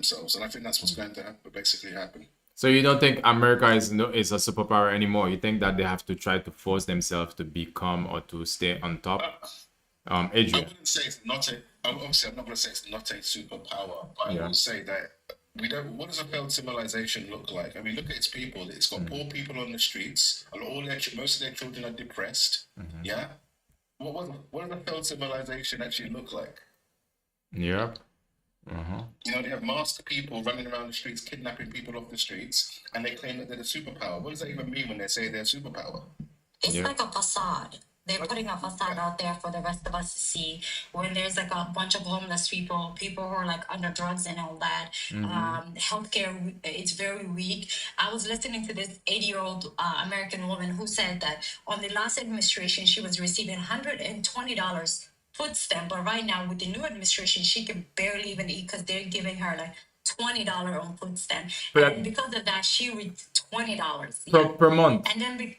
themselves, and I think that's what's going to happen, basically happen. So you don't think America is no is a superpower anymore? You think that they have to try to force themselves to become or to stay on top? Uh, I Adrian. wouldn't say it's not a. Obviously, I'm not going to say it's not a superpower, but I Yeah. will say that we don't. What does a failed civilization look like? I mean, look at its people. It's got poor people on the streets, and most of their children are depressed. Yeah. What does a failed civilization actually look like? Yep. Uh-huh. You know, they have masked people running around the streets, kidnapping people off the streets, and they claim that they're the superpower. What does that even mean when they say they're a superpower? It's Yeah. like a facade. They're putting a facade out there for the rest of us to see. When there's like a bunch of homeless people, people who are like under drugs and all that. Healthcare, it's very weak. I was listening to this 80-year-old American woman who said that on the last administration, she was receiving $120 food stamp, but right now with the new administration, she can barely even eat because they're giving her like $20 on food stamp, But and because of that, she reached $20. per month. And then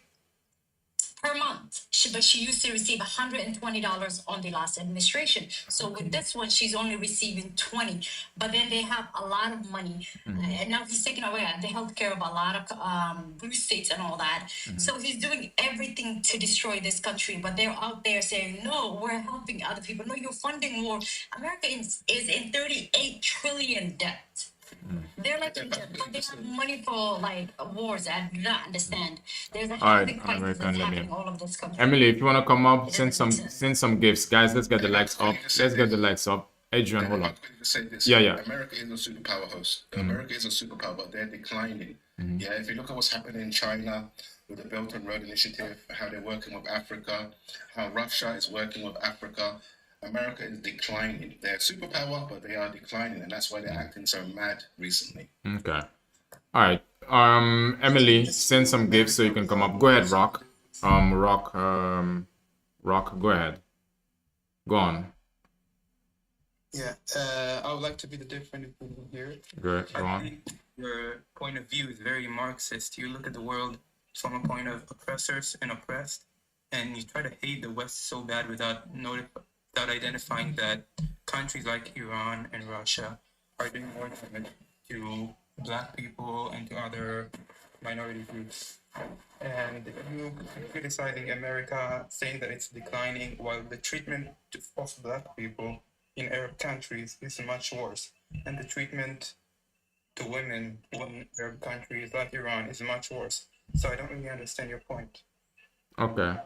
per month. But she used to receive $120 on the last administration. So with this one, she's only receiving 20. But then they have a lot of money, and now he's taking away the health care of a lot of blue states and all that. So he's doing everything to destroy this country. But they're out there saying, "No, we're helping other people. No, you're funding war. America is in 38 trillion debt." They're like, but they have money for like wars. I do not understand. There's a All right, housing crisis American, that's let happening me. all over this country. Emily, if you wanna come up, It doesn't make sense. send some gifts, guys. Let's get the likes up. Let's get the likes up. Adrian, hold I'm on. going to say this. Yeah, yeah. America is a superpower host. America is a superpower, but they're declining. Yeah, if you look at what's happening in China with the Belt and Road Initiative, how they're working with Africa, how Russia is working with Africa, America is declining. They're a superpower, but they are declining, and that's why they're acting so mad recently. Okay. All right. Emily, send some gifts so you can come up. Go ahead, Rock. Rock, go ahead. Go on. Yeah, I would like to be the different opinion here. Go I on. think your point of view is very Marxist. You look at the world from a point of oppressors and oppressed, and you try to hate the West so bad without identifying that countries like Iran and Russia are doing more damage to Black people and to other minority groups. And you criticizing America, saying that it's declining, while the treatment of Black people in Arab countries is much worse, and the treatment to women in Arab countries like Iran is much worse. So I don't really understand your point. Okay.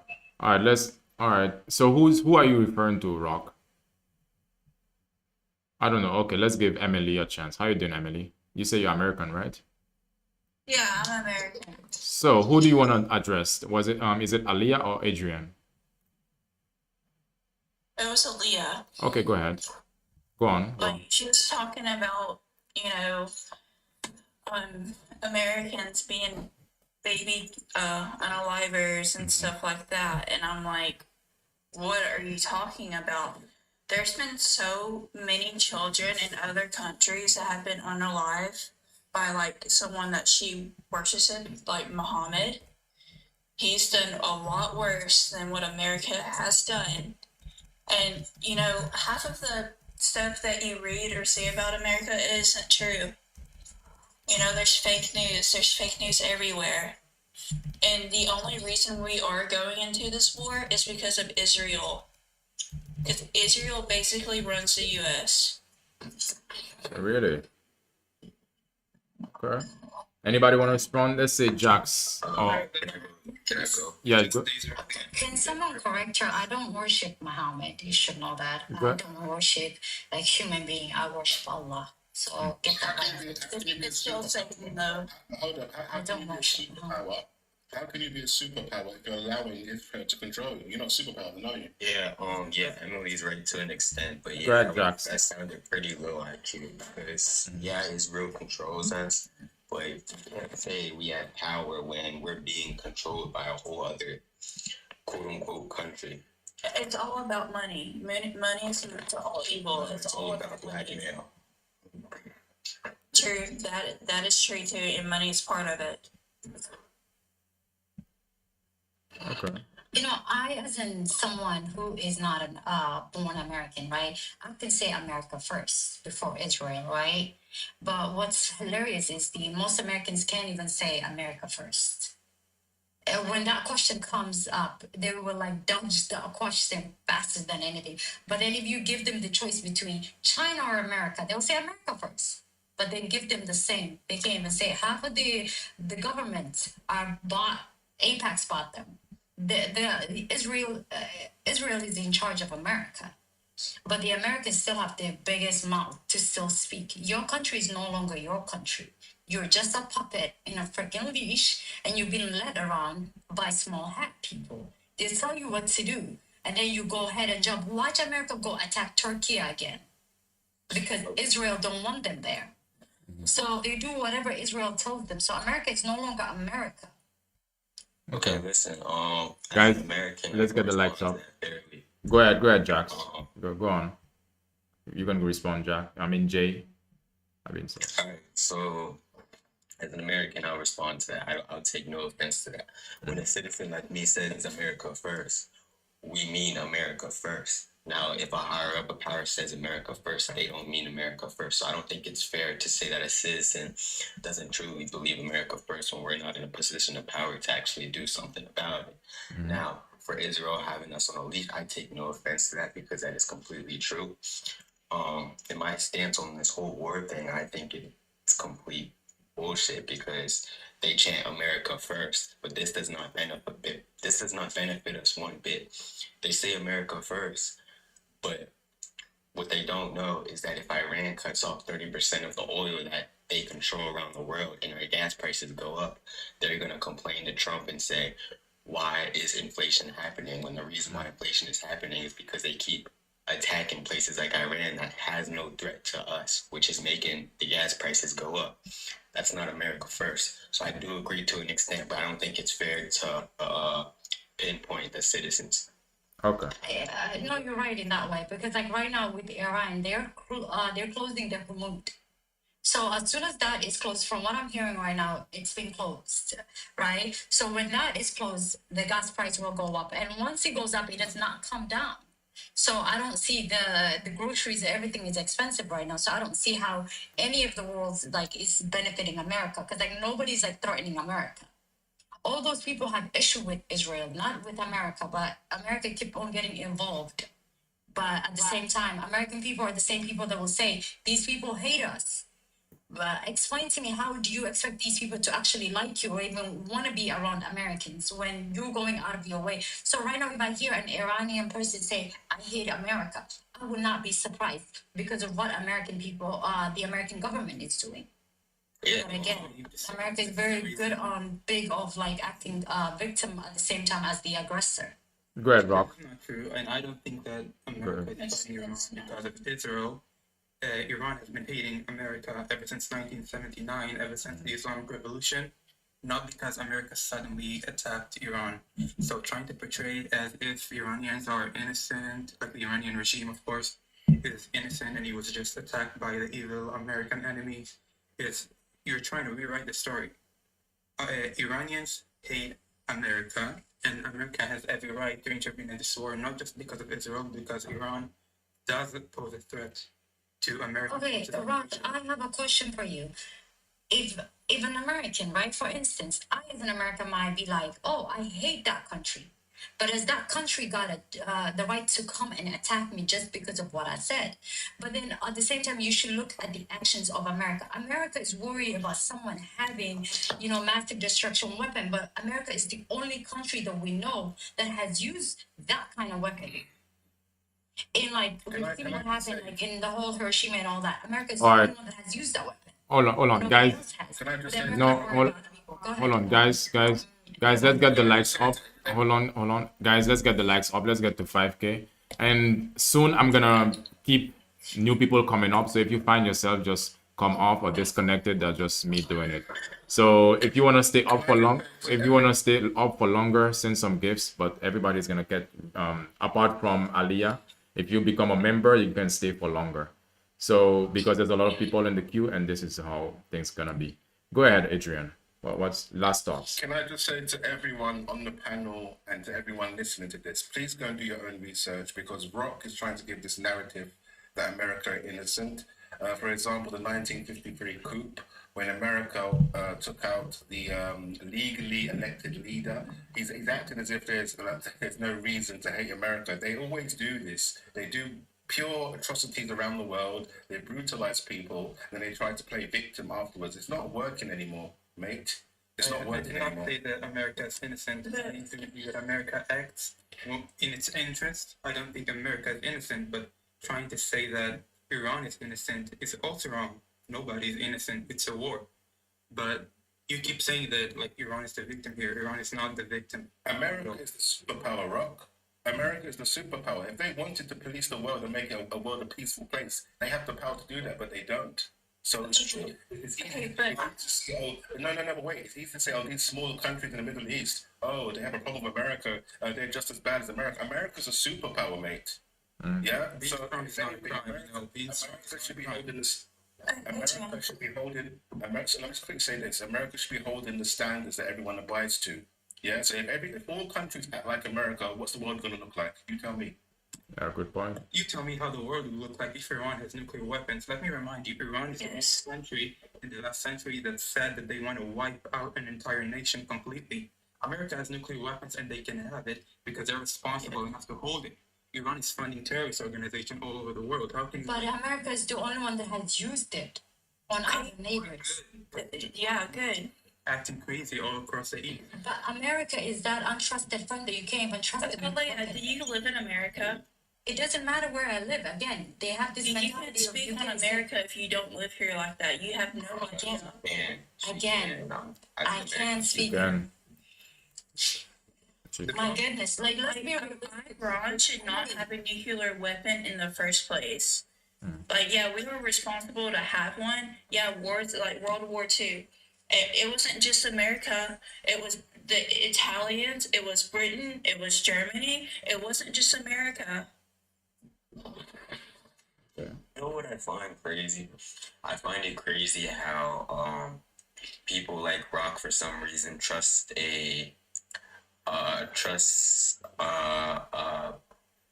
All right, all right. So who are you referring to, Rock? I don't know. Okay, let's give Emily a chance. How you doing, Emily? You say you're American, right? Yeah, I'm American. So who do you want to address? Was it is it Aliyah or Adrian? It was Aaliyah. Okay, go ahead. Go on. Like she was talking about, Americans being baby unalivers and stuff like that, and I'm like, what are you talking about? There's been so many children in other countries that have been unalive by like someone that she worships in, like Muhammad. He's done a lot worse than what America has done. And, half of the stuff that you read or see about America isn't true. There's fake news. There's fake news everywhere. And the only reason we are going into this war is because of Israel. Because Israel basically runs the U.S. Really? Okay. Anybody want to respond? Let's say Jax. Oh, yeah. Go. Can someone correct her? I don't worship Muhammad. You should know that. Go. I don't worship like human being. I worship Allah. So get that right. It's still Satan though. Hold up. I don't How worship Muhammad. How can you be a superpower if you're allowing Israel to control you? You're not a superpower, are you? Yeah, Emily's right to an extent, but Go ahead, yeah, Jax. that sounded pretty low IQ because yeah, Israel controls us, but you can't say we have power when we're being controlled by a whole other quote unquote country. It's all about money. Money is the root to all evil. It's all about money. blackmail. True. That is true too, and money is part of it. Okay. I, as in someone who is not an born American, right? I can say America first before Israel, right? But what's hilarious is the most Americans can't even say America first. And when that question comes up, they will like dodge the question faster than anything. But then if you give them the choice between China or America, they'll say America first. But then give them the same. They can't even say it. Half of the government are bought. APAC's bought them. The Israel is in charge of America. But the Americans still have the biggest mouth to still speak. Your country is no longer your country. You're just a puppet in a freaking leash, and you've been led around by small hat people. They tell you what to do, and then you go ahead and jump. Watch America go attack Turkey again, because Israel don't want them there. So they do whatever Israel tells them. So America is no longer America. Okay, listen. Guys, as an American, let's I get the respond lights to up. that fairly. Go ahead, Jax. Go on. You can respond, Jack. I mean, Jay. So. All right, so as an American, I'll respond to that. I'll take no offense to that. When a citizen like me says America first, we mean America first. Now, if a higher up a power says America first, they don't mean America first. So I don't think it's fair to say that a citizen doesn't truly believe America first when we're not in a position of power to actually do something about it. Now, for Israel having us on a leash, I take no offense to that because that is completely true. In my stance on this whole war thing, I think it's complete bullshit because they chant America first, but this does not benefit us one bit. They say America first, but what they don't know is that if Iran cuts off 30% of the oil that they control around the world and our gas prices go up, they're going to complain to Trump and say, why is inflation happening? When the reason why inflation is happening is because they keep attacking places like Iran that has no threat to us, which is making the gas prices go up. That's not America first. So I do agree to an extent, but I don't think it's fair to pinpoint the citizens. Okay. No, you're right in that way because, like right now with Iran, they're closing their Hormuz. So as soon as that is closed, from what I'm hearing right now, it's been closed, right? So when that is closed, the gas price will go up, and once it goes up, it does not come down. So I don't see the groceries, everything is expensive right now. So I don't see how any of the world's like is benefiting America because like nobody's like threatening America. All those people have issue with Israel, not with America, but America keep on getting involved. But at the same time, American people are the same people that will say these people hate us. But explain to me, how do you expect these people to actually like you or even want to be around Americans when you're going out of your way? So right now, if I hear an Iranian person say, I hate America, I would not be surprised because of what American people, the American government is doing. Yeah. But again, America is very good on big of like acting victim at the same time as the aggressor. Go ahead, Rock. That's not true, and I don't think that America is fighting Iran because of Israel. Iran has been hating America ever since 1979, ever since the Islamic Revolution, not because America suddenly attacked Iran. So trying to portray it as if Iranians are innocent, like the Iranian regime, of course, is innocent and he was just attacked by the evil American enemies, you're trying to rewrite the story. Iranians hate America, and America has every right to intervene in this war, not just because of Israel, because Iran does pose a threat to America. Okay, Raj, I have a question for you. If an American, right, for instance, I as an American might be like, oh, I hate that country. But has that country got the right to come and attack me just because of what I said? But then at the same time, you should look at the actions of America. America is worried about someone having, massive destruction weapon. But America is the only country that we know that has used that kind of weapon. In like, what happened like in the whole Hiroshima and all that. America is the only one that has used that weapon. Hold on, Nobody guys. else has. Can I just They're say- very No, worried about the people. Go ahead. Hold on, guys, let's get the likes up. Hold on, guys, let's get the likes up. Let's get to 5K, and soon I'm gonna keep new people coming up. So if you find yourself just come off or disconnected, that's just me doing it. So if you wanna stay up for longer, send some gifts. But everybody's gonna get apart from Aliyah. If you become a member, you can stay for longer. So because there's a lot of people in the queue, and this is how things gonna be. Go ahead, Adrian. What's last thoughts? Can I just say to everyone on the panel and to everyone listening to this, please go and do your own research, because Rock is trying to give this narrative that America are innocent. For example, the 1953 coup, when America took out the legally elected leader, he's acting as if there's no reason to hate America. They always do this. They do pure atrocities around the world. They brutalize people, and then they try to play victim afterwards. It's not working anymore, mate. It's not I working did not anymore. say that America is innocent. I need to believe that America acts in its interest. I don't think America is innocent, but trying to say that Iran is innocent is also wrong. Nobody is innocent. It's a war. But you keep saying that like Iran is the victim here. Iran is not the victim. America is the superpower, Rock. America is the superpower. If they wanted to police the world and make a world a peaceful place, they have the power to do that, but they don't. So it's easy to say, oh, no, but wait. It's easy to say, oh, these small countries in the Middle East, oh, they have a problem with America. They're just as bad as America. America's a superpower, mate. Yeah? Being So strong if is not a anything, crime. You know, being strong America is should be not a crime. holding this. America should be holding. America, so let me just quickly say this: America should be holding the standards that everyone abides to. Yeah. So if all countries act like America, what's the world going to look like? You tell me. Yeah, good point. You tell me how the world would look like if Iran has nuclear weapons. Let me remind you, Iran is the only country in the last century that said that they want to wipe out an entire nation completely. America has nuclear weapons and they can have it because they're responsible enough to hold it. Iran is funding terrorist organizations all over the world. How can But America is the only one that has used it on our neighbors. Yeah, good. acting crazy all across the East? But America is that untrusted friend that you can't even trust them. But Leia, do you live in America? It doesn't matter where I live. Again, they have this You can't mentality of speak you on can America if you don't live here like that. You have no idea. Again, I can't speak. Again. My goodness, like let's be realistic. Iran should not have a nuclear weapon in the first place. Like, yeah, we were responsible to have one. Yeah, wars like World War II. It wasn't just America. It was the Italians. It was Britain. It was Germany. It wasn't just America. You know what I find crazy? I find it crazy how people like Rock for some reason trust a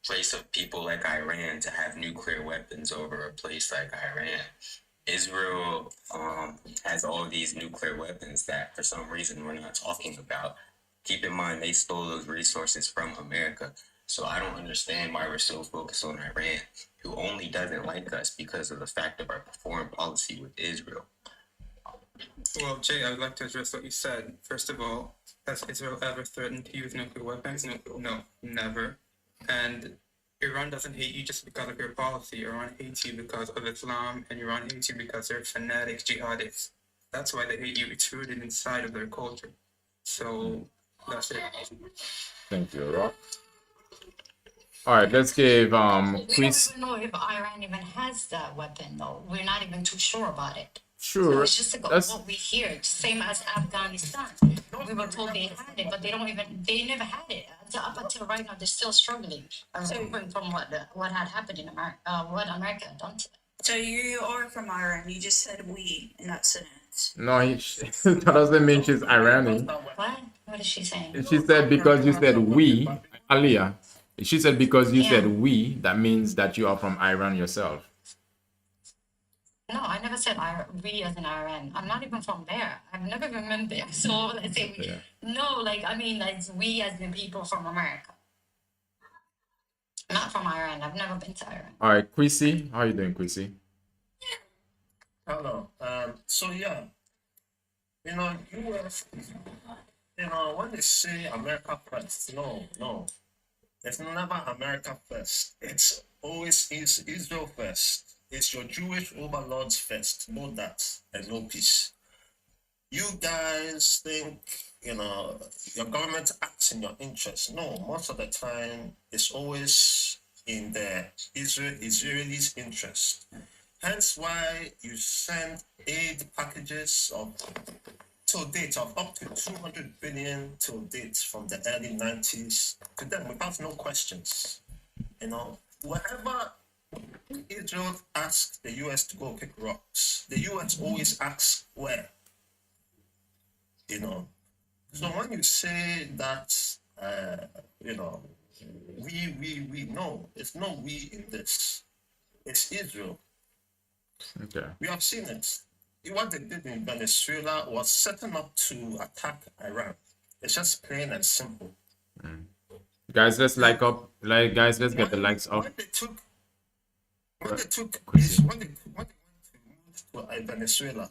place of people like Iran to have nuclear weapons over a place like Iran. Israel has all these nuclear weapons that for some reason we're not talking about. Keep in mind they stole those resources from America. So I don't understand why we're so focused on Iran, who only doesn't like us because of the fact of our foreign policy with Israel. Well, Jay, I would like to address what you said. First of all, has Israel ever threatened to use nuclear weapons? No, never. And Iran doesn't hate you just because of your policy. Iran hates you because of Islam, and Iran hates you because they're fanatic jihadists. That's why they hate you. It's rooted inside of their culture. So that's it. Thank you, Rock. All right, let's give We don't Chris. even know if Iran even has that weapon, though. We're not even too sure about it. So Sure. it's just like Let's. what we hear, same as Afghanistan. We were told they had it, but they never had it. Up until right now, they're still struggling, recovering from what had happened in America, what America had done to them. So you are from Iran. You just said we in that sentence. No, that doesn't mean she's Iranian. What? What is she saying? She said because you said we, Aliyah. She said because you said Yeah. we, that means that you are from Iran yourself. No, I never said we as in Iran. I'm not even from there. I've never even been there. So let's say we. Yeah. No, like I mean, like we as the people from America. Not from Iran. I've never been to Iran. All right, Quissy, how you doing, Quissy? Hello. So yeah, US, when they say America first, no, it's never America first. It's always Israel first. It's your Jewish overlords first. Know that and no peace. You guys think, your government acts in your interest. No, most of the time it's always in the Israelis' interest. Hence why you send aid packages till date of up to 200 billion till date from the early 90s to them without no questions. Wherever Israel asks the US to go kick rocks, the US always asks where. You know, so when you say that, you know, we know it's not we in this. It's Israel. Okay. We have seen it. What they did in Venezuela was setting up to attack Iran. It's just plain and simple. Guys, let's like up. Like, guys, let's get the likes up. When they took, when they took, Chrissy. when they went to Venezuela,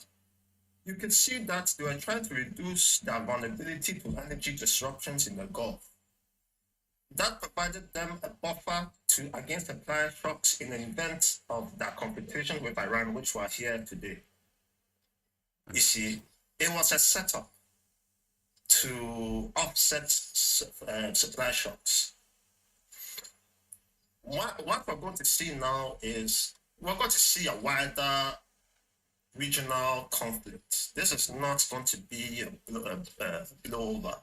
you could see that they were trying to reduce their vulnerability to energy disruptions in the Gulf. That provided them a buffer to against supply shocks in the event of their competition with Iran, which we are here today. You see, it was a setup to offset supply shocks. What we're going to see now is we're going to see a wider regional conflict. This is not going to be a blowover.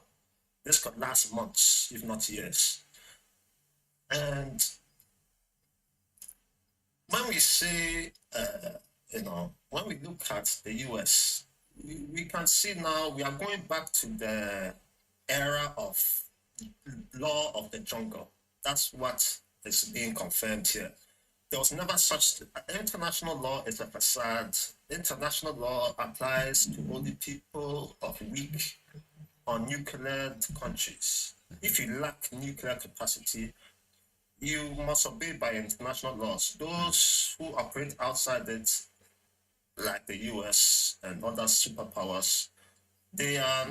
This could last months, if not years. And when we say, when we look at the US, we can see now we are going back to the era of law of the jungle. That's what is being confirmed here. There was never such. International law is a facade. International law applies to only people of weak or nuclear countries. If you lack nuclear capacity, you must obey by international laws. Those who operate outside it, like the US and other superpowers, they are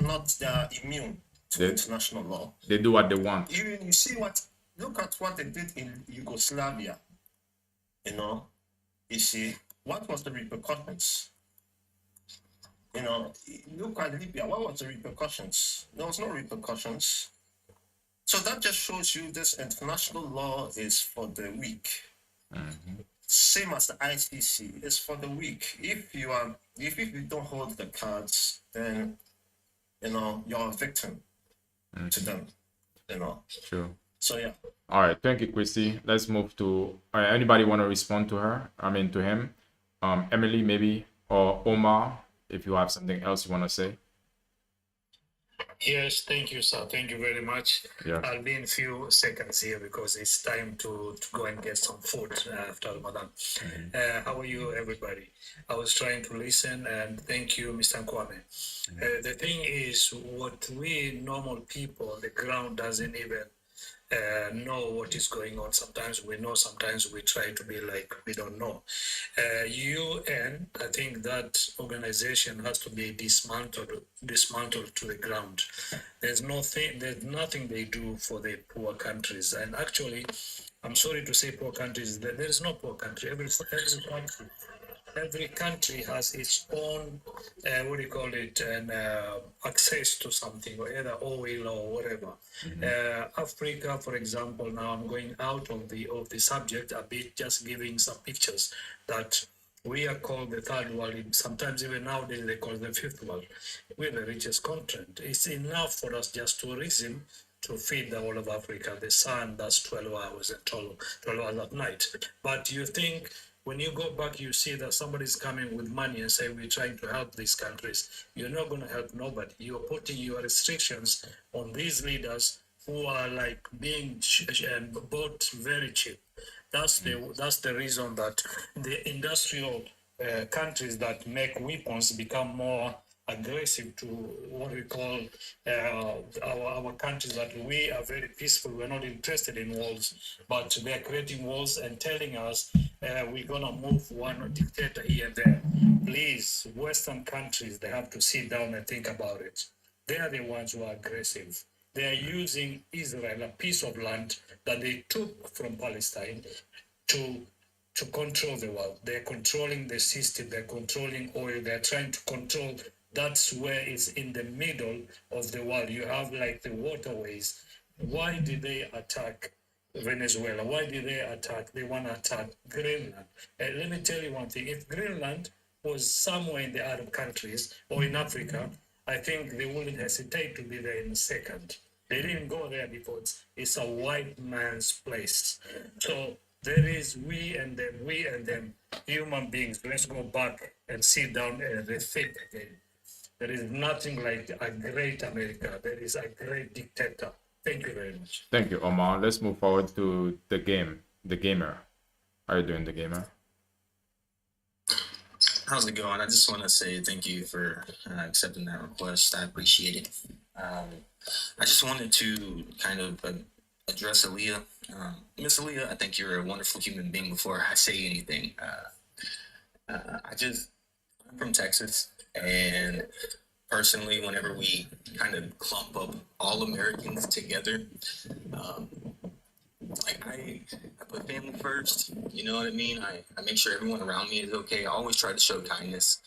immune to international law. They do what they want. You look at what they did in Yugoslavia. You see, what was the repercussions? Look at Libya, what was the repercussions? There was no repercussions. So that just shows you this international law is for the weak. Same as the ICC, is for the weak. If you don't hold the cards, then you're a victim to them. True. So yeah. All right, thank you, Chrissy. Let's move to. Anybody want to respond to her? To him. Emily, maybe, or Omar, if you have something else you want to say. Yes, thank you, sir. Thank you very much. Yeah. I'll be in a few seconds here because it's time to go and get some food after Ramadan. How are you, everybody? I was trying to listen, and thank you, Mr. Kwame. The thing is, what we normal people, the ground doesn't even know what is going on. Sometimes we know, sometimes we try to be like we don't know. UN, I think that organization has to be dismantled to the ground. There's nothing they do for the poor countries. And actually, I'm sorry to say poor countries, there is no poor country. Every country has its own, access to something, or either oil or whatever. Africa, for example, now I'm going out of the subject a bit, just giving some pictures that we are called the third world. Sometimes even nowadays they call the fifth world. We're the richest continent. It's enough for us just tourism to feed the whole of Africa. The sun, that's 12 hours and 12 hours at night. But you think, when you go back, you see that somebody's coming with money and say, we're trying to help these countries. You're not going to help nobody. You're putting your restrictions on these leaders who are like being bought very cheap. That's the reason that the industrial countries that make weapons become more aggressive to what we call our countries that we are very peaceful. We're not interested in wars, but they're creating wars and telling us we're gonna move one dictator here and there. Please, Western countries, they have to sit down and think about it. They are the ones who are aggressive. They are using Israel, a piece of land that they took from Palestine, to control the world. They're controlling the system, they're controlling oil, they're trying to control. That's where it's in the middle of the world. You have like the waterways. Why did they attack Venezuela? Why did they want to attack Greenland? Let me tell you one thing. If Greenland was somewhere in the Arab countries or in Africa, I think they wouldn't hesitate to be there in a second. They didn't go there because it's a white man's place. So there is we and them, human beings. Let's go back and sit down and reflect again. There is nothing like a great America. There is a great dictator. Thank you very much. Thank you, Omar. Let's move forward to the game. The gamer. How are you doing, the gamer? How's it going? I just want to say thank you for accepting that request. I appreciate it. I just wanted to kind of address Aaliyah. Miss Aaliyah, I think you're a wonderful human being before I say anything. I'm from Texas, and personally, whenever we kind of clump up all Americans together, like I put family first, you know what I mean? I make sure everyone around me is okay. I always try to show kindness.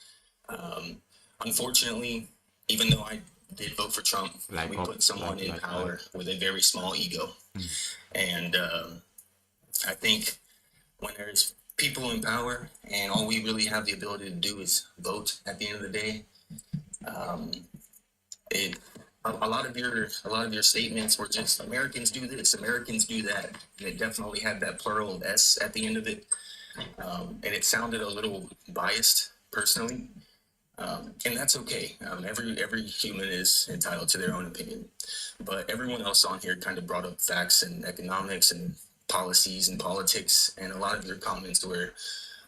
Unfortunately, even though I did vote for Trump, we put someone in power with a very small ego. And I think when there's people in power and all we really have the ability to do is vote at the end of the day, a lot of your statements were just Americans do this, Americans do that, and it definitely had that plural S at the end of it, and it sounded a little biased personally, and that's okay. Every human is entitled to their own opinion, but everyone else on here kind of brought up facts and economics and policies and politics, and a lot of your comments were,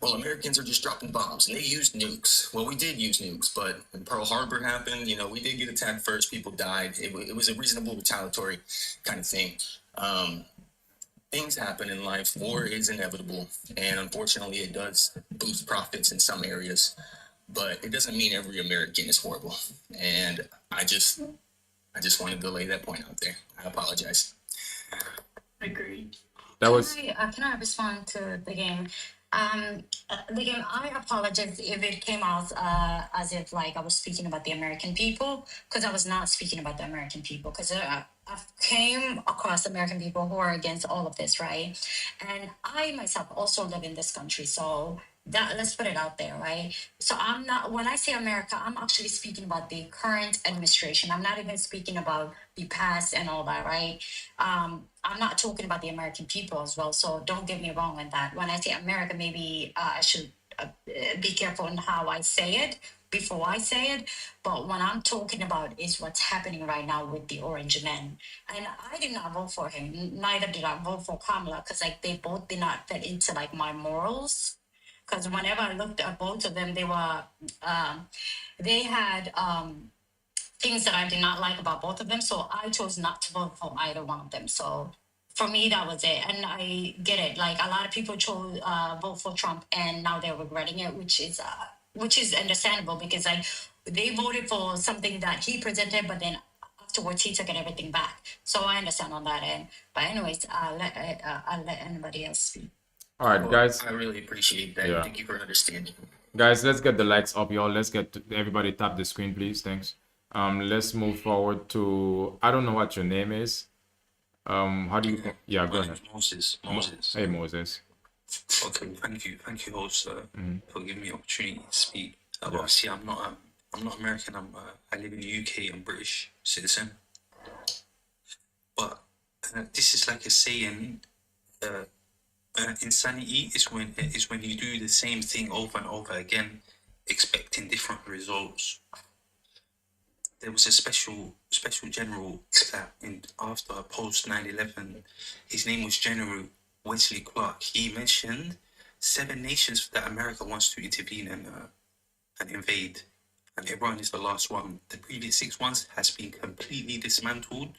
well, Americans are just dropping bombs and they used nukes. Well, we did use nukes, but when Pearl Harbor happened, we did get attacked first. People died. It was a reasonable retaliatory kind of thing. Things happen in life. War is inevitable. And unfortunately, it does boost profits in some areas. But it doesn't mean every American is horrible. And I just wanted to lay that point out there. I apologize. Agreed. That was Can I respond to the game? The game, I apologize if it came out as if like I was speaking about the American people, because I was not speaking about the American people, because I came across American people who are against all of this, right? And I myself also live in this country, so that, let's put it out there, right? So I'm not, when I say America, I'm actually speaking about the current administration. I'm not even speaking about the past and all that, right? I'm not talking about the American people as well, so don't get me wrong on that. When I say America, maybe I should be careful on how I say it before I say it. But what I'm talking about is what's happening right now with the Orange Men. And I did not vote for him. Neither did I vote for Kamala, because like they both did not fit into like my morals. Because whenever I looked at both of them, they were, they had things that I did not like about both of them. So I chose not to vote for either one of them. So for me, that was it. And I get it. Like a lot of people chose vote for Trump, and now they're regretting it, which is understandable, because like they voted for something that he presented, but then afterwards he took everything back. So I understand on that end. But anyways, I'll let anybody else speak. all right, guys. I really appreciate that. Yeah. Thank you for understanding. Guys, let's get the likes up, y'all. Let's get everybody tap the screen, please. Thanks. Let's move forward to, I don't know what your name is. How do you? Yeah, go ahead. Moses. Hey, Moses. Okay, thank you, host, for giving me the opportunity to speak. Obviously, I'm not American. I live in the UK. I'm British citizen. But this is like a saying. Insanity is when you do the same thing over and over again, expecting different results. There was a special general that after post 9/11, his name was General Wesley Clark. He mentioned 7 nations that America wants to intervene and invade, and Iran is the last one. The previous 6 ones has been completely dismantled.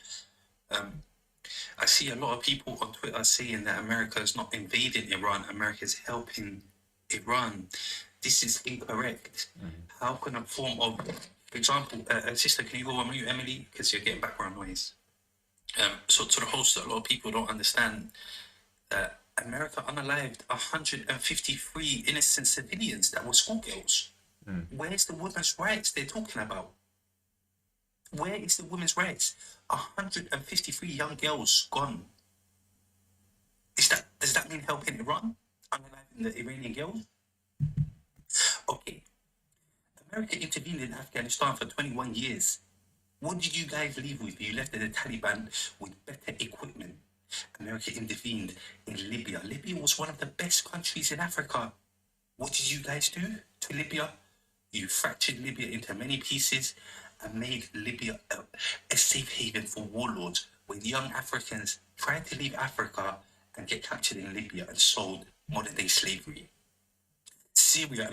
I see a lot of people on Twitter saying that America is not invading Iran, America is helping Iran. This is incorrect. How can a form of, for example, sister, can you go on mute, Emily? Because you're getting background noise. So to the host, a lot of people don't understand that America unalived 153 innocent civilians that were schoolgirls. Where's the women's rights they're talking about? Where is the women's rights? 153 young girls gone. Does that mean helping Iran? Unaliving the Iranian girls? Okay. America intervened in Afghanistan for 21 years. What did you guys leave with? You left the Taliban with better equipment. America intervened in Libya. Libya was one of the best countries in Africa. What did you guys do to Libya? You fractured Libya into many pieces and made Libya a safe haven for warlords, where young Africans tried to leave Africa and get captured in Libya and sold modern day slavery. Syria,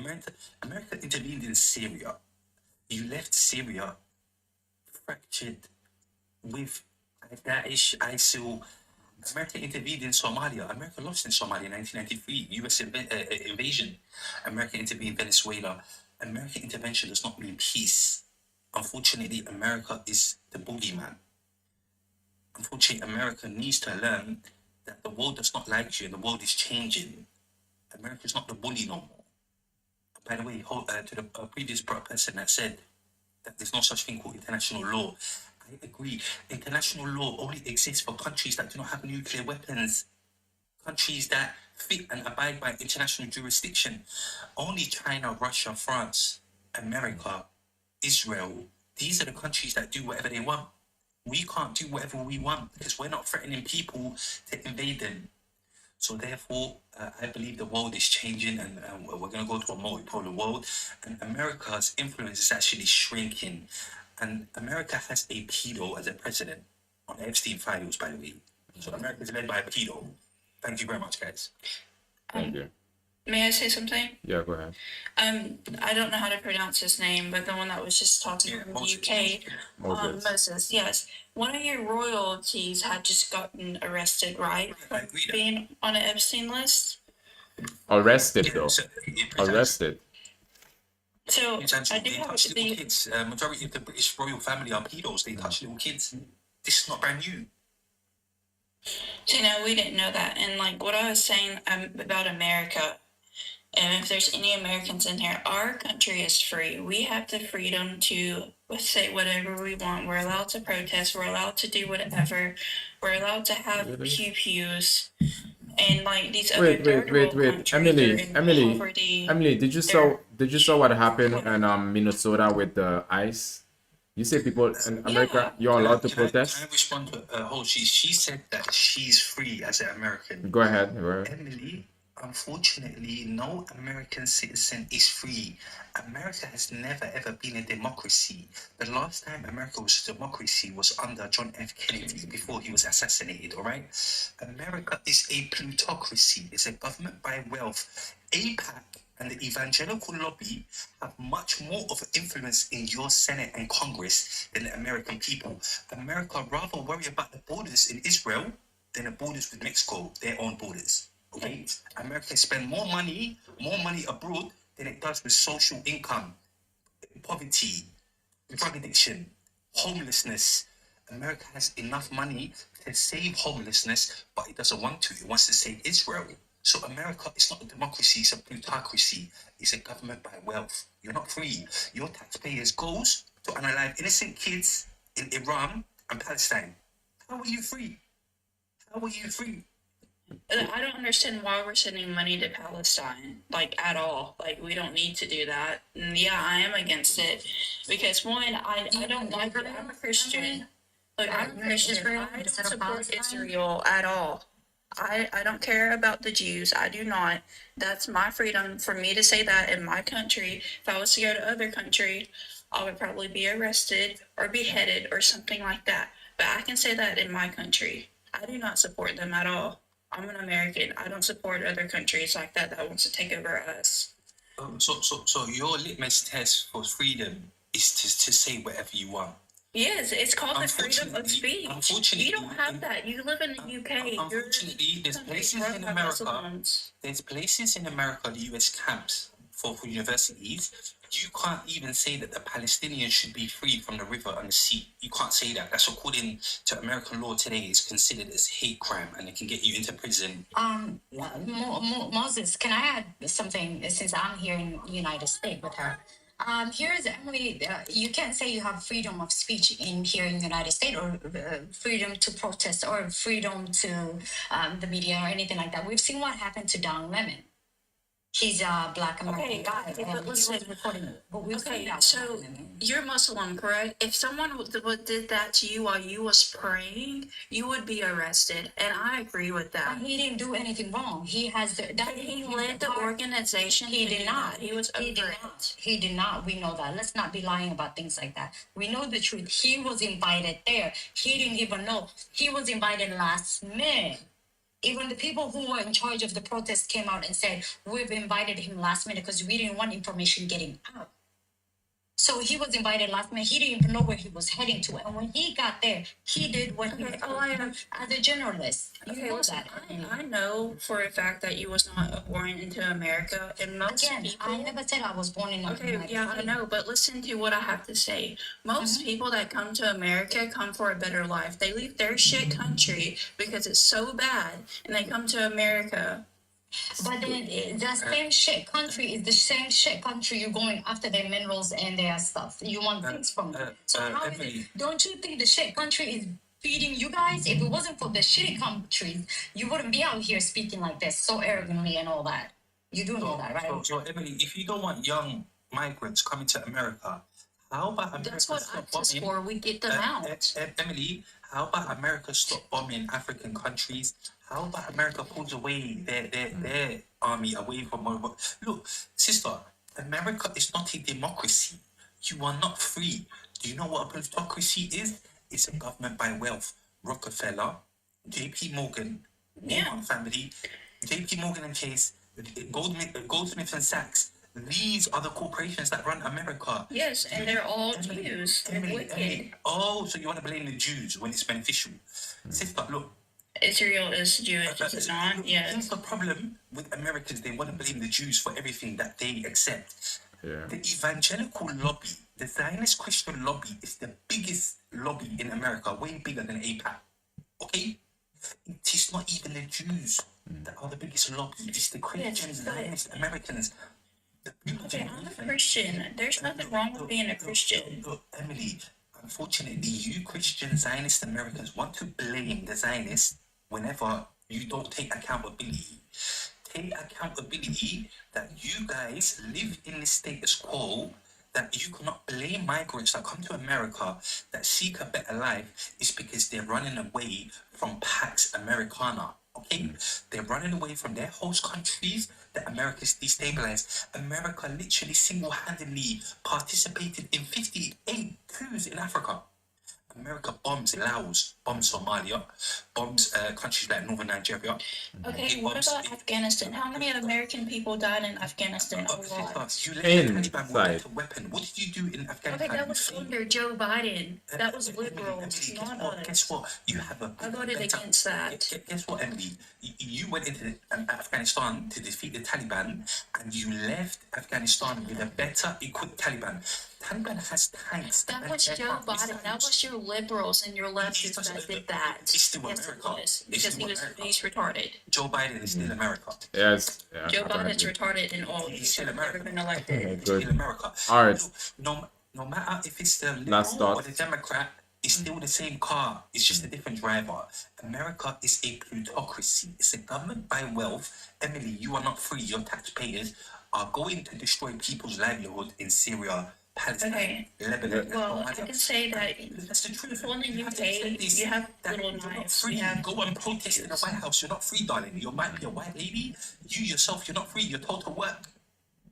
America intervened in Syria. You left Syria fractured with Daesh, ISIL. America intervened in Somalia. America lost in Somalia in 1993. US invasion. America intervened in Venezuela. American intervention does not mean peace. Unfortunately, America is the boogeyman. Unfortunately, America needs to learn that the world does not like you and the world is changing. America is not the bully no more. By the way, to the previous person that said that there's no such thing called international law, I agree. International law only exists for countries that do not have nuclear weapons. Countries that fit and abide by international jurisdiction. Only China, Russia, France, America, Israel, these are the countries that do whatever they want. We can't do whatever we want because we're not threatening people to invade them. So therefore, I believe the world is changing and we're going to go to a multipolar world, and America's influence is actually shrinking. And America has a pedo as a president on Epstein files, by the way. So America is led by a pedo. Thank you very much, guys. Thank you. May I say something? Yeah, go ahead. I don't know how to pronounce his name, but the one that was just talking from the UK, Moses. Yes, one of your royalties had just gotten arrested, right? I agree that. Being on an Epstein list. Arrested Yeah, though. so, Arrested. So I do They have touch little the. kids. Majority of the British royal family are pedos. They touch little kids. This is not brand new. So no, we didn't know that. And like what I was saying about America, and if there's any Americans in here, our country is free. We have the freedom to say whatever we want. We're allowed to protest. We're allowed to do whatever. We're allowed to have pew-pews. And like these other Wait. countries Emily, are in poverty. Emily, did you saw what happened in Minnesota with the ICE? You say people in America, you're allowed to Can I protest? respond to she said that she's free as an American. Go ahead. Emily, unfortunately, no American citizen is free. America has never ever been a democracy. The last time America was a democracy was under John F. Kennedy before he was assassinated, all right? America is a plutocracy. It's a government by wealth. AIPAC and the evangelical lobby have much more of an influence in your Senate and Congress than the American people. America rather worry about the borders in Israel than the borders with Mexico, their own borders. Okay? America spend more money abroad than it does with social income, poverty, drug addiction, homelessness. America has enough money to save homelessness, but it doesn't want to. It wants to save Israel. So America is not a democracy, it's a plutocracy. It's a government by wealth. You're not free. Your taxpayers goes to unalive innocent kids in Iran and Palestine. How are you free? How are you free? I don't understand why we're sending money to Palestine, like at all. Like we don't need to do that. And yeah, I am against it because one, I don't like it. I'm a Christian. Look, I'm a Christian. I don't support Israel at all. I don't care about the Jews. I do not. That's my freedom for me to say that in my country. If I was to go to other country, I would probably be arrested or beheaded or something like that. But I can say that in my country. I do not support them at all. I'm an American. I don't support other countries like that wants to take over us. So your litmus test for freedom is to say whatever you want. Yes, it's called the freedom of speech. Unfortunately, You don't have that. You live in the UK. Unfortunately, there's places in America. There's places in America, the US camps for universities. You can't even say that the Palestinians should be free from the river and the sea. You can't say that. That's according to American law today is considered as hate crime and it can get you into prison. Moses, can I add something since I'm here in the United States with her? Here's Emily. You can't say you have freedom of speech here in the United States or freedom to protest or freedom to the media or anything like that. We've seen what happened to Don Lemon. he's a black American Okay, guy, okay, and but he listen. was recording. But we'll see Okay, that so happening. you're Muslim, correct? If someone did that to you while you was praying, you would be arrested, and I agree with that. He didn't do anything wrong. He has that. He led the organization. He to did do not. that. He was He did over it. not. He did not. We know that. Let's not be lying about things like that. We know the truth. He was invited there. He didn't even know. He was invited last minute. Even the people who were in charge of the protest came out and said, we've invited him last minute because we didn't want information getting out. So he was invited last minute. He didn't even know where he was heading to. And when he got there, he did what he was supposed to do as a journalist. You Okay, know listen, that. I know for a fact that you was not born into America, and most Again, people. I never said I was born in Okay, yeah, I know, but listen to what I have to say. Most people that come to America come for a better life. They leave their shit country because it's so bad, and they come to America. But then the same shit country is the same shit country you're going after their minerals and their stuff. You want things from them. So how is Emily. it? Don't you think the shit country is feeding you guys? If it wasn't for the shitty countries, you wouldn't be out here speaking like this so arrogantly and all that. You do know that, right? So Emily, if you don't want young migrants coming to America, how about America That's what stop ICE bombing? for. We get them out. Emily, how about America stop bombing African countries? How about America pulls away their army away from Look, sister, America is not a democracy. You are not free. Do you know what a plutocracy is? It's a government by wealth. Rockefeller, J.P. Morgan, Walmart family, J.P. Morgan and Chase, Goldsmith and Sachs. These are the corporations that run America. Yes, and they're all Jews. They're wicked. Oh, so you want to blame the Jews when it's beneficial? Sister, look. Israel is Jewish, is it not? Here's Yes. the problem with Americans. They want to blame the Jews for everything that they accept. Yeah. The evangelical lobby, the Zionist Christian lobby, is the biggest lobby in America, way bigger than AIPAC. Okay? It is not even the Jews that are the biggest lobby. It's the Christians, Zionist Americans. Okay, I'm a Christian. There's nothing wrong with being a Christian. Look, Emily, unfortunately, you Christian Zionist Americans want to blame the Zionists whenever you don't take accountability. Take accountability that you guys live in the status quo, that you cannot blame migrants that come to America that seek a better life is because they're running away from Pax Americana. Okay? They're running away from their host countries that America's destabilized. America literally single-handedly participated in 58 coups in Africa. America bombs Laos, bombs Somalia, bombs countries like northern Nigeria. Okay, what about Afghanistan? How many American people died in Afghanistan? A lot. You let the Taliban with a weapon. What did you do in Afghanistan? Okay, that was under Joe Biden. That was liberals, Emily, not us. guess what? You have a I voted against that. Guess what, Emily? You went into Afghanistan to defeat the Taliban, and you left Afghanistan with a better equipped Taliban. Taliban has tanks. That was Joe Biden. That was your liberals and your leftists that did that. It's still Yes, it America. was. It's Because still he's retarded. Joe Biden is still America. Yes. Yeah, Joe Biden's apparently. retarded and all. He's He's still never America. been elected. Okay, It's still good. America. All right. Look, no matter if it's the Last liberal or thought. the Democrat, it's still the same car. It's just a different driver. America is a plutocracy. It's a government by wealth. Emily, you are not free. Your taxpayers are going to destroy people's livelihood in Syria, Palestine, Okay. Lebanon. Well, I can say that That's the truth. people in the You have to UK, accept this, you have that little you're not knives. free. You have Go and protest in the White House. You're not free, darling. You might be a white lady. You yourself, you're not free. You're told to work.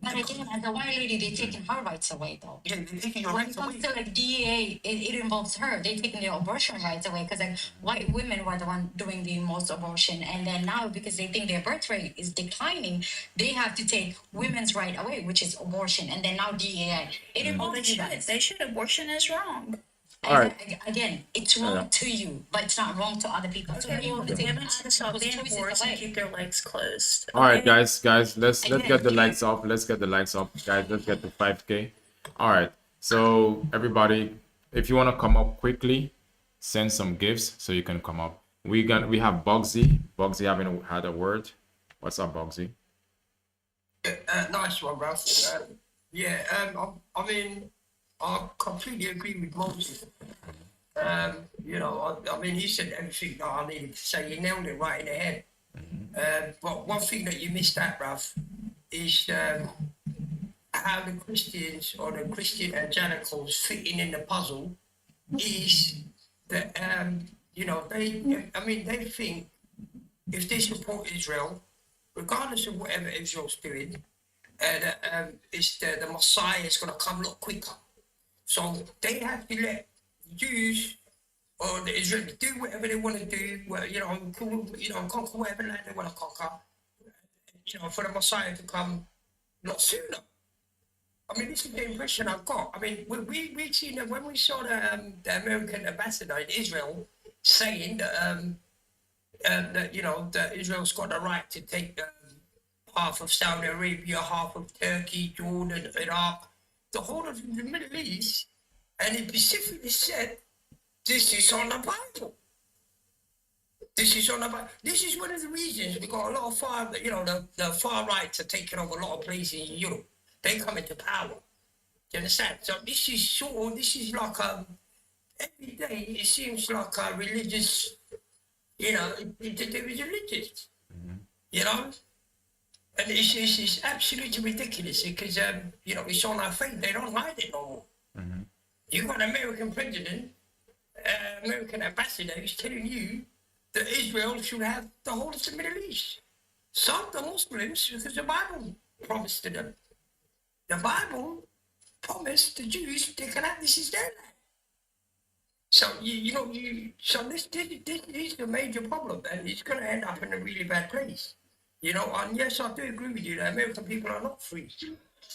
But again, as a white lady, they're taking her rights away, though. Yeah, they're taking your When rights it comes away. to like DEA, it involves her. They're taking their abortion rights away because like white women were the one doing the most abortion, and then now because they think their birth rate is declining, they have to take women's right away, which is abortion, and then now DEA. It Well, involves they you should. guys. They should. Abortion is wrong. All right. Again, it's wrong Yeah. to you, but it's not wrong to other people. So Okay, well, people take women should stop being choices aborts and away. keep their legs closed. All right, okay? guys, let's Again, get the you- likes up. Let's get the likes up, guys. Let's get to 5K. All right. So everybody, if you want to come up quickly, send some gifts so you can come up. We have Bugsy. Bugsy haven't had a word. What's up, Bugsy? Nice one, Russ. I mean, I completely agree with Moses. You know, I mean, he said everything that I needed to say. You nailed it right in the head. But one thing that you missed out, Russ, is how the Christians or the Christian evangelicals fitting in the puzzle is that they think if they support Israel, regardless of whatever Israel's doing, the Messiah is going to come a lot quicker. So they have to let the Jews or the Israelis do whatever they want to do. Well, conquer whatever land they want to conquer. For the Messiah to come a lot sooner. I mean, this is the impression I've got. I mean, we've seen that when we saw the American ambassador in Israel saying that that Israel's got the right to take half of Saudi Arabia, half of Turkey, Jordan, Iraq, the whole of the Middle East, and he specifically said, this is on the Bible. This is on the Bible. This is one of the reasons we got a lot of the far rights are taking over a lot of places in Europe. They come into power. Do you understand? So this is like every day it seems like a religious, there is religious, and it's absolutely ridiculous because, it's on our face. They don't hide it no more. You've got an American president, American ambassador who's telling you that Israel should have the whole of the Middle East. Some the Muslims, because the Bible promised to them. The Bible promised the Jews they can have this is their land. So so this is a major problem, and it's going to end up in a really bad place. And yes, I do agree with you that American people are not free.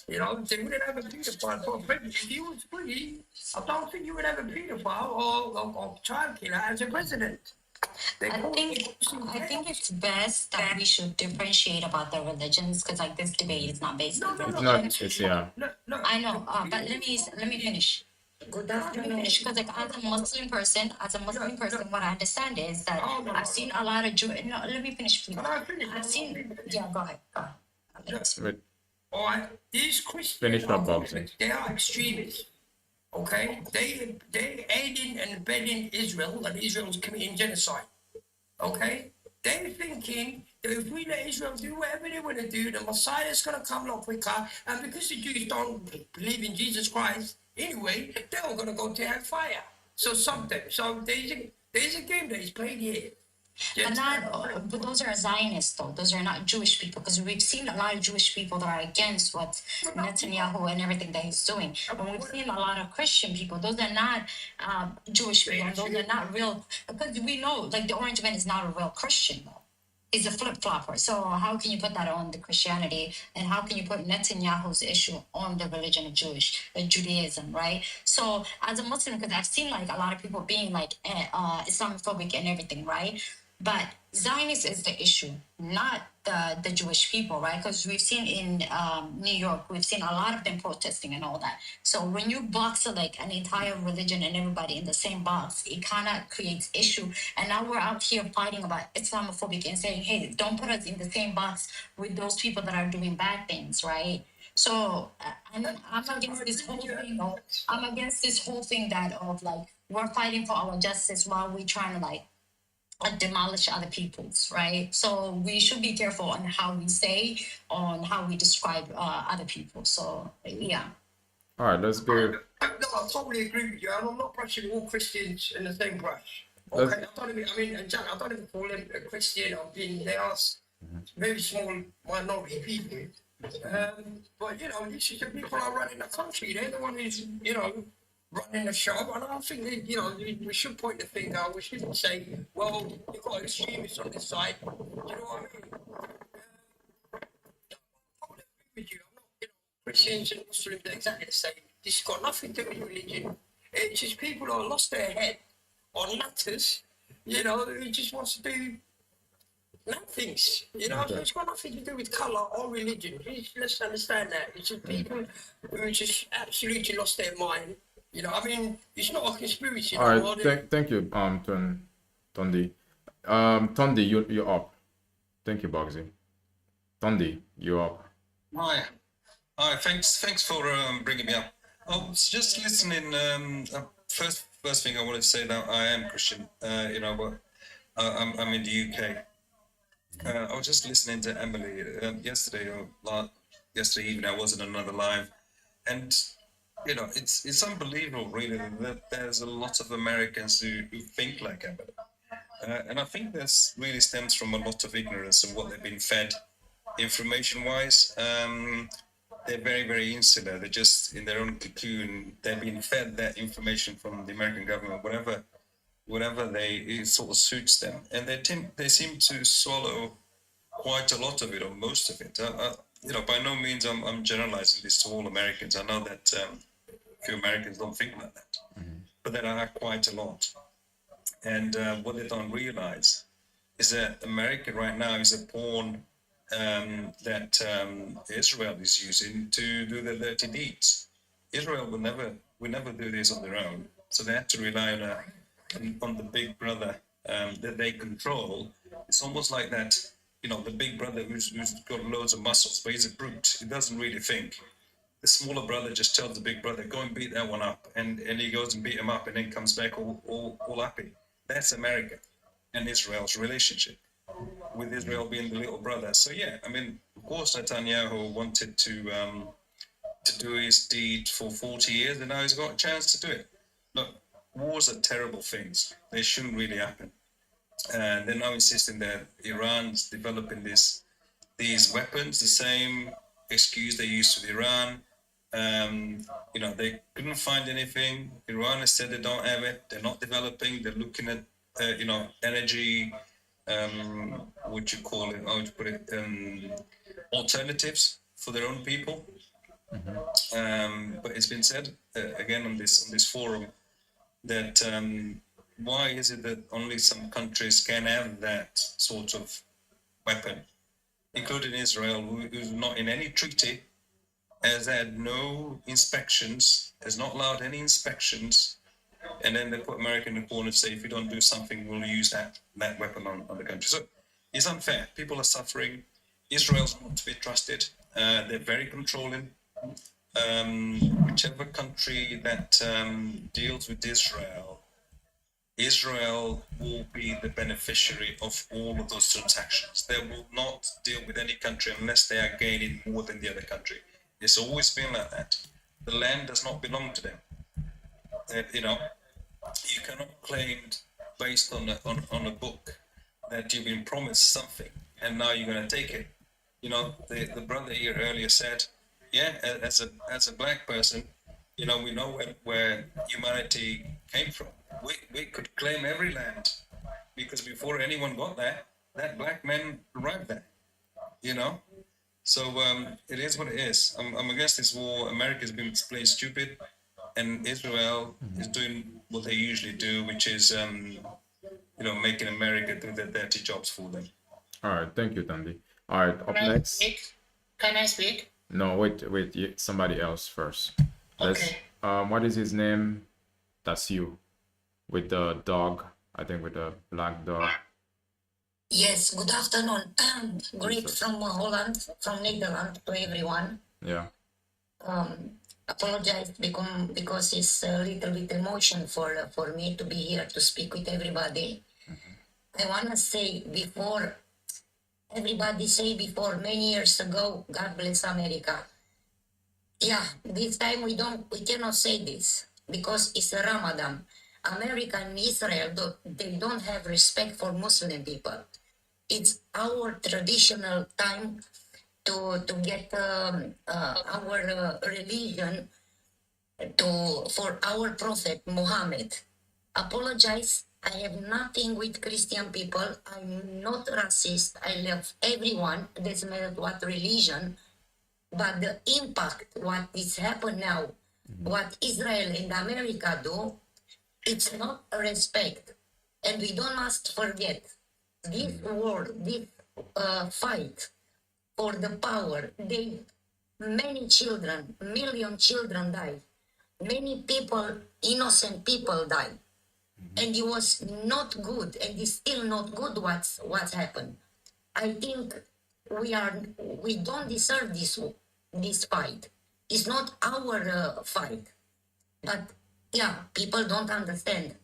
They wouldn't have a pedophile for a president. If he was free, I don't think you would have a pedophile or child killer as a president. I think it's best that we should differentiate about the religions because like this debate is not based on religion. I know, but let me finish. Because like as a Muslim person, what I understand is that I've seen a lot of let me finish, please. I've seen go ahead. All right, these Christians they are extremists. Okay, they aiding and abetting Israel, and Israel's committing genocide. Okay, they're thinking that if we let Israel do whatever they want to do, the Messiah is going to come a lot quicker. And because the Jews don't believe in Jesus Christ anyway, they're all going to go to hellfire. So there's a game that is played here. But those are Zionists, though. Those are not Jewish people, because we've seen a lot of Jewish people that are against what Netanyahu and everything that he's doing. And we've seen a lot of Christian people. Those are not Jewish people. Those are not real, because we know, like, the Orange Man is not a real Christian, though. He's a flip-flopper. So how can you put that on the Christianity? And how can you put Netanyahu's issue on the religion of Judaism, right? So as a Muslim, because I've seen, like, a lot of people being, like, Islamophobic and everything, right? But Zionist is the issue, not the Jewish people, right? Because we've seen in New York, we've seen a lot of them protesting and all that. So when you box like an entire religion and everybody in the same box, it kind of creates issue. And now we're out here fighting about Islamophobic and saying, hey, don't put us in the same box with those people that are doing bad things, right? So I'm against this whole thing. I'm against this whole thing that of like we're fighting for our justice while we're trying to like demolish other people's, right? So we should be careful on how we say, on how we describe other people. So yeah. All right, let's go. No, I totally agree with you. I'm not brushing all Christians in the same brush. Okay, I don't even call them a Christian. They are very small minority people. But these are the people are running the country. They're the one who's running the show, and I think that, we should point the finger. We shouldn't say, well, you've got extremists on this side. You know what I mean? I'm agree with you. I'm not, Christians and Muslims are exactly the same. This has got nothing to do with religion. It's just people who have lost their head on matters, who just wants to do things, so it's got nothing to do with colour or religion. Let's understand that. It's just people who just absolutely lost their mind. It's not a conspiracy. All right, thank you, Tondi. Tondi, you're up. Thank you, Bugsy. Tondi, you're up. Hi. Thanks for bringing me up. I was just listening. First thing I wanted to say that I am Christian. But I'm in the UK. I was just listening to Emily yesterday or yesterday evening. I was in another live, and you know, it's unbelievable, really, that there's a lot of Americans who think like Eminem. And I think this really stems from a lot of ignorance of what they've been fed information-wise. They're very, very insular. They're just in their own cocoon. They've been fed that information from the American government, whatever it sort of suits them, and they seem to swallow quite a lot of it or most of it. You know, by no means I'm generalizing this to all Americans. I know that a few Americans don't think like that, but there are quite a lot. And what they don't realize is that America right now is a pawn that Israel is using to do the dirty deeds. Israel will never do this on their own, so they have to rely on the big brother that they control. It's almost like that, you know, the big brother who's got loads of muscles, but he's a brute. He doesn't really think. The smaller brother just tells the big brother, go and beat that one up, and he goes and beat him up, and then comes back all happy. That's America and Israel's relationship, with Israel being the little brother. So yeah, I mean, of course Netanyahu wanted to do his deed for 40 years, and now he's got a chance to do it. Look, wars are terrible things. They shouldn't really happen. And they're now insisting that Iran's developing these weapons, the same excuse they used with Iran. You know, they couldn't find anything. Iran has said they don't have it. They're not developing. They're looking at, you know, energy, what you call it, how would you put it, alternatives for their own people. But it's been said again on this forum that why is it that only some countries can have that sort of weapon, including Israel, who's not in any treaty, has had no inspections, has not allowed any inspections, and then they put America in the corner and say, if you don't do something, we'll use that weapon on the country. So it's unfair. People are suffering. Israel's not to be trusted. They're very controlling. Whichever country that deals with Israel will be the beneficiary of all of those transactions. They will not deal with any country unless they are gaining more than the other country. It's always been like that. The land does not belong to them. You know, you cannot claim based on a book that you've been promised something and now you're going to take it. You know, the brother here earlier said, yeah, as a black person, you know, we know where humanity came from. We could claim every land because before anyone got there, that black man arrived there, you know? So it is what it is. I'm against this war. America's been playing stupid, and Israel is doing what they usually do, which is, you know, making America do their dirty jobs for them. All right, thank you, Tandy. All right, up next. Can I speak? No, wait, somebody else first. Okay. What is his name? That's you, with the dog. I think with the black dog. Yes, good afternoon. Great from Holland, from Netherlands to everyone. Yeah. Apologize because it's a little bit emotion for me to be here to speak with everybody. I want to say before, everybody say before many years ago, God bless America. Yeah, this time we cannot say this because it's a Ramadan. America and Israel, they don't have respect for Muslim people. It's our traditional time to get our religion for our prophet Muhammad. Apologize. I have nothing with Christian people. I'm not racist. I love everyone. Doesn't matter what religion. But the impact, what is happening now, what Israel and America do, it's not respect. And we don't must forget this war, this fight for the power. Many children, million children died. Many people, innocent people died. And it was not good, and it's still not good what's happened. I think we don't deserve this fight. It's not our fight. But yeah, people don't understand.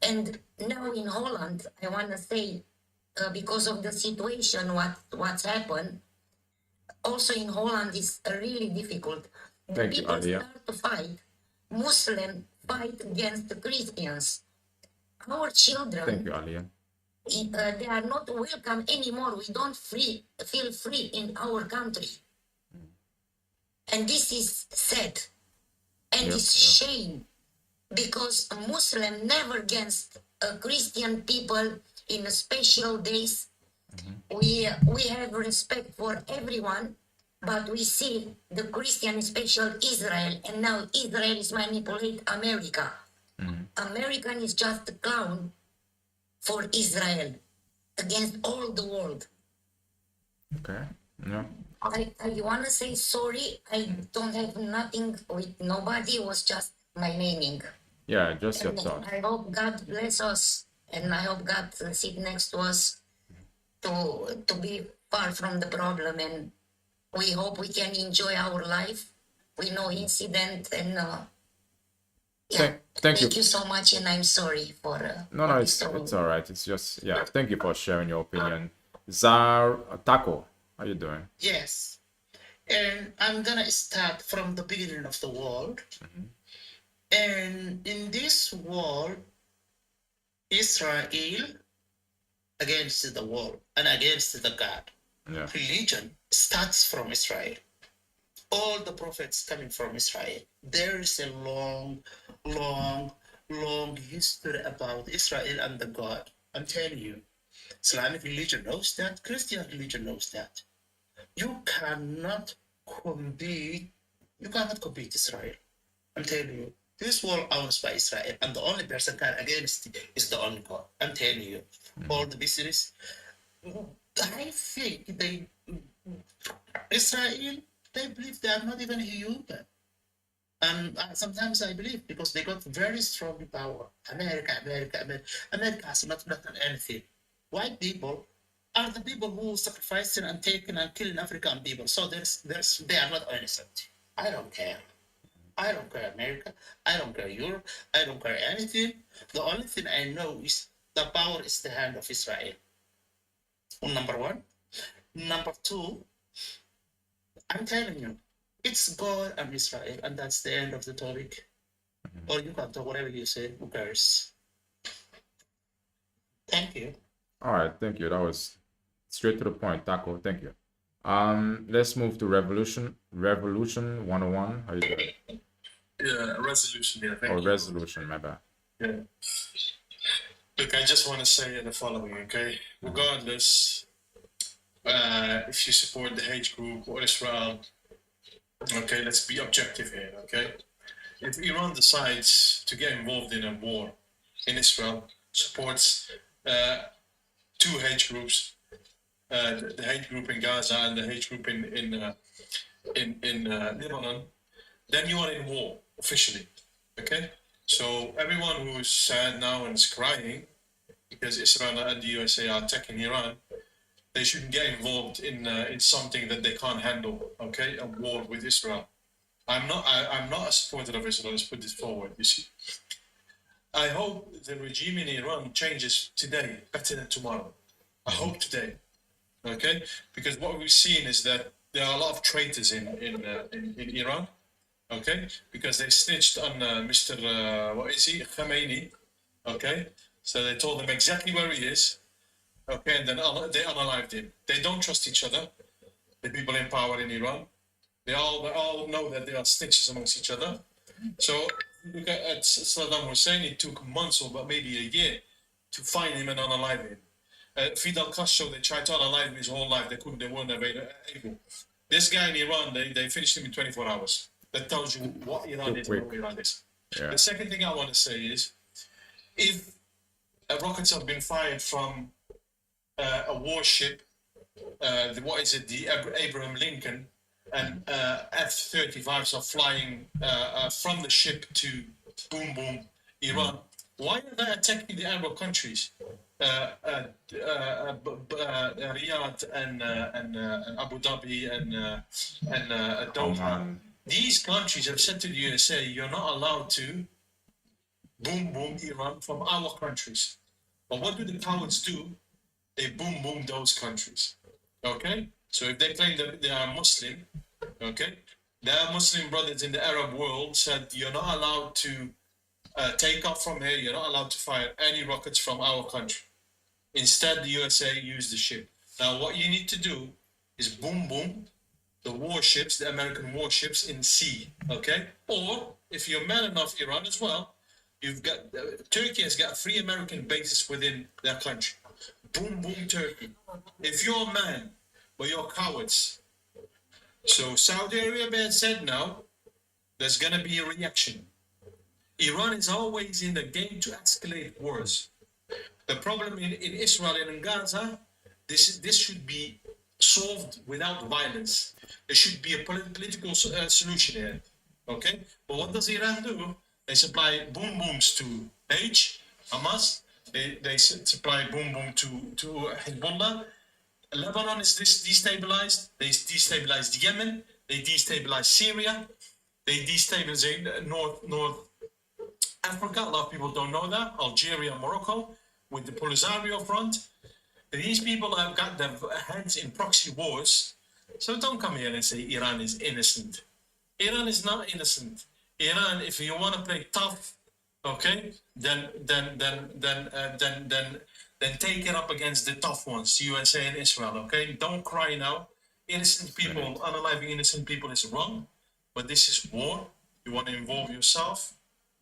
And now in Holland, I want to say, because of the situation, what's happened, also in Holland is really difficult. The Thank you, people Alia. start to fight. Muslim fight against the Christians. Our children, Thank you, Alia. they are not welcome anymore. We don't feel free in our country. And this is sad. And Yep, it's shame because a Muslim never against Christian people in special days. We have respect for everyone, but we see the Christian special Israel, and now Israel is manipulate America. American is just a clown for Israel against all the world. Okay. Yeah. I want to say sorry. I don't have nothing with nobody. It was just my naming. Yeah, just your And thought. I hope God bless us, and I hope God sit next to us to be far from the problem, and we hope we can enjoy our life with no incident. And yeah, Thank you. thank you so much, and I'm sorry for No, for it's this. all right. It's just yeah. Thank you for sharing your opinion. Zar Taco, how you doing? Yes. And I'm gonna start from the beginning of the world. And in this world, Israel against the world and against the God. Yeah. Religion starts from Israel. All the prophets coming from Israel. There is a long, long, long history about Israel and the God. I'm telling you, Islamic religion knows that, Christian religion knows that. You cannot compete Israel. I'm telling you, this world owns by Israel, and the only person can against it is the only God. I'm telling you, all the business. I think Israel, they believe they are not even human. And sometimes I believe because they got very strong power. America has not done anything. White people are the people who sacrificing and taking and killing African people. So they are not innocent. I don't care. I don't care America. I don't care Europe. I don't care anything. The only thing I know is the power is the hand of Israel. Number one. Number two, I'm telling you, it's God and Israel, and that's the end of the topic. Or you can talk whatever you say, who cares? Thank you. All right, thank you. That was straight to the point, Taco. Thank you. Let's move to Revolution 101. How you doing? Yeah, resolution. Yeah, thank Or you. Resolution, my bad. Yeah. Look, I just want to say the following, okay? Regardless, if you support the hate group or Israel, okay, let's be objective here, okay? If Iran decides to get involved in a war in Israel, supports two hate groups, the hate group in Gaza and the hate group in Lebanon, then you are in war officially, okay? So everyone who is sad now and is crying because Israel and the USA are attacking Iran, they shouldn't get involved in something that they can't handle, okay? A war with Israel. I'm not a supporter of Israel. Let's put this forward. You see, I hope the regime in Iran changes today, better than tomorrow. I hope today, okay? Because what we've seen is that there are a lot of traitors in Iran, okay? Because they snitched on Mr. What is he, Khamenei, okay? So they told him exactly where he is, okay, and then they unalived him. They don't trust each other, the people in power in Iran. They all know that they are snitches amongst each other. So look at Saddam Hussein. It took months or maybe a year to find him and unalive him. Fidel Castro, they tried to unalive him his whole life. They couldn't. They weren't able. This guy in Iran, they finished him in 24 hours. That tells you what Iran is and what Iran is. Yeah. The second thing I want to say is, if rockets have been fired from a warship, the Abraham Lincoln, and F-35s are flying from the ship to Boom Boom, Iran. Why are they attacking the Arab countries? Riyadh and Abu Dhabi and Doha. These countries have said to the USA, you're not allowed to boom boom Iran from our countries. But what do the cowards do? They boom boom those countries. Okay? So if they claim that they are Muslim, okay, their Muslim brothers in the Arab world said you're not allowed to take off from here. You're not allowed to fire any rockets from our country. Instead, the USA used the ship. Now, what you need to do is boom, boom, the warships, the American warships in sea, okay? Or if you're man enough, Iran as well, you've got Turkey has got 3 American bases within their country. Boom, boom, Turkey. If you're a man, but you're cowards. So Saudi Arabia said now, there's gonna be a reaction. Iran is always in the game to escalate wars. The problem in Israel and in Gaza, this should be solved without violence. There should be a political solution here, okay? But what does Iran do? They supply boom booms to Hamas. They supply boom boom to Hezbollah. Lebanon is destabilized. They destabilized Yemen. They destabilized Syria. They destabilized North Africa. A lot of people don't know that. Algeria, Morocco, with the Polisario Front. These people have got their heads in proxy wars. So don't come here and say Iran is innocent. Iran is not innocent. Iran, if you want to play tough, okay, then take it up against the tough ones, USA and Israel. Okay, don't cry now. Innocent people, unaliving innocent people is wrong, but this is war. You want to involve yourself?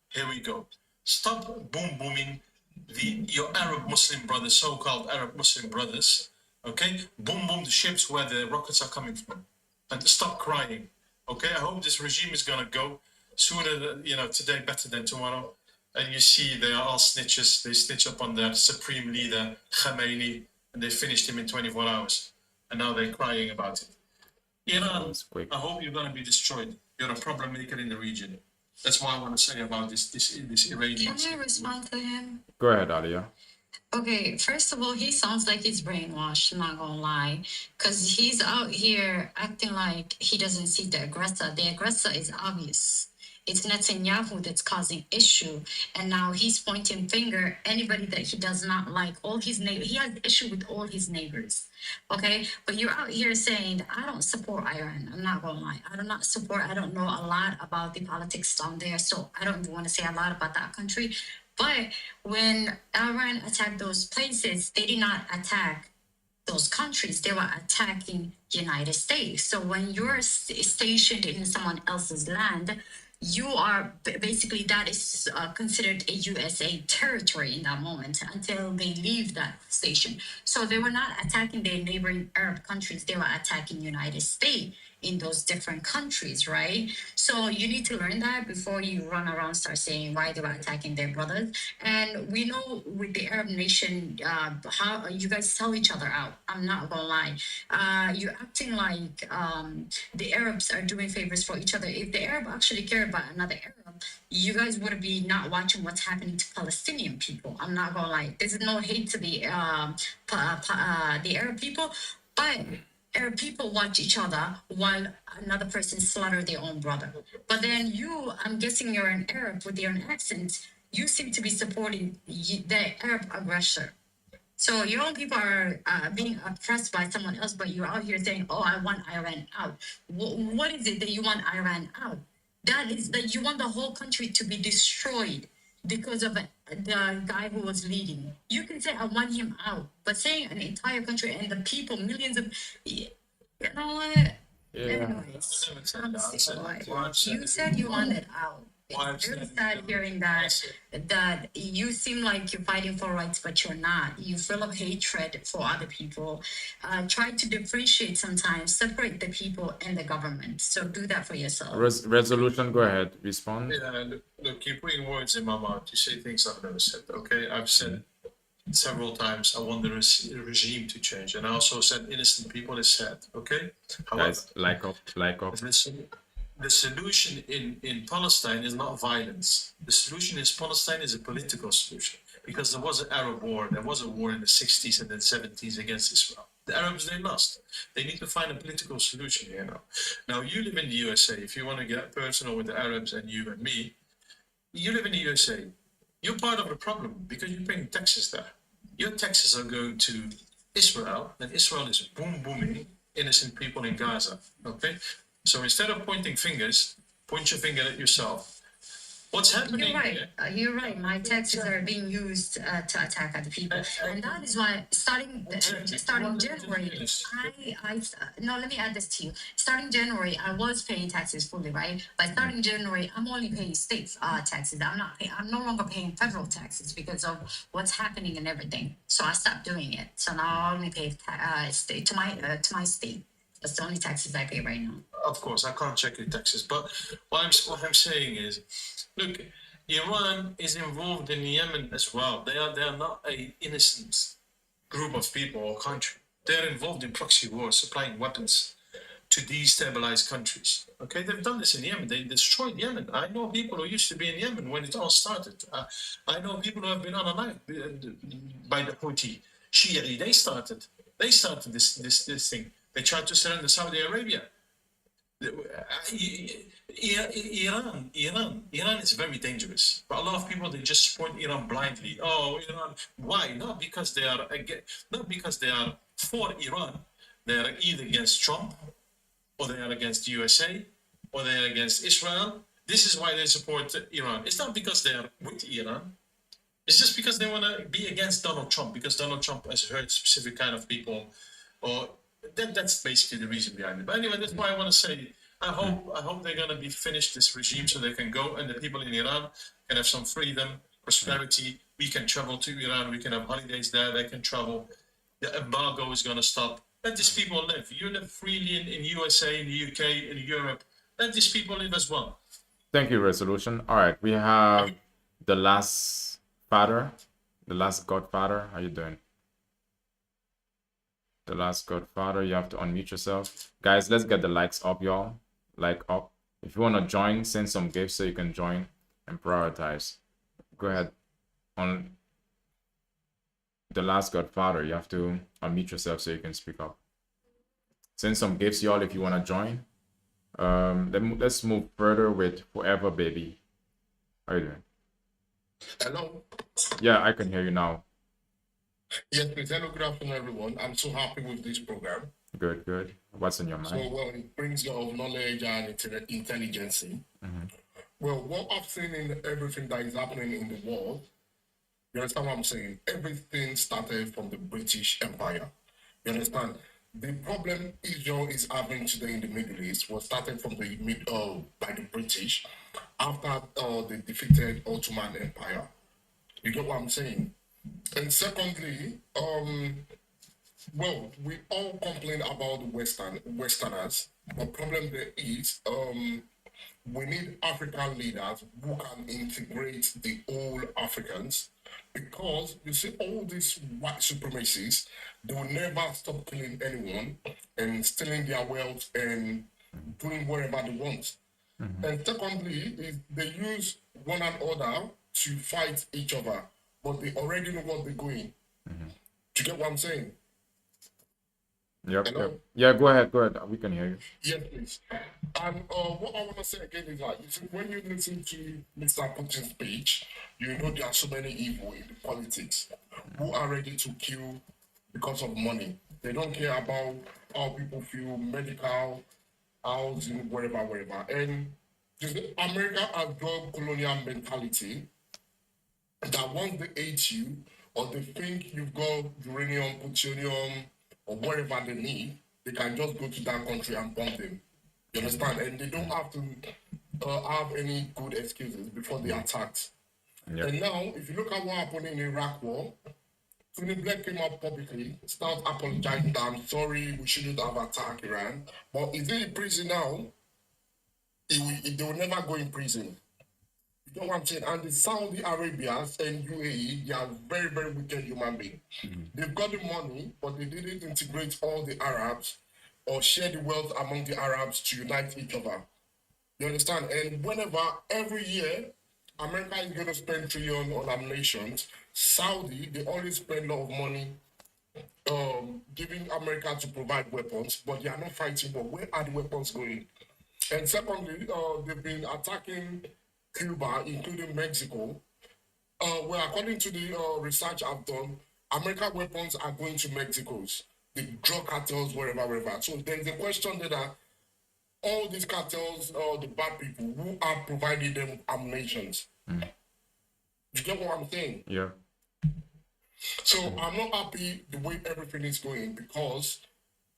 Here we go. Stop boom booming your Arab Muslim brothers, so-called Arab Muslim brothers. Okay, boom boom the ships where the rockets are coming from, and stop crying. Okay, I hope this regime is gonna go sooner than, today better than tomorrow. And you see they are all snitches. They snitch up on their supreme leader Khamenei, and they finished him in 24 hours. And now they're crying about it. Iran, I hope you're gonna be destroyed. You're a problem maker in the region. That's what I want to say about this Iranian. Can I respond to him? Go ahead, Alia. Okay, first of all, he sounds like he's brainwashed, I'm not gonna lie. Because he's out here acting like he doesn't see the aggressor. The aggressor is obvious. It's Netanyahu that's causing issue. And now he's pointing finger anybody that he does not like. All his neighbors, he has issue with all his neighbors. Okay, but you're out here saying, I don't support Iran. I'm not gonna lie. I don't know a lot about the politics down there. So I don't want to say a lot about that country. But when Iran attacked those places, they did not attack those countries. They were attacking United States. So when you're stationed in someone else's land, you are basically, that is considered a USA territory in that moment until they leave that station. So they were not attacking their neighboring Arab countries. They were attacking United States in those different countries, right? So you need to learn that before you run around start saying why they were attacking their brothers. And we know with the Arab nation, how you guys sell each other out. I'm not gonna lie. You're acting like the Arabs are doing favors for each other. If the Arab actually cared about another Arab, you guys would be not watching what's happening to Palestinian people. I'm not gonna lie. There's no hate to the Arab people, but Arab people watch each other while another person slaughter their own brother. But then you, I'm guessing you're an Arab with your own accent, you seem to be supporting the Arab aggressor. So your own people are being oppressed by someone else, but you're out here saying, oh, I want Iran out. What is it that you want Iran out? That is that you want the whole country to be destroyed because of the guy who was leading. You can say, I want him out, but saying an entire country and the people, millions of, you know what? Yeah. Anyways, you said you wanted out. It's very sad hearing that you seem like you're fighting for rights, but you're not. You're full of hatred for other people. Try to differentiate sometimes, separate the people and the government. So do that for yourself. Resolution, go ahead, respond. Yeah, look, you're putting words in my mouth. You say things I've never said, okay? I've said several times I want the regime to change. And I also said innocent people is sad, okay? However, Guys, like up. the solution in Palestine is not violence. The solution in Palestine is a political solution, because there was an Arab war. There was a war in the 60s and the 70s against Israel. The Arabs, they lost. They need to find a political solution, Now, you live in the USA. If you want to get personal with the Arabs and you and me, you live in the USA. You're part of the problem because you're paying taxes there. Your taxes are going to Israel, and Israel is booming innocent people in Gaza. Okay, so instead of pointing fingers, point your finger at yourself. What's happening? You're right. You're right. My taxes are being used to attack other people, and that is why starting January, no. Let me add this to you. Starting January, I was paying taxes fully, right? But starting January, I'm only paying state taxes. I'm no longer paying federal taxes because of what's happening and everything. So I stopped doing it. So now I only pay state to my state. That's the only taxes I pay right now. Of course, I can't check your taxes, but what I'm saying is, look, Iran is involved in Yemen as well. They are not a innocent group of people or country. They are involved in proxy wars, supplying weapons to destabilize countries. Okay, they've done this in Yemen. They destroyed Yemen. I know people who used to be in Yemen when it all started. I know people who have been unalived by the Houthi Shia. They started this thing. They tried to surrender Saudi Arabia. Iran is very dangerous. But a lot of people, they just support Iran blindly. Oh, Iran. Why? Not because they are for Iran. They are either against Trump, or they are against USA, or they are against Israel. This is why they support Iran. It's not because they are with Iran. It's just because they want to be against Donald Trump, because Donald Trump has hurt specific kind of people, or that's basically the reason behind it. But anyway, that's why I want to say, I hope they're going to be finished this regime so they can go, and the people in Iran can have some freedom, prosperity. We can travel to Iran. We can have holidays there. They can travel. The embargo is going to stop. Let these people live. You live freely in USA, in the UK, in Europe. Let these people live as well. Thank you, Resolution. All right, we have the last father, the last godfather. How you doing? The last godfather, you have to unmute yourself. Guys, let's get the likes up, y'all. Like up. If you want to join, send some gifts so you can join and prioritize. Go ahead. On the last godfather, you have to unmute yourself so you can speak up. Send some gifts, y'all, if you want to join. Let's move further with Forever Baby. How are you doing? Hello. Yeah, I can hear you now. Yes, please. Hello, good afternoon, everyone. I'm so happy with this program. Good, good. What's in your mind? So, well, it brings a lot of knowledge and intelligence. Well, what I've seen in everything that is happening in the world, you understand what I'm saying? Everything started from the British Empire. You understand? The problem Israel is having today in the Middle East was started from by the British after they defeated Ottoman Empire. You get what I'm saying? And secondly, well, we all complain about the Westerners. The problem there is, we need African leaders who can integrate the all Africans, because you see all these white supremacists, they will never stop killing anyone and stealing their wealth and doing whatever they want. And secondly, they use one another to fight each other, but they already know what they're going. Do you get what I'm saying? Yep. Yeah, go ahead. We can hear you. Yes, please. And what I want to say again is that, you see, when you listen to Mr. Putin's speech, you know there are so many evil in the politics who are ready to kill because of money. They don't care about how people feel, medical, housing, whatever. And you see, America has got colonial mentality that once they hate you, or they think you've got uranium, plutonium, or whatever they need, they can just go to that country and bomb them. You understand? And they don't have to have any good excuses before they attacked. And now, if you look at what happened in Iraq war, Tony Blair came up publicly, started apologizing that I'm sorry, we shouldn't have attacked Iran. But if they're in prison now, they will never go in prison. You know what I'm saying? And the Saudi Arabians and UAE, they are very, very wicked human beings. They've got the money, but they didn't integrate all the Arabs or share the wealth among the Arabs to unite each other. You understand? And every year, America is going to spend $1 trillion on our nations. Saudi, they always spend a lot of money giving America to provide weapons, but they are not fighting war. Where are the weapons going? And secondly, they've been attacking Cuba, including Mexico. Well, according to the research I've done, American weapons are going to Mexico's. the drug cartels, wherever. So there's a question that all these cartels, the bad people, who are providing them ammunition? You get what I'm saying? Yeah. So I'm not happy the way everything is going because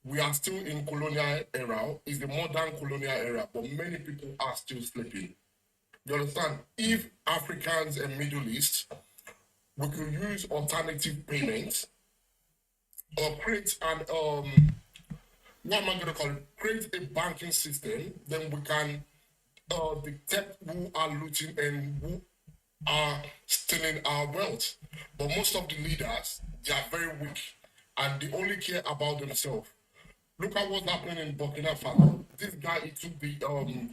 we are still in colonial era. It's the modern colonial era, but many people are still sleeping. You understand? If Africans and Middle East, we could use alternative payments or create an what am I gonna call it? Create a banking system, then we can detect who are looting and who are stealing our wealth. But most of the leaders, they are very weak and they only care about themselves. Look at what's happening in Burkina Faso. This guy, he took the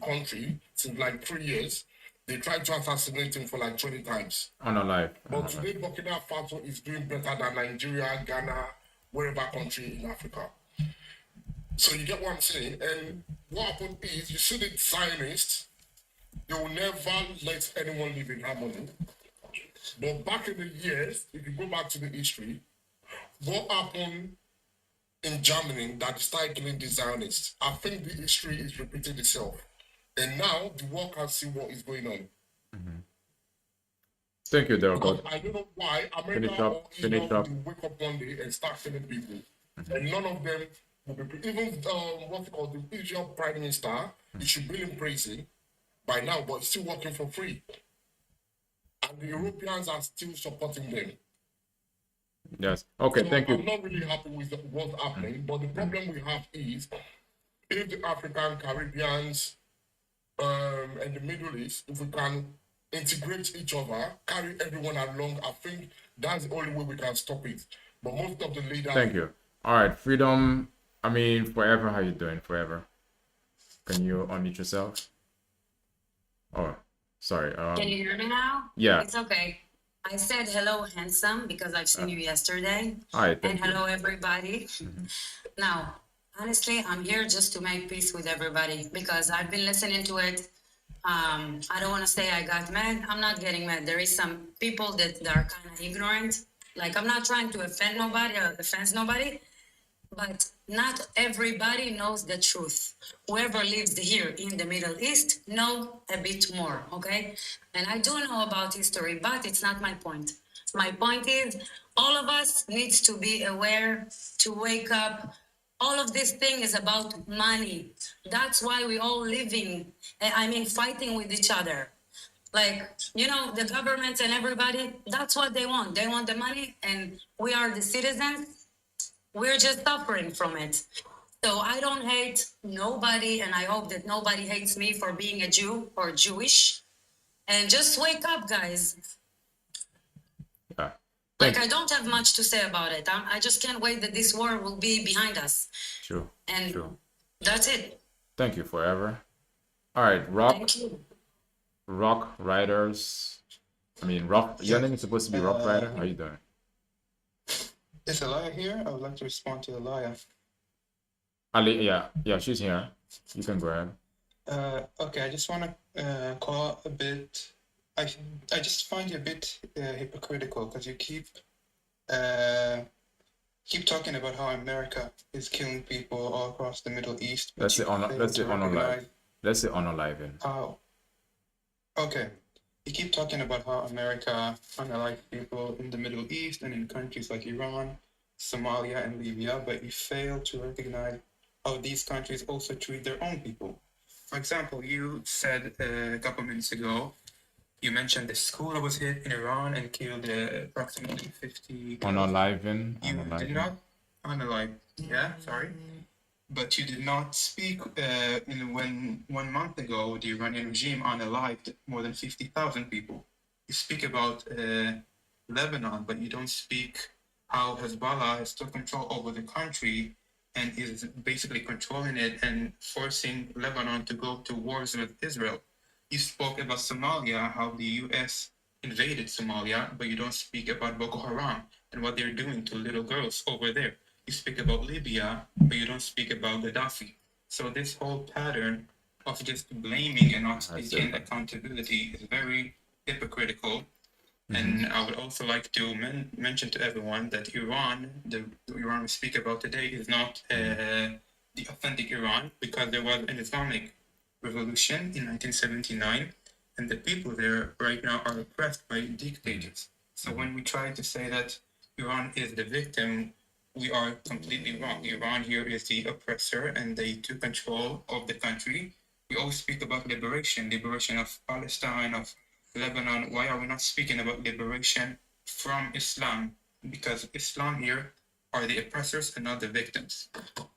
country since like 3 years. They tried to assassinate him for like 20 times. Unalive. But today, Burkina Faso is doing better than Nigeria, Ghana, wherever country in Africa. So you get what I'm saying? And what happened is, you see the Zionists, they will never let anyone live in harmony. But back in the years, if you go back to the history, what happened in Germany that started killing the Zionists? I think the history is repeating itself. And now the world can see what is going on. Thank you, Derek. Because I don't know why America Finish up. or Finish Israel up. will wake up one day and start killing people. And none of them will be, even what's it called, the Israel Prime Minister, he should be in prison by now, but he's still working for free. And the Europeans are still supporting them. Yes. Okay, So thank you. I'm not really happy with what's happening, but the problem we have is if the African, Caribbeans, and the Middle East, if we can integrate each other, carry everyone along, I think that's the only way we can stop it. But most of the leaders... Thank you. All right, Freedom. I mean, Forever. How you doing, Forever? Can you unmute yourself? Oh, sorry. Can you hear me now? Yeah. It's okay. I said hello, handsome, because I've seen you yesterday. All right, And thank you. hello, everybody. Now, honestly, I'm here just to make peace with everybody because I've been listening to it. I don't want to say I got mad. I'm not getting mad. There is some people that are kind of ignorant. Like, I'm not trying to offend nobody or offend nobody, but not everybody knows the truth. Whoever lives here in the Middle East know a bit more, okay? And I do know about history, but it's not my point. My point is all of us needs to be aware, to wake up. All of this thing is about money. That's why we all living, fighting with each other. Like, the government and everybody, that's what they want. They want the money, and we are the citizens. We're just suffering from it. So I don't hate nobody, and I hope that nobody hates me for being a Jew or Jewish. And just wake up, guys. Yeah. Like, I don't have much to say about it. I just can't wait that this war will be behind us. True. And True. that's it. Thank you, Forever. All right, Rock. Thank you. Rock Riders. I mean, Rock. Your name is supposed to be Rock Rider. How you doing? Is Elia here? I would like to respond to Elia. Ali, yeah, she's here. You can go ahead. Okay, I just want to call a bit. I just find you a bit hypocritical because you keep talking about how America is killing people all across the Middle East. but Let's you say honor. fail Let's say to honor recognize live. Let's say honor live in. How? Okay. You keep talking about how America unalived people in the Middle East and in countries like Iran, Somalia, and Libya, but you fail to recognize how these countries also treat their own people. For example, you said a couple minutes ago, you mentioned the school was hit in Iran and killed approximately 50. Honor live in. You did not unalive, yeah, sorry. But you did not speak when 1 month ago the Iranian regime unalived more than 50,000 people. You speak about Lebanon, but you don't speak how Hezbollah has still control over the country and is basically controlling it and forcing Lebanon to go to wars with Israel. You spoke about Somalia, how the US invaded Somalia, but you don't speak about Boko Haram and what they're doing to little girls over there. You speak about Libya, but you don't speak about Gaddafi. So this whole pattern of just blaming and not taking accountability is very hypocritical. And I would also like to mention to everyone that Iran, the Iran we speak about today, is not the authentic Iran, because there was an Islamic revolution in 1979, and the people there right now are oppressed by dictators. So when we try to say that Iran is the victim, we are completely wrong. Iran here is the oppressor, and they took control of the country. We always speak about liberation of Palestine, of Lebanon. Why are we not speaking about liberation from Islam? Because Islam here are the oppressors and not the victims.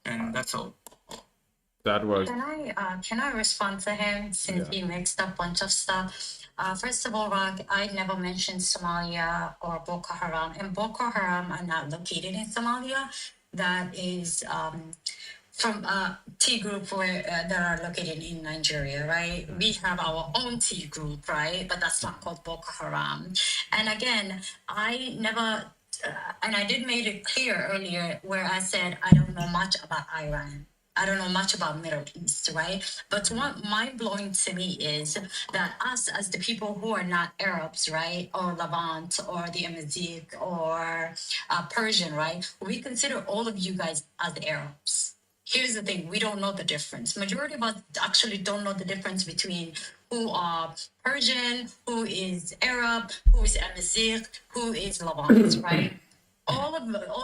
And that's all. That was Can I respond to him since he mixed up a bunch of stuff? First of all, Rock, I never mentioned Somalia or Boko Haram, and Boko Haram are not located in Somalia. That is from a T group where that are located in Nigeria, right? We have our own T group, right? But that's not called Boko Haram. And again, I never. And I did make it clear earlier where I said I don't know much about Iran. I don't know much about Middle East, right? But what mind-blowing to me is that us as the people who are not Arabs, right, or Levant, or the Amazigh, or Persian, right, we consider all of you guys as Arabs. Here's the thing, we don't know the difference. Majority of us actually don't know the difference between who are Persian, who is Arab, who is Amazigh, who is Levant, right? All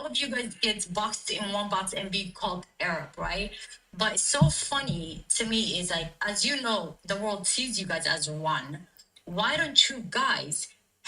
of you guys get boxed in one box and be called Arab, right? But it's so funny to me is like, as you know, the world sees you guys as one. Why don't you guys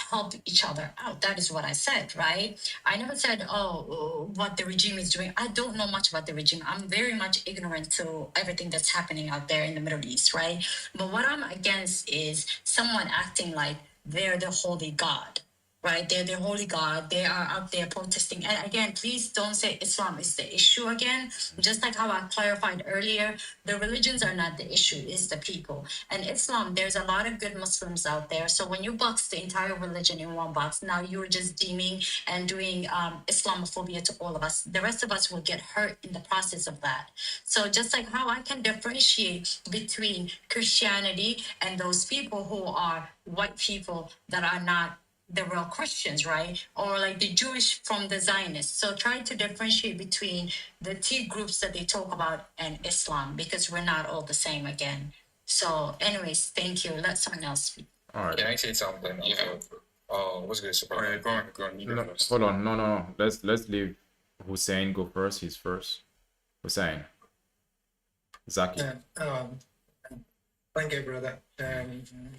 help each other out? That is what I said, right? I never said, what the regime is doing. I don't know much about the regime. I'm very much ignorant to everything that's happening out there in the Middle East, right? But what I'm against is someone acting like they're the holy God. Right, they're the holy God. They are out there protesting. And again, please don't say Islam is the issue again. Just like how I clarified earlier, the religions are not the issue, it's the people. And Islam, there's a lot of good Muslims out there. So when you box the entire religion in one box, now you're just deeming and doing Islamophobia to all of us. The rest of us will get hurt in the process of that. So just like how I can differentiate between Christianity and those people who are white people that are not the real Christians, right? Or like the Jewish from the Zionists. So try to differentiate between the T groups that they talk about and Islam, because we're not all the same again. So anyways, thank you. Let someone else speak. all right. Can I say something? Yeah. What's good, Super? Alright, go on. You go No, first. hold on. No. Let's leave Hussein go first. He's first. Hussein. Zaki. Thank you, brother.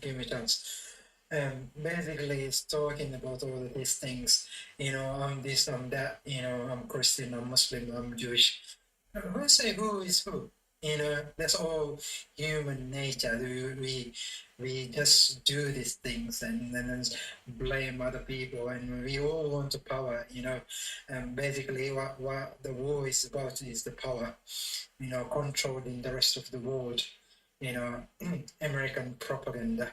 Give me a chance. Basically, it's talking about all of these things. You know, I'm this, I'm that. You know, I'm Christian, I'm Muslim, I'm Jewish. Who say who is who? You know, that's all human nature. We just do these things and then blame other people, and we all want the power. You know, and basically, what the war is about is the power. You know, controlling the rest of the world. You know, American propaganda.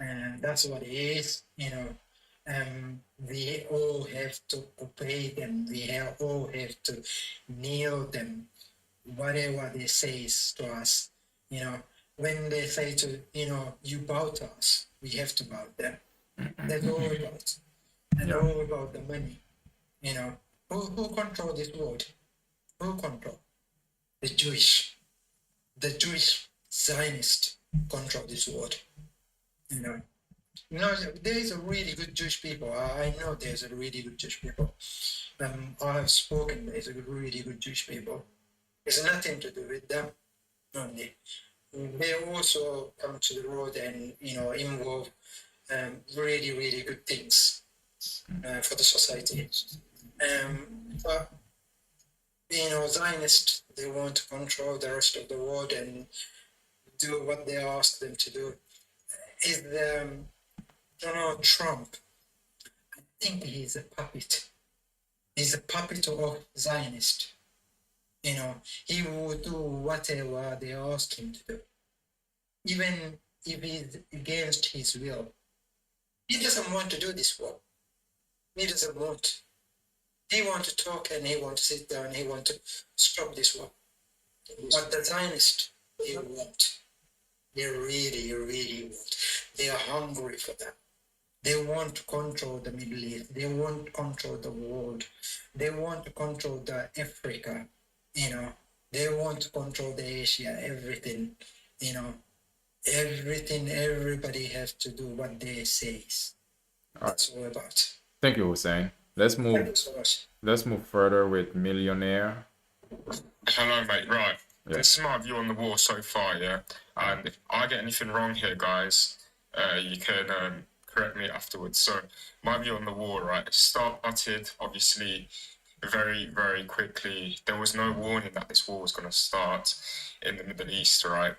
And that's what it is, you know. We all have to obey them. We all have to kneel them, whatever they say to us. You know, when they say to, you know, you bow to us, we have to bow them. That's all about. And all about the money. You know, who control this world? Who control? The Jewish Zionist control this world. You know, there is a really good Jewish people. I know there's a really good Jewish people. I have spoken. There's a really good Jewish people. It's nothing to do with them only. They also come to the road and, you know, involve really, really good things for the society. But you know, Zionists, they want to control the rest of the world and do what they ask them to do. Is Donald Trump? I think he's a puppet. He's a puppet of Zionist. You know, he will do whatever they ask him to do, even if it's against his will. He doesn't want to do this work. He doesn't want. He wants to talk and he wants to sit down. He wants to stop this work. But the Zionists, they won't. They really, really won't. They are hungry for that. They want to control the Middle East. They want to control the world. They want to control the Africa. You know, they want to control the Asia. Everything. You know, everything. Everybody has to do what they say. That's all about. Thank you, Hussein. Let's Thank move. you so much. Let's move further with Millionaire. Hello, mate. Right. Yeah. This is my view on the war so far, yeah? And if I get anything wrong here, guys, you can correct me afterwards. So, my view on the war, right? It started, obviously, very, very quickly. There was no warning that this war was going to start in the Middle East, right?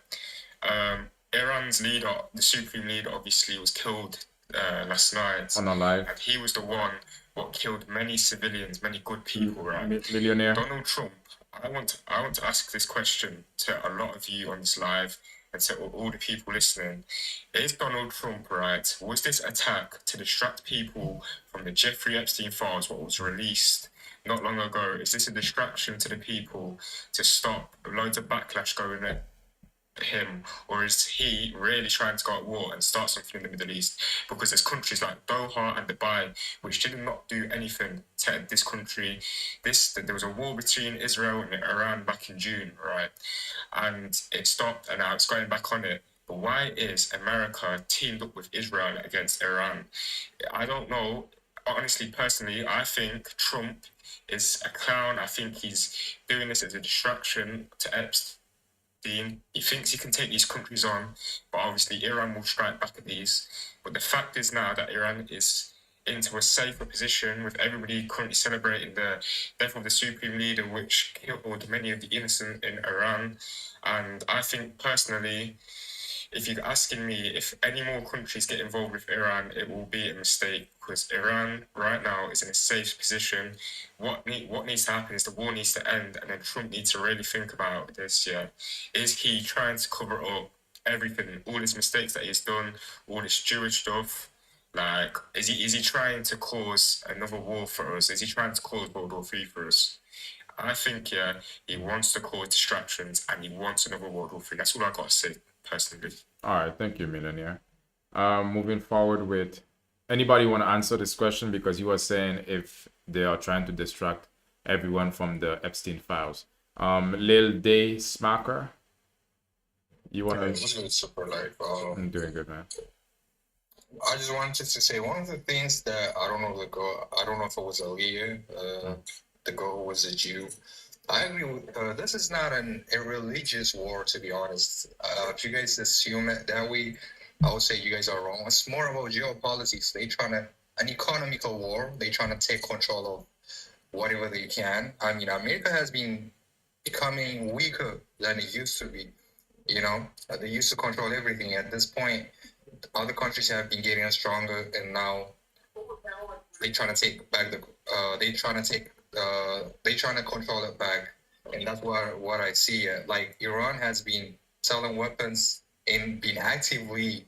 Iran's leader, the supreme leader, obviously, was killed last night. On our live. And he was the one what killed many civilians, many good people, right? Millionaire. Donald Trump, I want to ask this question to a lot of you on this live and to all the people listening. Is Donald Trump, right, was this attack to distract people from the Jeffrey Epstein files, what was released not long ago? Is this a distraction to the people to stop loads of backlash going at him, or is he really trying to go at war and start something in the Middle East? Because there's countries like Doha and Dubai which did not do anything to this country. There was a war between Israel and Iran back in June, right? And it stopped, and now it's going back on it. But why is America teamed up with Israel against Iran? I don't know. Honestly, personally, I think Trump is a clown. I think he's doing this as a distraction to Epstein. He thinks he can take these countries on, but obviously Iran will strike back at these. But the fact is now that Iran is into a safer position, with everybody currently celebrating the death of the supreme leader, which killed many of the innocent in Iran. And I think personally, if you're asking me if any more countries get involved with Iran, it will be a mistake, because Iran right now is in a safe position. What needs to happen is the war needs to end, and then Trump needs to really think about this. Yeah, is he trying to cover up everything, all his mistakes that he's done, all this Jewish stuff? Like, is he trying to cause another war for us? Is he trying to cause World War III for us? I think, yeah, he wants to cause distractions and he wants another World War III. That's all I got to say, personally. All right, thank you, Millionaire. Moving forward with, anybody want to answer this question? Because you were saying if they are trying to distract everyone from the Epstein files. Lil Day Smacker, you want What's to? good, Super Life? I'm doing good, man. I just wanted to say one of the things that I don't know if it was Aaliyah, the girl was a Jew. I agree with this is not a religious war, to be honest. If you guys assume it that way, I would say you guys are wrong. It's more about geopolitics. An economical war. They trying to take control of whatever they can. I mean, America has been becoming weaker than it used to be. You know, they used to control everything. At this point, other countries have been getting stronger, and now they trying to take back they trying to control it back, and that's what I see. Like, Iran has been selling weapons and been actively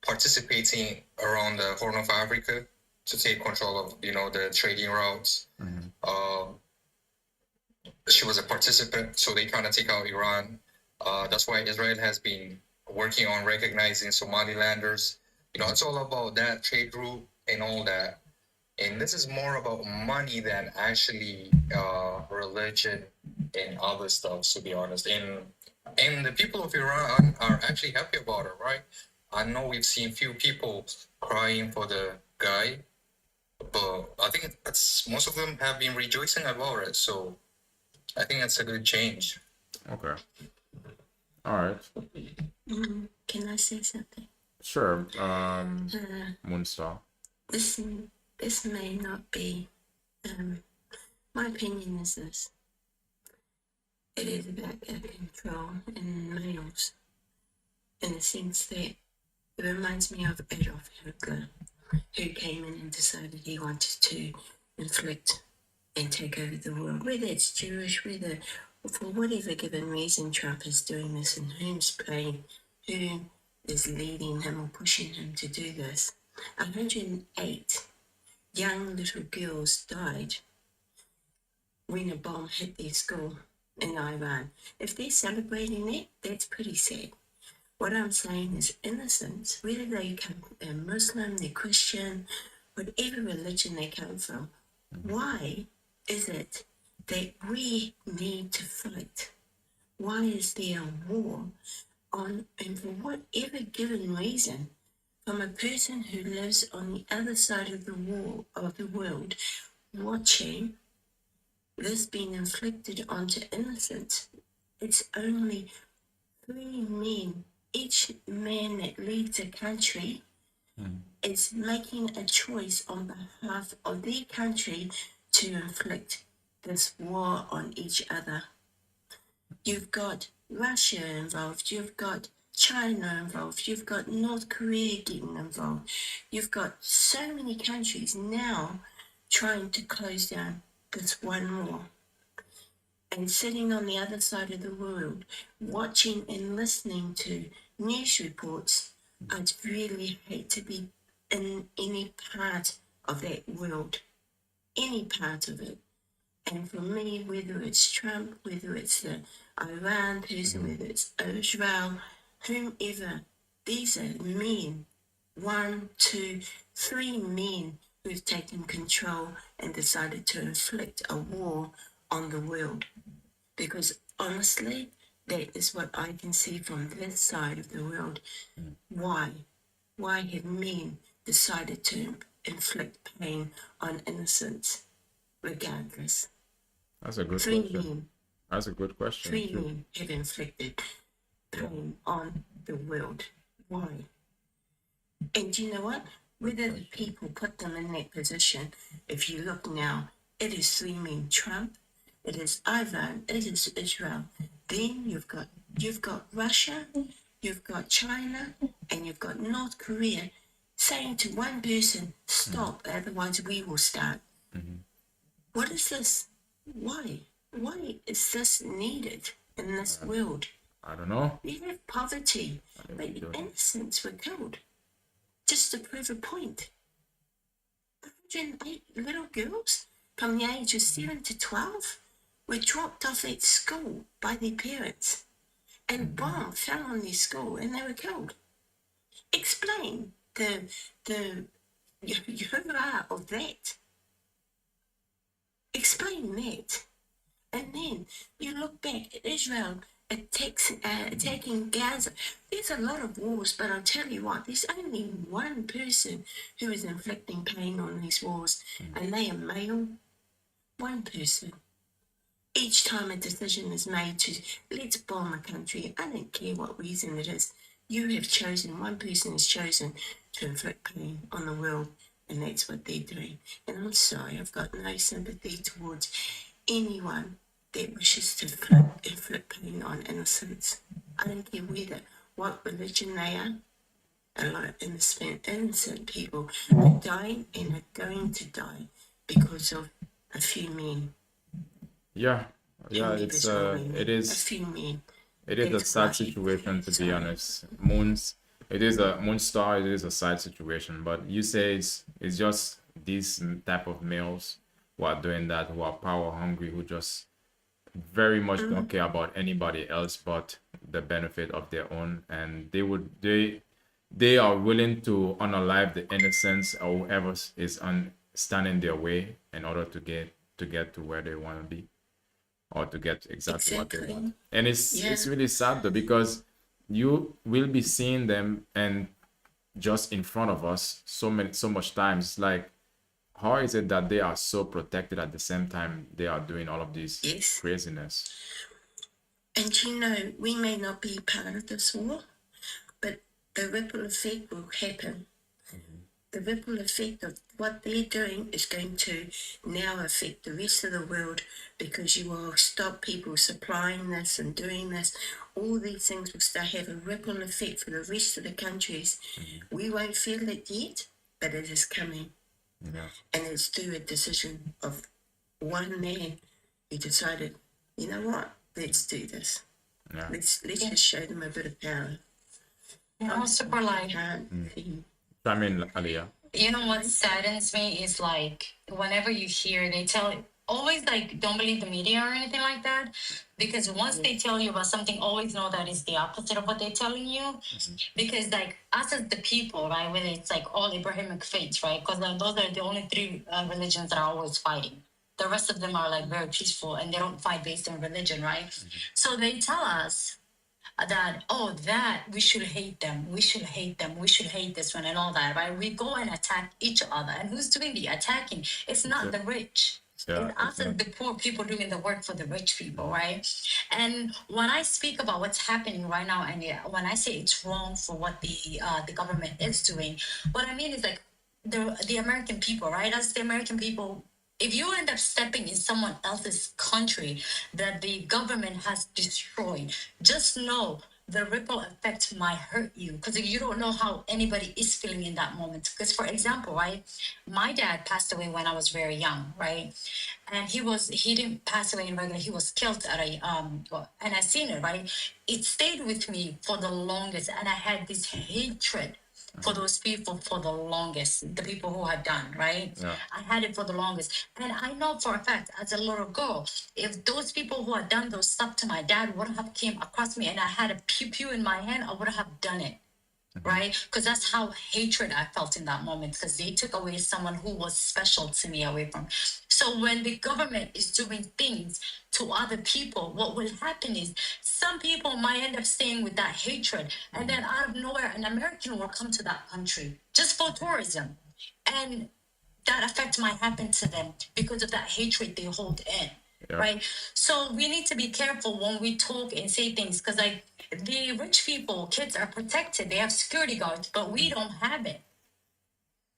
participating around the Horn of Africa to take control of the trading routes. She was a participant, so they trying to take out Iran. That's why Israel has been working on recognizing Somalilanders. It's all about that trade route and all that. And this is more about money than actually religion and other stuff, to be honest. And the people of Iran are actually happy about it, right? I know we've seen few people crying for the guy, but I think most of them have been rejoicing about it. So I think that's a good change. Okay. All right. Can I say something? Sure. Moonstar. This may not be. My opinion is this. It is about control in males, in the sense that it reminds me of Adolf Hitler, who came in and decided he wanted to inflict and take over the world, whether it's Jewish, whether for whatever given reason Trump is doing this, and who's playing, who is leading him or pushing him to do this. 108 young little girls died when a bomb hit their school in Iran. If they're celebrating it, that's pretty sad. What I'm saying is innocence, whether they come, they're Muslim, they're Christian, whatever religion they come from, why is it that we need to fight? Why is there a war on, and for whatever given reason, from a person who lives on the other side of the world, watching this being inflicted onto innocents? It's only 3 men. Each man that leads a country is making a choice on behalf of their country to inflict this war on each other. You've got Russia involved, you've got China involved, you've got North Korea getting involved, you've got so many countries now trying to close down this one war. And sitting on the other side of the world, watching and listening to news reports, I'd really hate to be in any part of that world, any part of it. And for me, whether it's Trump, whether it's the Iran person, whether it's Israel, whomever, these are men, 1, 2, 3 men who've taken control and decided to inflict a war on the world. Because honestly, that is what I can see from this side of the world. Why? Why have men decided to inflict pain on innocents, regardless? That's a good 3 question. men, That's a good question. 3 too. men have inflicted pain on the world. Why? And you know what? Whether the people put them in that position, if you look now, it is 3 men. Trump, it is Iran, it is Israel. Then you've got Russia, you've got China, and you've got North Korea saying to one person, stop, otherwise we will start. What is this? Why? Why is this needed in this world? I don't know. We have poverty, but innocents were killed just to prove a point. 108 little girls from the age of 7 to 12 were dropped off at school by their parents, and a bomb fell on their school and they were killed. Explain the horror of that. Explain that. And then you look back at Israel attacking Gaza. There's a lot of wars, but I'll tell you what, there's only one person who is inflicting pain on these wars, and they are male. One person. Each time a decision is made to let's bomb a country, I don't care what reason it is, you have chosen, one person has chosen to inflict pain on the world, and that's what they're doing. And I'm sorry, I've got no sympathy towards anyone that wishes to inflict pain on innocents. I don't care what religion they are. A lot of innocent people are dying and are going to die because of a few men. Yeah, And it's maybe only it a is few men. it is a That's sad why. situation, to be honest. It is a Moonstar, it is a sad situation, but you say it's just these type of males who are doing that, who are power hungry, who just very much don't care about anybody else but the benefit of their own, and they are willing to unalive the innocents or whoever is stand in their way in order to get to where they want to be, or to get exactly what they want. And it's really sad though, because you will be seeing them and just in front of us so much times. Like, how is it that they are so protected at the same time they are doing all of this craziness? And you know, we may not be part of this war, but the ripple effect will happen. The ripple effect of what they're doing is going to now affect the rest of the world, because you will stop people supplying this and doing this. All these things will start have a ripple effect for the rest of the countries. We won't feel it yet, but it is coming. Yeah. And it's through a decision of one man who decided, you know what, let's do this. Yeah. Let's just show them a bit of power. You know, super like, I mean, Aliyah. you know what saddens me is like whenever you hear they tell always like don't believe the media or anything like that, because once they tell you about something, always know that it's the opposite of what they're telling you. Because like us as the people, right, whether it's like all Abrahamic faiths, right, because those are the only three religions that are always fighting. The rest of them are like very peaceful and they don't fight based on religion, right? So they tell us that, oh, that we should hate them, we should hate them, we should hate this one and all that, right? We go and attack each other, and who's doing the attacking? It's not the rich. Yeah, It's us as the poor people doing the work for the rich people, right? And when I speak about what's happening right now, and when I say it's wrong for what the government is doing, what I mean is like the American people, right? As the American people, if you end up stepping in someone else's country that the government has destroyed, just know the ripple effect might hurt you, because you don't know how anybody is feeling in that moment. Because, for example, right, my dad passed away when I was very young, right, and he didn't pass away in regular. He was killed at a and I seen it, right. It stayed with me for the longest, and I had this hatred for those people for the longest, the people who had done, right? Yeah. I had it for the longest. And I know for a fact, as a little girl, if those people who had done those stuff to my dad would have came across me and I had a pew-pew in my hand, I would have done it. Right? Because that's how hatred I felt in that moment, because they took away someone who was special to me away from. So when the government is doing things to other people, what will happen is some people might end up staying with that hatred, and then out of nowhere, an American will come to that country just for tourism. And that effect might happen to them because of that hatred they hold in. Yeah. Right? So we need to be careful when we talk and say things, because like the rich people, kids are protected, they have security guards, but we don't have it.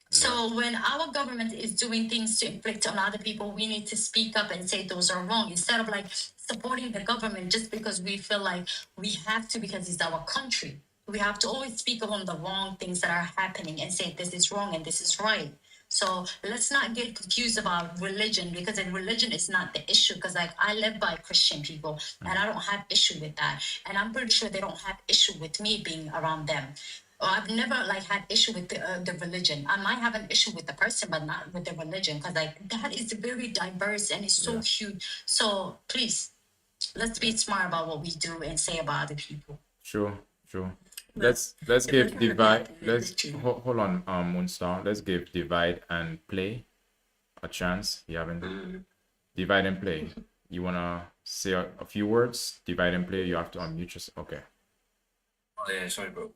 So when our government is doing things to inflict on other people, we need to speak up and say those are wrong, instead of like supporting the government just because we feel like we have to, because it's our country. We have to always speak on the wrong things that are happening and say this is wrong and this is right. So let's not get confused about religion, because religion is not the issue. Because like I live by Christian people, and I don't have issue with that, and I'm pretty sure they don't have issue with me being around them. Or I've never like had issue with the religion. I might have an issue with the person, but not with the religion, because like that is very diverse and it's so huge. So please, let's be smart about what we do and say about other people. Sure. Let's give divide. Hold on, Moonstar. Let's give divide and play a chance. You haven't divide and play. You wanna say a few words? Divide and play. You have to unmute yourself. Okay. Oh yeah, sorry, bro.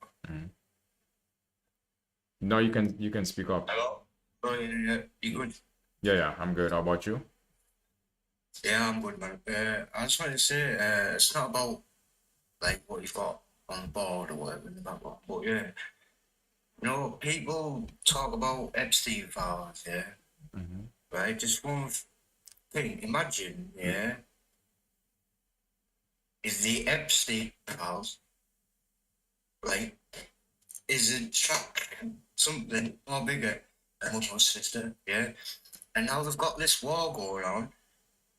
No, you can speak up. Hello. Oh yeah, you good? Yeah. I'm good. How about you? Yeah, I'm good, man. I just wanted to say, it's not about like what you've got on the board or whatever, but yeah, you know, people talk about Epstein files, yeah, right? Just one thing. Imagine, yeah, is the Epstein files like is it something more bigger than my sister, yeah? And now they've got this war going on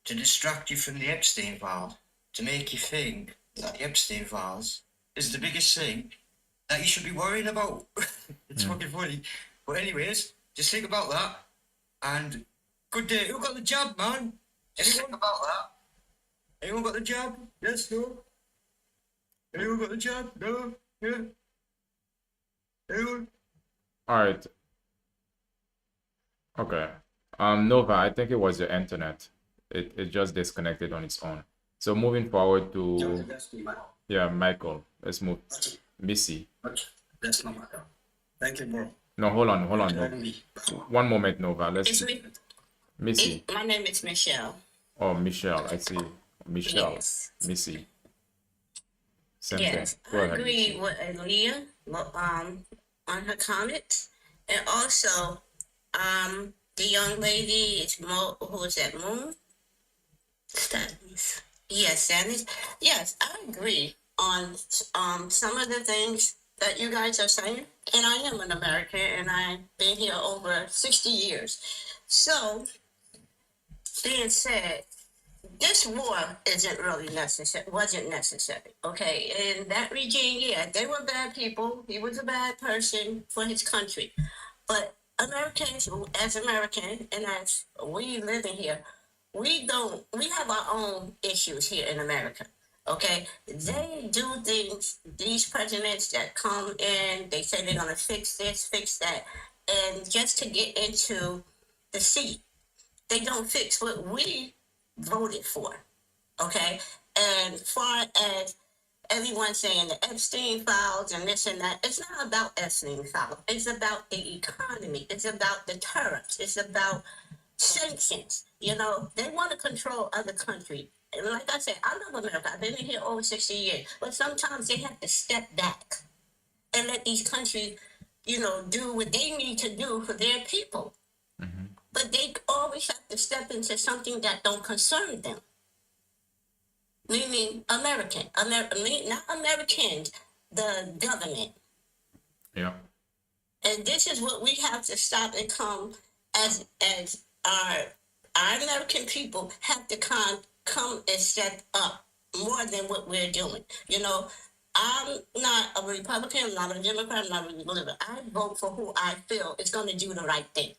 to distract you from the Epstein files, to make you think that the Epstein files is the biggest thing that you should be worrying about. It's fucking funny. But anyways, just think about that. And good day. Who got the jab, man? Anyone about that? Anyone got the jab? Yes, no? Anyone got the jab? No? Yeah? Anyone? All right. Okay. Nova, I think it was your internet. It just disconnected on its own. So moving forward to Michael. Let's move. Missy. That's not my job. Thank you, bro. No, hold on. No. One moment, Nova. It's me. Missy. My name is Michelle. Oh, Michelle. I see. Michelle. Yes. Missy. Same Yes, thing. Go I ahead, agree Missy. with Aaliyah on her comments, and also the young lady is who is that Moon? Stannis. Yes, Stannis. Yes, I agree on some of the things that you guys are saying, and I am an American, and I've been here over 60 years. So, being said, this war wasn't necessary, okay? In that regime, yeah, they were bad people. He was a bad person for his country. But Americans, as American, and as we living here, we have our own issues here in America. Okay, they do things, these presidents that come in, they say they're gonna fix this, fix that, and just to get into the seat, they don't fix what we voted for. Okay, and far as everyone saying the Epstein files and this and that, it's not about Epstein files. It's about the economy. It's about the tariffs. It's about sanctions. You know, they want to control other countries. And like I said, I love America. I've been here over 60 years. But sometimes they have to step back and let these countries, you know, do what they need to do for their people. But they always have to step into something that don't concern them. Meaning not Americans, the government. Yeah. And this is what we have to stop and come as our American people have to come and step up more than what we're doing. You know, I'm not a Republican, I'm not a Democrat, I'm not a Liberal. I vote for who I feel is going to do the right thing.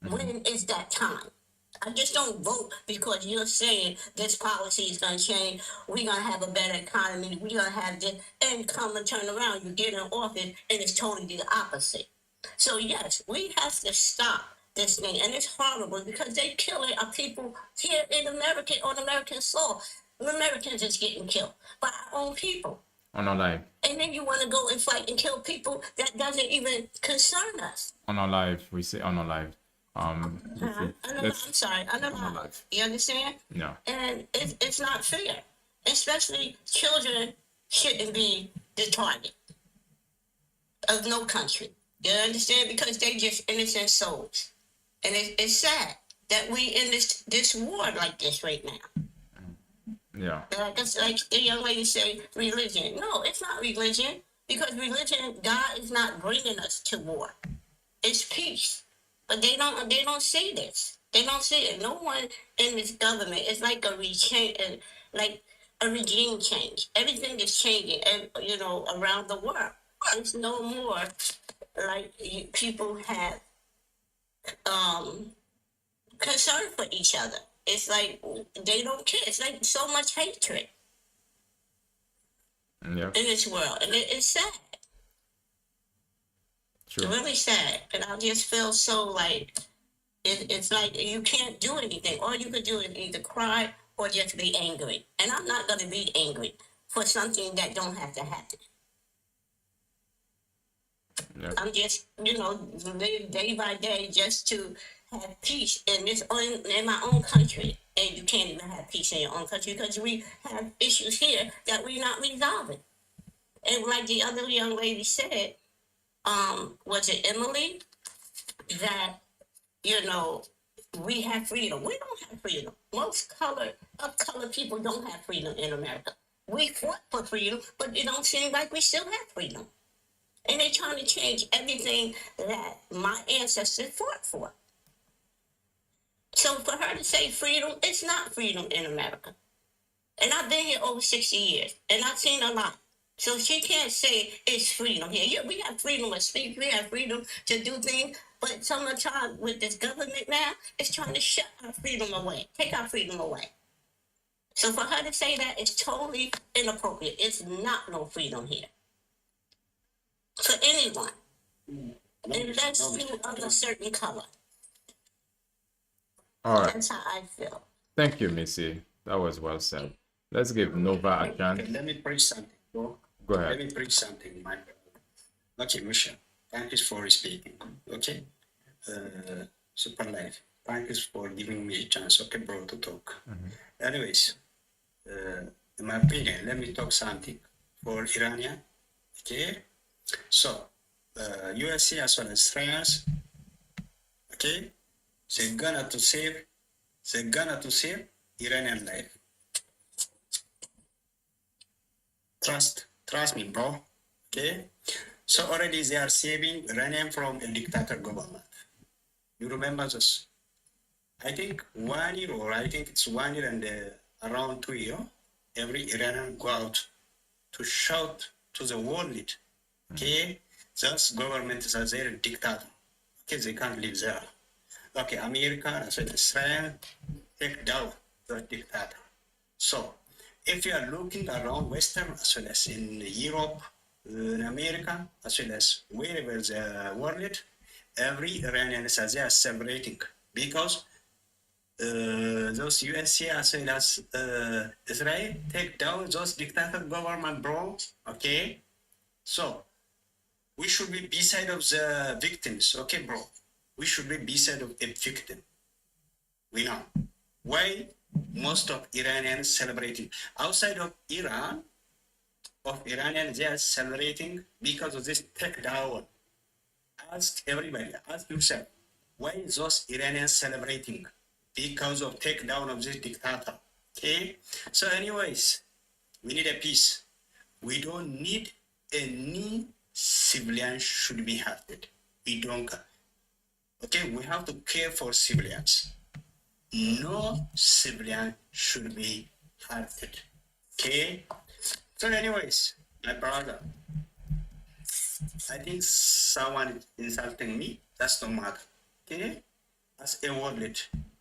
When is that time? I just don't vote because you're saying this policy is going to change. We're going to have a better economy. We're going to have this. And come and turn around. You get in office and it's totally the opposite. So, yes, we have to stop this thing. And it's horrible because they're killing our people here in America, on American soil. Americans is getting killed by our own people. On our live. And then you want to go and fight and kill people that doesn't even concern us. On our live. We say on our live. I'm sorry. I'm not. You understand? No. And it's not fair. Especially children shouldn't be the target of no country. You understand? Because they just innocent souls. And it's sad that we in this war like this right now. Yeah. Like the young lady say, religion. No, it's not religion. Because religion, God is not bringing us to war. It's peace. But they don't see this. They don't see it. No one in this government is like a regime change. Everything is changing, and you know, around the world. It's no more like people have concern for each other. It's like they don't care. It's like so much hatred Yeah. in this world, and it's sad. Sure. Really sad, and I just feel so like it's like you can't do anything. All you could do is either cry or just be angry. And I'm not gonna be angry for something that don't have to happen. Yeah. I'm just, you know, live day by day just to have peace in my own country. And you can't even have peace in your own country because we have issues here that we're not resolving. And like the other young lady said, was it Emily, that, you know, we have freedom. We don't have freedom. Most color people don't have freedom in America. We fought for freedom, but it don't seem like we still have freedom. And they're trying to change everything that my ancestors fought for. So for her to say freedom, it's not freedom in America. And I've been here over 60 years, and I've seen a lot. So she can't say it's freedom here. Yeah, we have freedom of speech, we have freedom to do things, but sometimes with this government now, it's trying to shut our freedom away, take our freedom away. So for her to say that is totally inappropriate. It's not no freedom here. For anyone. Unless you of a certain color. All right. That's how I feel. Thank you, Missy. That was well said. Let's give Nova a chance. Let me preach something, bro. Go ahead. Let me preach something, my brother. Okay, Michelle. Thank you for speaking. Okay. Super life. Thank you for giving me a chance, okay, bro, to talk. Anyways, in my opinion, let me talk something for Iranian. Okay. So, USA as well as France, okay, they're gonna to save Iranian life. Trust me, bro. Okay. So already they are saving Iranian from a dictator government. You remember this? I think 1 year, or I think it's 1 year and around 2 years, every Iranian go out to shout to the world, okay, this government is a their dictator. Okay, they can't live there. Okay, America, as well as Israel, take down the dictator. So, if you are looking around Western as well as in Europe, in America, as well as wherever the world, every Iranian is celebrating because those USA as well as Israel take down those dictator government, bro. Okay, so we should be beside of the victims. Okay, bro, we should be beside of a victim. We know why most of Iranians celebrating outside of Iran. Of Iranians, they are celebrating because of this takedown. Ask everybody, ask yourself, why those Iranians celebrating? Because of takedown of this dictator. Okay. So, anyways, we need a peace. We don't need any civilian should be hurted. We don't. Okay, we have to care for civilians. No civilian should be hurted. Okay. So, anyways, my brother, I think someone is insulting me. That's no matter. Okay. As a world,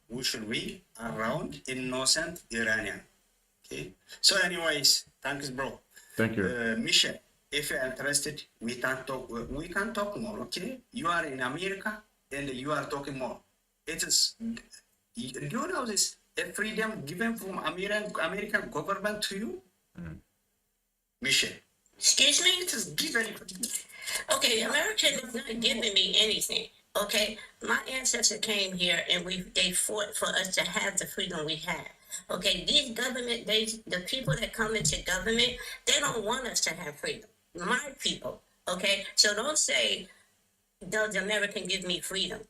we should be around innocent Iranian. Okay. So, anyways, thanks, bro. Thank you. Michelle, if you're interested, we can talk. We can talk more. Okay. You are in America, and you are talking more. It is. Do you know this? A freedom given from American government to you, Michelle. Excuse me? It is given. Okay, America is not giving me anything. Okay, my ancestors came here and they fought for us to have the freedom we have. Okay, these government, the people that come into government, they don't want us to have freedom. My people, okay? So don't say, does America give me freedom?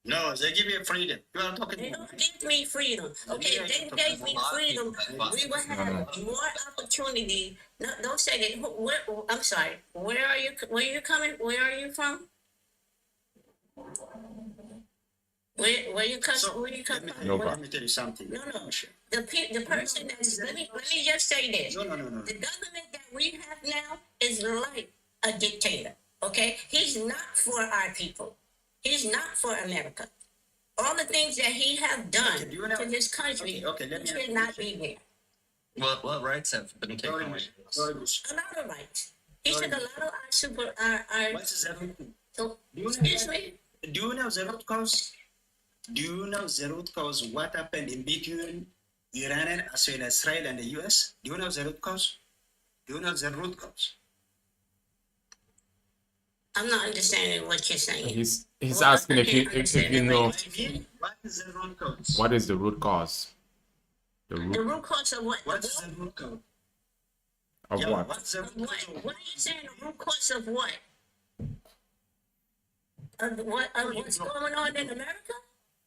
No, they give you freedom. You are talking. They don't give me freedom. Okay, if they gave me freedom, we would have more opportunity. No, don't say that. I'm sorry. Where are you? Where are you coming? Where are you from? Where you come? Where you come from? Let me tell you something. No. The person that's let me just say this. No. The government that we have now is like a dictator. Okay, he's not for our people. He's not for America. All the things that he have done to this country, he should not be there. What rights have been taken away? A lot of rights. He took a lot of our What is that? So, excuse me? Do you know the root cause? Do you know the root cause? What happened in between Iran as well as Israel and the US? Do you know the root cause? Do you know the root cause? I'm not understanding what you're saying. He's asking if you know What is the root cause? what is the root cause. The The root cause of what? What is the root cause? of Yeah, what? what's the Of what? What are you saying? The root cause of what? Of what? Of what's going on in America?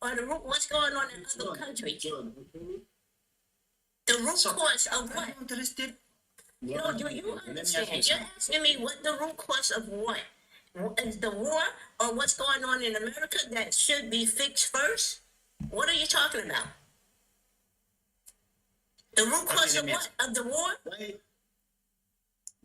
Or the root? What's going on in other countries? The root cause of what? No, do you understand? You're asking me what the root cause of what? Is the war or what's going on in America that should be fixed first? What are you talking about? The root cause of what? Of the war?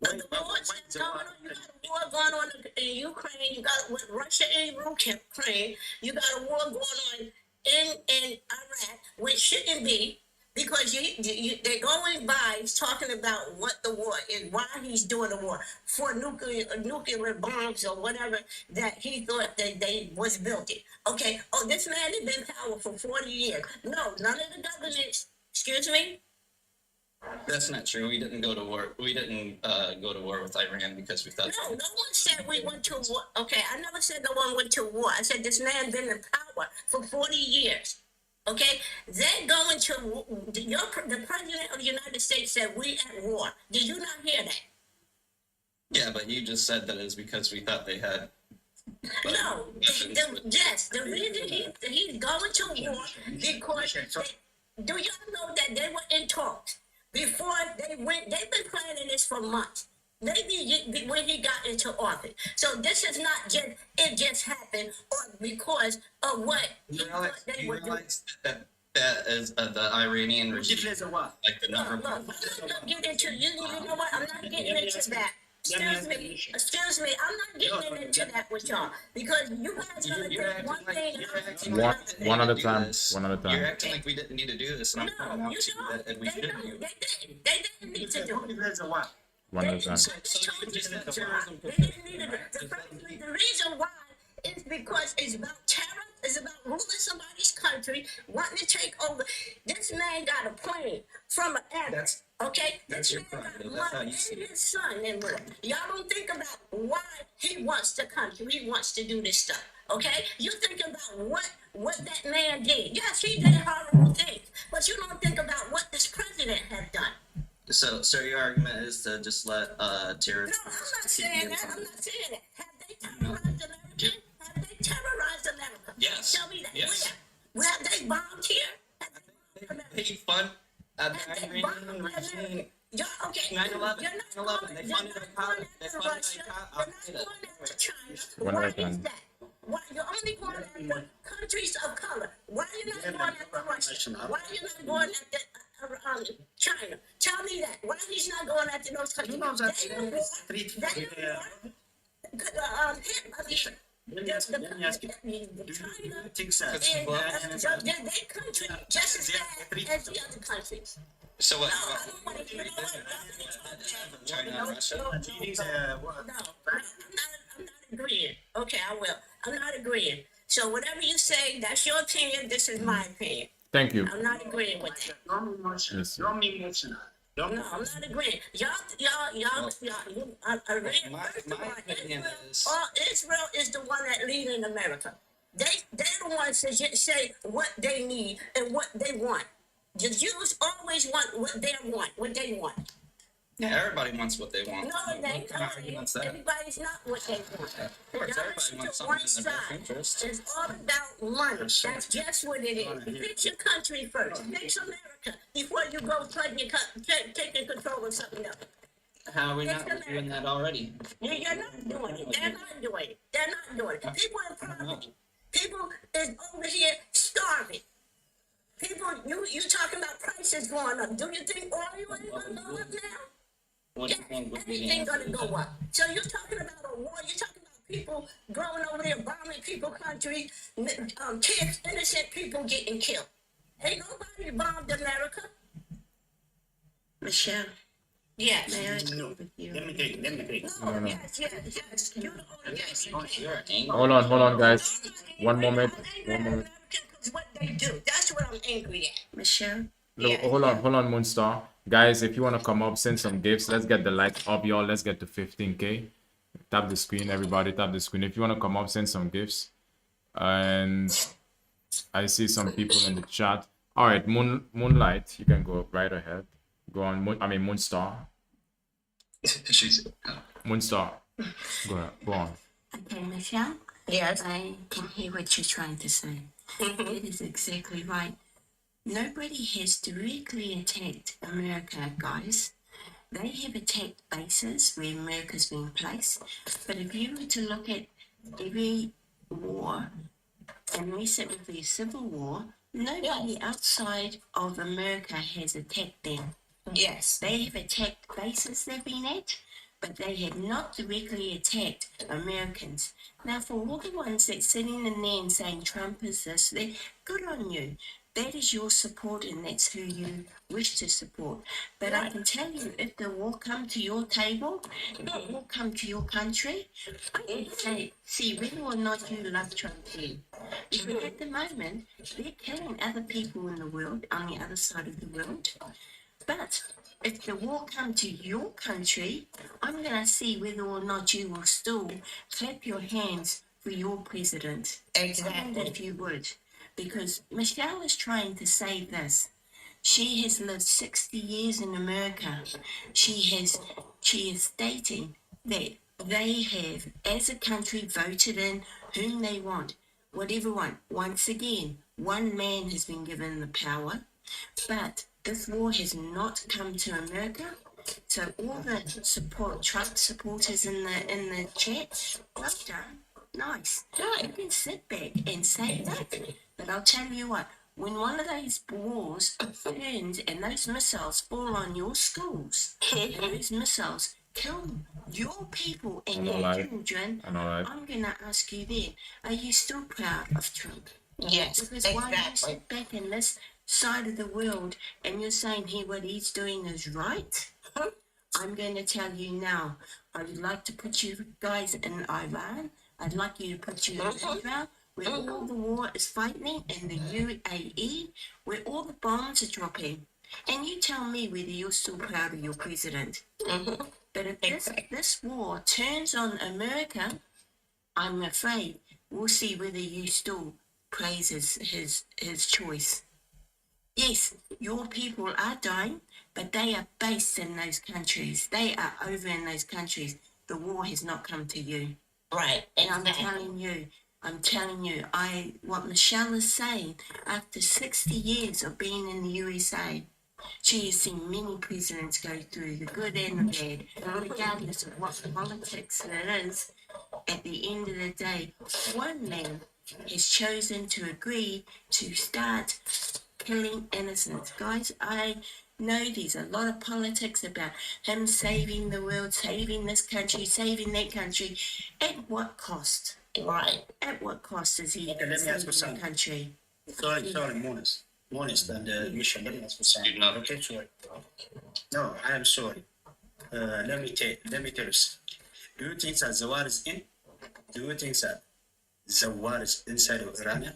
Of the war that's going on? You got a war going on in Ukraine. You got with Russia and Ukraine. You got a war going on in Iraq, which shouldn't be. Because they're going by talking about what the war is, why he's doing the war, for nuclear bombs or whatever that he thought that they was built it. Okay, this man has been in power for 40 years. No, none of the governments, excuse me? That's not true. We didn't go to war. We didn't go to war with Iran because we thought. No one said we went to war. Okay, I never said no one went to war. I said this man been in power for 40 years. Okay, they're going to the president of the United States said we at war. Did you not hear that? Yeah, but you just said that is because we thought they had. No, yes, the reason he's going to war because do y'all know that they were in talks before they went? They've been planning this for months. Maybe when he got into office. So this is not just happened or because of what he thought they were doing. That is the Iranian regime, like the number. Look, I'm not get into you know what? I'm not getting into that. Excuse me, I'm not getting into that with y'all because you guys gonna do one thing. One at a time. One at a You're time. acting like we didn't need to do this, and I'm pointing out to you that we did do it. They didn't need to do it. One at a time. The reason why is because it's about terror, it's about ruling somebody's country, wanting to take over. This man got a plane from an airport. Okay? That's your pride. That's how you see it. His son and y'all don't think about why he wants the country. He wants to do this stuff. Okay? You think about what that man did. Yes, he did horrible things, but you don't think about what this president has done. So your argument is to just let terrorists. No, I'm not saying that. I'm not saying that. Have they terrorized America? Have they terrorized America? Yes. Tell me that. Yes. Where have they bombed here? Paid fund at the Iranian regime. Okay. 9/11. You're not 9/11. They funded Al-Qaeda. They funded Al-Qaeda. One at a time. Why you're only going after countries of color? Why are you not going after Russia? Why are you not going after China? Tell me that. Why he's not going after those countries? Let me ask you. Do you think so? Their country just as bad as the other countries. So what? China and Russia? I'm not agreeing. Okay, I will. I'm not agreeing. So whatever you say, that's your opinion. This is my opinion. Thank you. I'm not agreeing with that. Don't be emotional. Yes. Don't be emotional. No, I'm not agreeing. Israel is the one that leads in America. They're the ones that say what they need and what they want. The Jews always want what they want. Yeah, everybody wants what they want. No, they don't. Everybody's not what they want. Of course, everybody wants something in their best interest. It's all about money. That's just what it is. Fix your country first. Fix America before you go taking control of something else. How are we not doing that already? You're not doing it. They're not doing it. They're not doing it. People in poverty. People is over here starving. People, you talking about prices going up. Do you think oil is going to go up now? What do you think would be the Everything's answer? going to go up. So you're talking about a war. You're talking about people going over there bombing people country, kids, innocent people getting killed. Ain't nobody bombed America. Michelle, Yes. may I agree with you? Let me take. No, no. Yes. You're the only yes. You're angry. Hold on, guys. One moment. That's what they do. That's what I'm angry at. Michelle, Look, hold on, Moonstar. Guys, if you want to come up, send some gifts. Let's get the likes up, y'all. Let's get to 15K. Tap the screen, everybody. Tap the screen. If you want to come up, send some gifts. And I see some people in the chat. All right, Moonlight, you can go right ahead. Go on. Moonstar. Moonstar. Go on. okay, Michelle. Yes. I can hear what you're trying to say. It is exactly right. Nobody has directly attacked America, guys. They have attacked bases where America's been placed. But if you were to look at every war, unless it would be a civil war, nobody outside of America has attacked them. Yes. They have attacked bases they've been at, but they have not directly attacked Americans. Now, for all the ones that sitting in there and saying Trump is this, good on you. That is your support, and that's who you wish to support. But I can tell you, if the war come to your table, if the war come to your country, I can say, see whether or not you love Trump then. Because at the moment, they're killing other people in the world, on the other side of the world. But if the war come to your country, I'm going to see whether or not you will still clap your hands for your president. Exactly. And if you would. Because Michelle is trying to say this. She has lived 60 years in America. She is stating that they have, as a country, voted in whom they want, whatever one. Once again, one man has been given the power, but this war has not come to America. So all the Trump supporters in the chat, well done, nice. You can sit back and say that. But I'll tell you what, when one of those wars turns and those missiles fall on your schools, those missiles kill your people I and know, your right? children, I know, right? I'm gonna ask you then, are you still proud of Trump? Yes, Because while you exactly. sit back in this side of the world and you're saying what he's doing is right, I'm going to tell you now. I'd like to put you guys in Iran. I'd like you to put you in Israel, where all the war is fighting, in the UAE, where all the bombs are dropping. And you tell me whether you're still proud of your president. But if this war turns on America, I'm afraid we'll see whether you still praise his choice. Yes, your people are dying, but they are based in those countries. They are over in those countries. The war has not come to you. Right. And I'm telling you, what Michelle is saying, after 60 years of being in the USA, she has seen many presidents go through the good and the bad, regardless of what politics it is. At the end of the day, one man has chosen to agree to start killing innocents. Guys, I know there's a lot of politics about him saving the world, saving this country, saving that country. At what cost? Right. At what cost is he Okay, let me ask you saving the something. country? Sorry, Monis and Michelle, let me ask you something. Okay, sorry. No, I am sorry. Let me tell you. Do you think that the war is in? Do you think that the war is inside of Iran?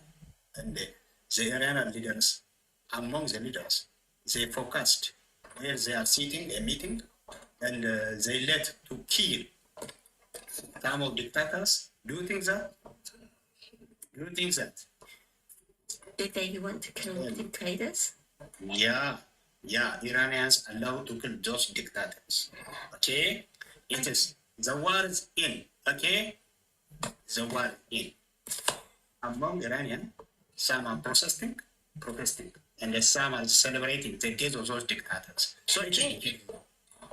And the Iranian leaders, among the leaders, they focused where they are sitting a meeting, and they let to kill some of dictators. Do you think that? Do you think that? Did they want to kill dictators? Yeah, Iranians allowed to kill those dictators. Okay? It is, the war is in, okay? The war in. Among Iranian, some are protesting, and some are celebrating the death of those dictators. So it is.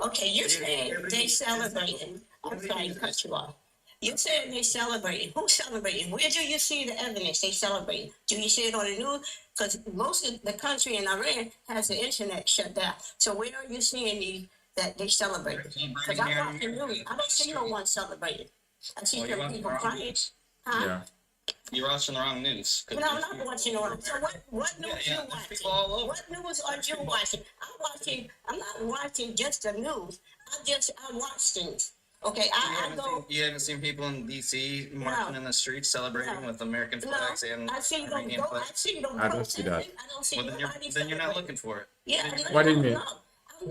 Okay, you're saying they celebrating. I'm sorry to cut you off. You're saying they celebrating. Who's celebrating? Where do you see the evidence they celebrating? Do you see it on the news? Because most of the country in Iran has the internet shut down. So where are you seeing that they celebrate? Because I watch the news. I don't see no one celebrating. I see some people crying. Huh? Yeah. You're watching the wrong news. No, I'm not watching the wrong. So what news you watching? What news are you watching? I'm not watching just the news. I watch things. Okay, I go. You haven't seen people in DC marching in the streets celebrating with American flags and I see them Iranian go. I flags? see them. I don't see that. I don't see Well, nobody then you're not celebrating. looking for it. Yeah, What do you mean?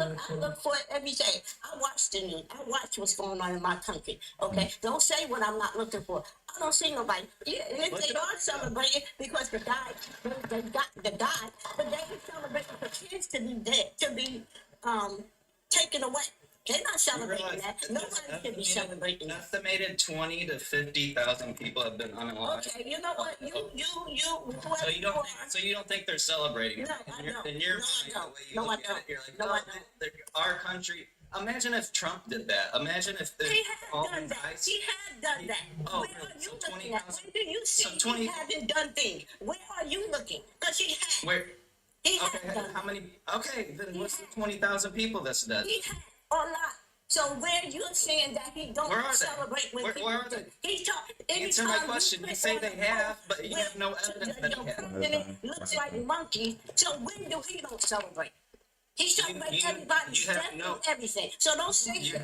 I look for it every day. I watch the news. I watch what's going on in my country. Okay, don't say what I'm not looking for. I don't see nobody. Yeah, and if they are celebrating because the guy, but they celebrating for kids to be dead, to be taken away. They're not celebrating that. Nobody should be celebrating that. Estimated 20 to 50,000 people have been unalived. Okay, you know what? So you don't think they're celebrating? No, I don't. In your No, I mind, don't. the way you No, I look at don't. it, you're like, No, no, I don't. our country. Imagine if Trump did that. Imagine if He all had done these that. guys. He had done that. Oh, Where really? are you So looking at? 20,000 Where do you see so 20 he hasn't done things? Where are you looking? Because he had. Where? He had Okay, done how many? Okay, then what's the 20,000 people that's dead? He had or not. So where you're saying that he don't Where are they? celebrate when Where are they? He's talking. Answer my question. You say they have, but you have no evidence that Your they have. president looks like monkeys. So when do he don't celebrate? He celebrates everybody's you have death no- and everything. So don't say You he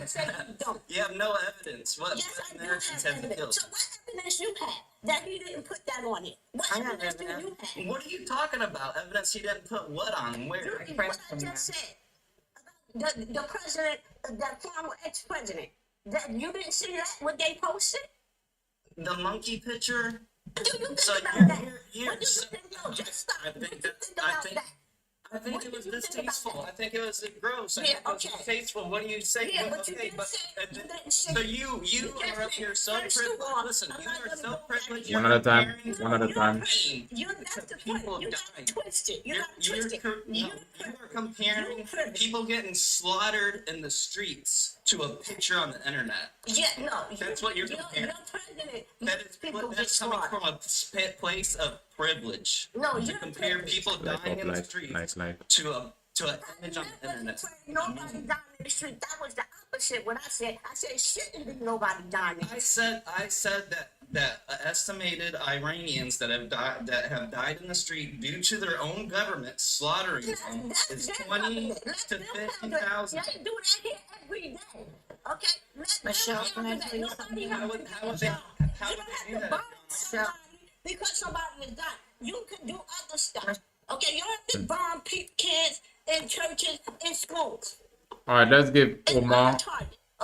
don't. You have no evidence. What Yes, I do Americans have have been evidence. killed? So what evidence you have that he didn't put that on it? What I have evidence do evidence. you have? What are you talking about? Evidence he didn't put what on? Where? What I just said. The president, the former ex-president, that you didn't see that what they posted? The monkey picture. What do you think So about you're- that? you're- What do you so- think? No, just stop. I What do you think that think about that? I think What it do was you think about distasteful. that? I think it was gross. I Yeah, think it was okay. distasteful. What do you say? Yeah, but you Okay, didn't say. You didn't say. so you just are up here so first of privileged. all, Listen, I'm you not are gonna so go privileged. One at a time. You're One at a time. comparing That's the people point. You got dying. it twisted. You got it twisted. You are comparing people getting slaughtered in the streets to a picture on the internet. Yeah, no. That's what you're comparing. Your president. People get that's coming slaughtered. from a place of privilege. No, to you're compare privileged. people Like dying in the like street like to a to an image on the internet. Nobody down in the street. That was the opposite. What I said it shouldn't be nobody down in the street. I said that estimated Iranians that have died in the street due to their own government slaughtering them is 20 to 50,000. They do that here every day. Okay, Michelle, can I tell you something? How would they do that? Because somebody is dying. You can do other stuff. Okay, you don't have to bomb kids in churches, in schools. All right, let's give Omar.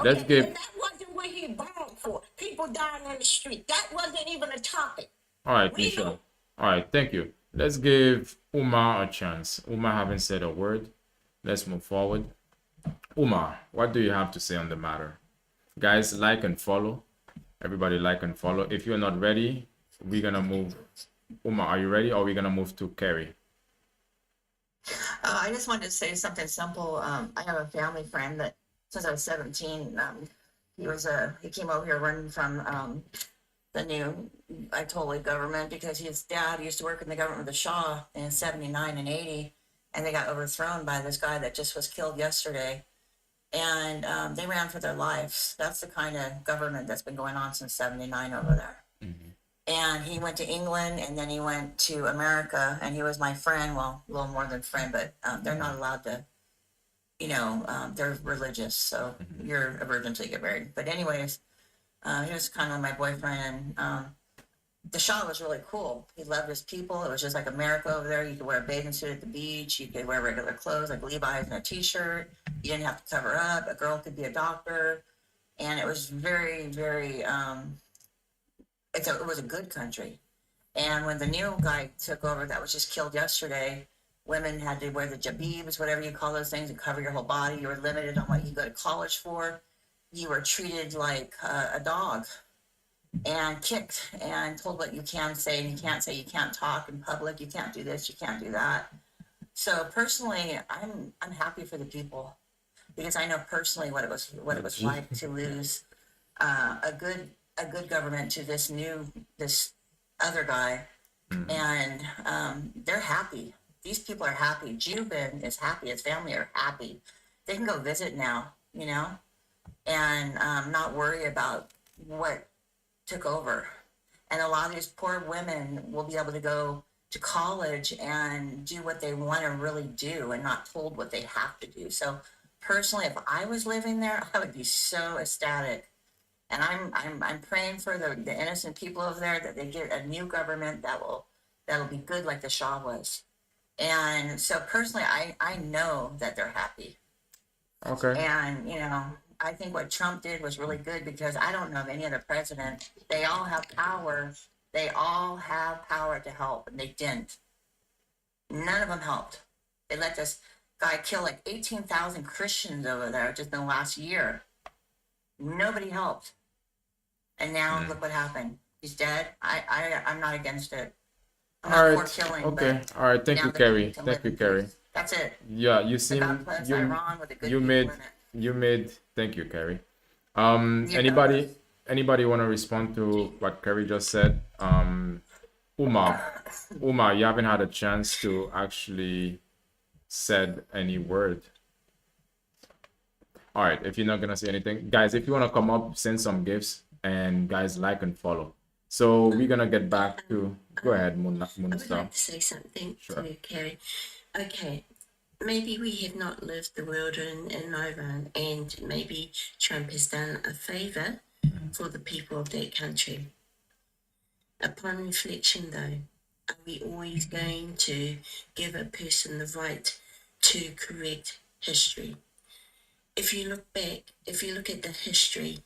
Let's give. And that wasn't what he bombed for. People dying on the street. That wasn't even a topic. All right, Michelle. All right, thank you. Let's give Umar a chance. Umar haven't said a word. Let's move forward. Umar, what do you have to say on the matter? Guys, like and follow. Everybody like and follow. If you're not ready, we're gonna move. Umar, are you ready, or are we gonna move to Kerry? I just wanted to say something simple. I have a family friend that since I was 17, he came over here running from the new Ayatollah government because his dad used to work in the government with the Shah in 79 and 80, and they got overthrown by this guy that just was killed yesterday. And they ran for their lives. That's the kind of government that's been going on since 79 over there. And he went to England, and then he went to America, and he was my friend. Well, a little more than friend, but they're not allowed to, they're religious, so you're a virgin until you get married. But anyways, he was kind of my boyfriend, and the Shah was really cool. He loved his people. It was just like America over there. You could wear a bathing suit at the beach. You could wear regular clothes like Levi's and a t-shirt. You didn't have to cover up. A girl could be a doctor. And it was very, very, it was a good country. And when the new guy took over that was just killed yesterday, women had to wear the jabibs, whatever you call those things, and cover your whole body. You were limited on what you go to college for. You were treated like a dog and kicked and told what you can say and you can't say. You can't talk in public. You can't do this. You can't do that. So personally, I'm happy for the people because I know personally what it was like to lose a good government to this other guy, and they're happy. These people are happy. Jubin is happy. His family are happy. They can go visit now, and not worry about what took over. And a lot of these poor women will be able to go to college and do what they want to really do and not told what they have to do. So personally, if I was living there, I would be so ecstatic. And I'm praying for the innocent people over there that they get a new government that'll be good like the Shah was. And so personally, I know that they're happy. Okay. And I think what Trump did was really good because I don't know of any other president. They all have power. They all have power to help, and they didn't. None of them helped. They let this guy kill like 18,000 Christians over there just in the last year. Nobody helped. And now look what happened. He's dead. I'm not against it. I'm All not right. for killing. Okay. but All right. Thank now you, they Kerry. need to Thank live you, in Kerry. peace. That's it. Yeah, you The seem God bless you Iran with the good you people made in it. you made. Thank you, Kerry. Yeah. Anybody want to respond to what Kerry just said? Umar, you haven't had a chance to actually said any word. All right, if you're not gonna say anything, guys, if you wanna come up, send some gifts, and guys, like and follow. So we're gonna get back to. Go ahead, I would Munstar. like to say something Sure. to Kerry. Okay, maybe we have not lived the world in Iran, and maybe Trump has done a favor for the people of that country. Upon reflection, though, are we always going to give a person the right to correct history? If you look back, if you look at the history,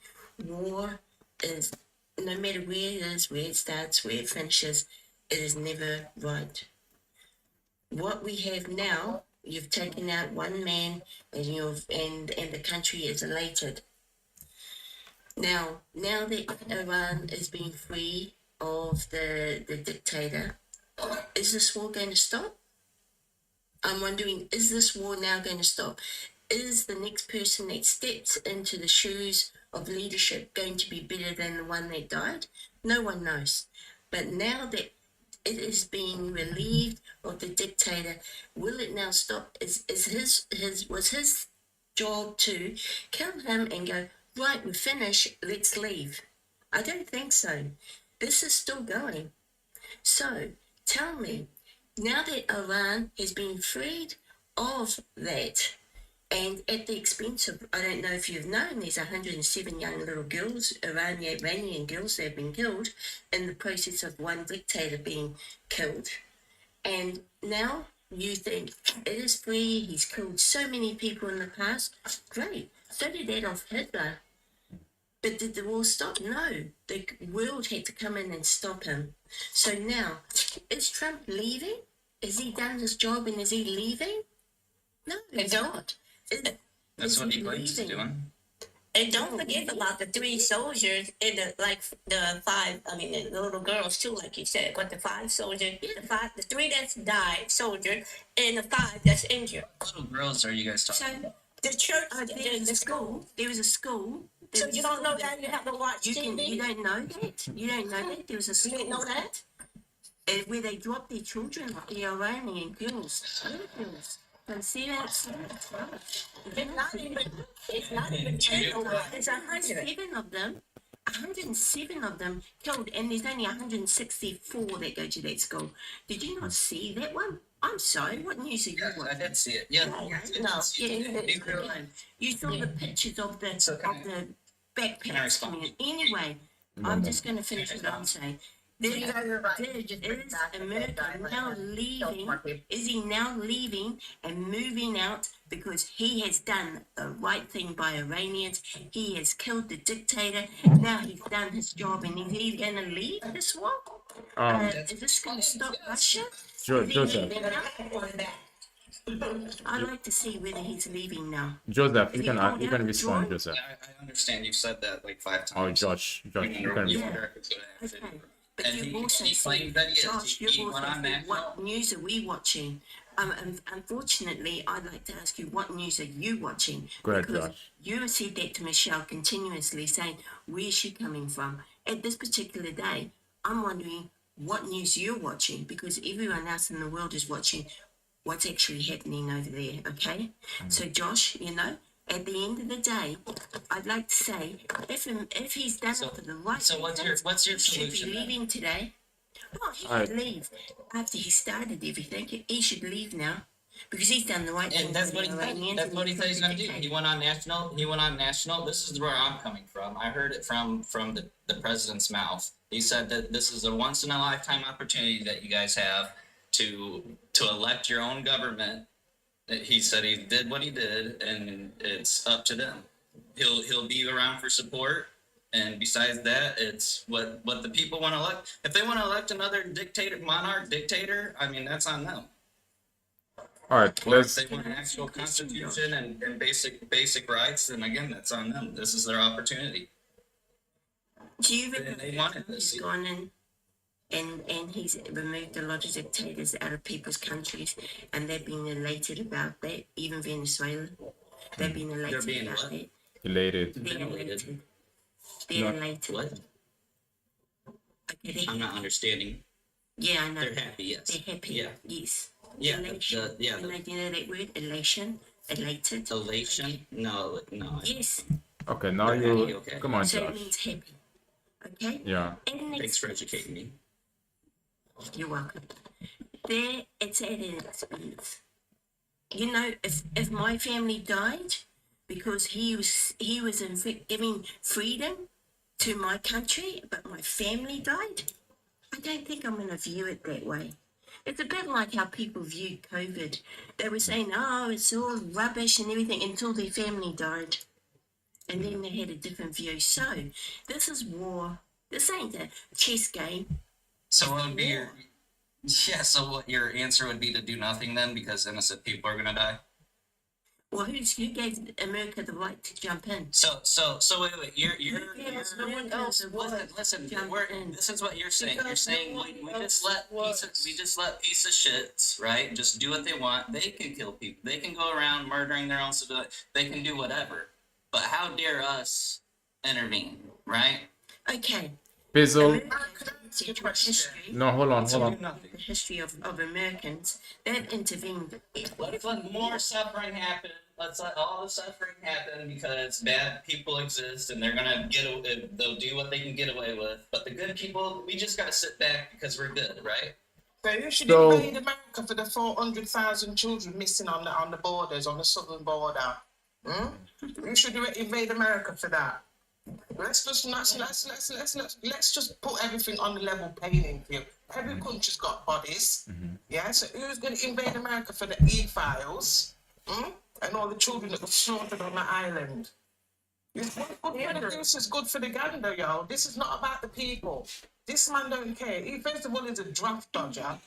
war is, no matter where it is, where it starts, where it finishes, it is never right. What we have now, you've taken out one man and and the country is elated. Now that Iran is being free of the dictator, is this war going to stop? I'm wondering, is this war now going to stop? Is the next person that steps into the shoes of leadership going to be better than the one that died? No one knows. But now that it is being relieved of the dictator. Will it now stop? Was his job to kill him and go, right, we're finished, let's leave? I don't think so. This is still going. So tell me, now that Iran has been freed of that, and at the expense of, I don't know if you've known, there's 107 young little girls, Iranian girls that have been killed in the process of one dictator being killed. And now you think it is free, he's killed so many people in the past. Great. So did Adolf Hitler. But did the war stop? No. The world had to come in and stop him. So now, is Trump leaving? Has he done his job and is he leaving? No, he's not. That's what he claims he's doing. And don't forget about the 3 soldiers and the little girls too, like you said. But the 5 soldiers, the 3 that's died, soldiers, and the 5 that's injured. What little girls are you guys talking about? The church, the school. There was a school. So you don't know that? You have to watch TV? You don't know that? You don't know that? There was a school. You didn't know that? Where they dropped their children, the Iranian girls, little girls. From 7 to 12. It's not even 10. There's 107 of them. 107 of them killed, and there's only 164 that go to that school. Did you not see that one? I'm sorry. What news are you watching? I did see it. Yeah. You saw the pictures of the backpacks. Anyway, I'm just going to finish what I'm saying. Is America now leaving? Is he now leaving and moving out because he has done the right thing by Iranians? He has killed the dictator. Now he's done his job, and is he going to leave this war? Is this going to stop Russia? Joseph. I'd like to see whether he's leaving now. Joseph, you can respond, Joseph. I understand. You've said that like 5 times. Oh, Josh, you can respond. Okay. But you've also said, Josh, you've also said, what news are we watching? Unfortunately, I'd like to ask you, what news are you watching? Go ahead, because Josh. you said that to Michelle continuously, saying, where's she coming from? At this particular day, I'm wondering what news you're watching, because everyone else in the world is watching what's actually happening over there, okay? So, Josh, at the end of the day, I'd like to say, if he's done it for the right So what's your he solution? should be leaving today. Well, he should leave after he started everything. He should leave now because he's done the right thing. And that's what he said. That's what he said he's going to do. He went on national. This is where I'm coming from. I heard it from the president's mouth. He said that this is a once in a lifetime opportunity that you guys have to elect your own government. He said he did what he did, and it's up to them. He'll be around for support, and besides that, it's what the people want to elect. If they want to elect another dictator, I mean, that's on them. All right, Or if they want an actual constitution and basic rights, then again, that's on them. This is their opportunity. Do you reckon They wanted this. he's gone in and he's removed a lot of dictators out of people's countries, and they've been elated about that? Even Venezuela, they've been elated They're being about what? that. Elated. They're elated. They're Not- elated. What? Okay, I'm not understanding. Yeah, I know. They're happy, yes. They're happy. Yeah. Yes. Yeah, Elation. yeah. You know that word? Elation. Elated. Elation? No. Yes. Okay, now They're you happy, okay. come on, So it Josh. means happy. Okay? Yeah. And Thanks for educating me. You're welcome. There, it's at an expense. If my family died because he was in fact giving freedom to my country, but my family died, I don't think I'm going to view it that way. It's a bit like how people viewed COVID. They were saying, oh, it's all rubbish and everything until their family died. And then they had a different view. So, this is war. This ain't a chess game. So what would be so what your answer would be to do nothing then, because innocent people are gonna die? Well, who gave America the right to jump in? So wait, you're Someone else listen, this is what you're saying. You're saying we just let piece of shits, right? Just do what they want. They can kill people. They can go around murdering their own civilians. They can do whatever. But how dare us intervene, right? Okay. Pizzle. ask you a question. No, hold on, hold on. The history of Americans, they've intervened. Let's let more suffering happen. Let's let all the suffering happen because bad people exist and they're gonna they'll do what they can get away with. But the good people, we just gotta sit back because we're good, right? So who should So- invade America for the 400,000 children missing on the borders, on the southern border? Who should invade America for that? Let's just put everything on the level playing field. Every country's got bodies. Yeah, so who's going to invade America for the E-files? And all the children that were slaughtered on the island? It's good for the goose is good for the gander, yo. This is not about the people. This man don't care. He, first of all, is a draft dodger.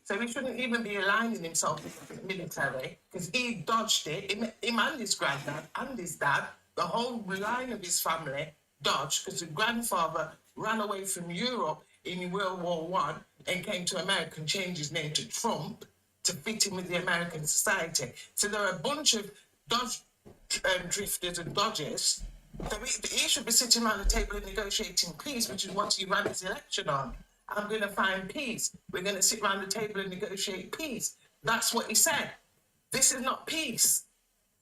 So he shouldn't even be aligning himself with the military because he dodged it. Him and his granddad and his dad, the whole line of his family dodged because the grandfather ran away from Europe in World War I and came to America and changed his name to Trump to fit in with the American society. So there are a bunch of dodge drifters and dodgers. So he should be sitting around the table and negotiating peace, which is what he ran his election on. I'm going to find peace. We're going to sit around the table and negotiate peace. That's what he said. This is not peace.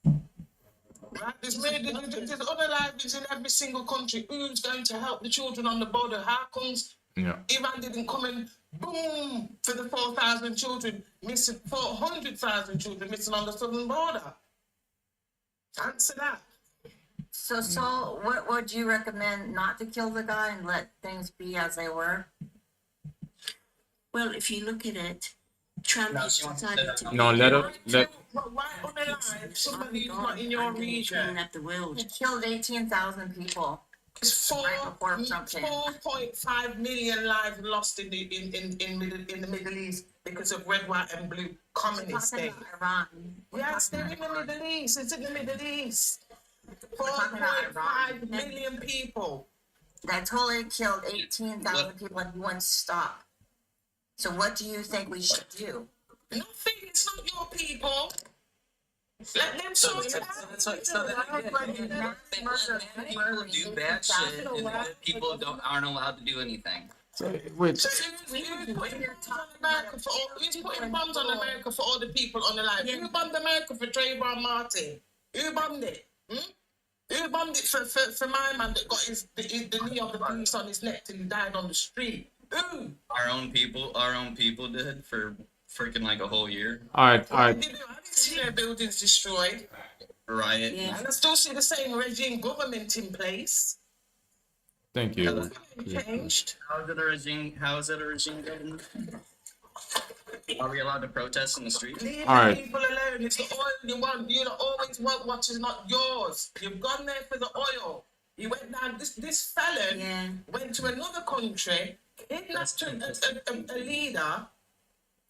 Right? There's other lives in every single country. Who's going to help the children on the border? How comes Iran didn't come and boom for the 4,000 children missing, 400,000 children missing on the southern border? Answer that. So what would you recommend, not to kill the guy and let things be as they were? Well, if you look at it, Trump has decided to. No, let her. Why unalive somebody who's not in your region? Up the world. He killed 18,000 people. It's 4.5 million lives lost in the Middle East because of red, white, and blue communist state. Iran. Yes, they're in the Middle East. It's in the Middle East. 4.5 million people. That totally killed 18,000 people and wouldn't stop. So what do you think we should do? Nothing. It's not your people. Let them sort it out. People do bad shit, and the people aren't allowed to do anything. So, wait. So who's putting bombs on America for all the people on the line? Who bombed America for Trayvon Martin? Who bombed it? Who bombed it for my man that got the knee of the police on his neck till he died on the street? Who? Our own people did for freaking like a whole year. All right. I didn't see their buildings destroyed. Riot. Yeah. And I still see the same regime government in place. Thank you. Changed. How is it a regime government? Are we allowed to protest in the street? Leave All the right. people alone. It's the oil you want. You always want what is not yours. You've gone there for the oil. You went down. This felon went to another country, kidnapped a leader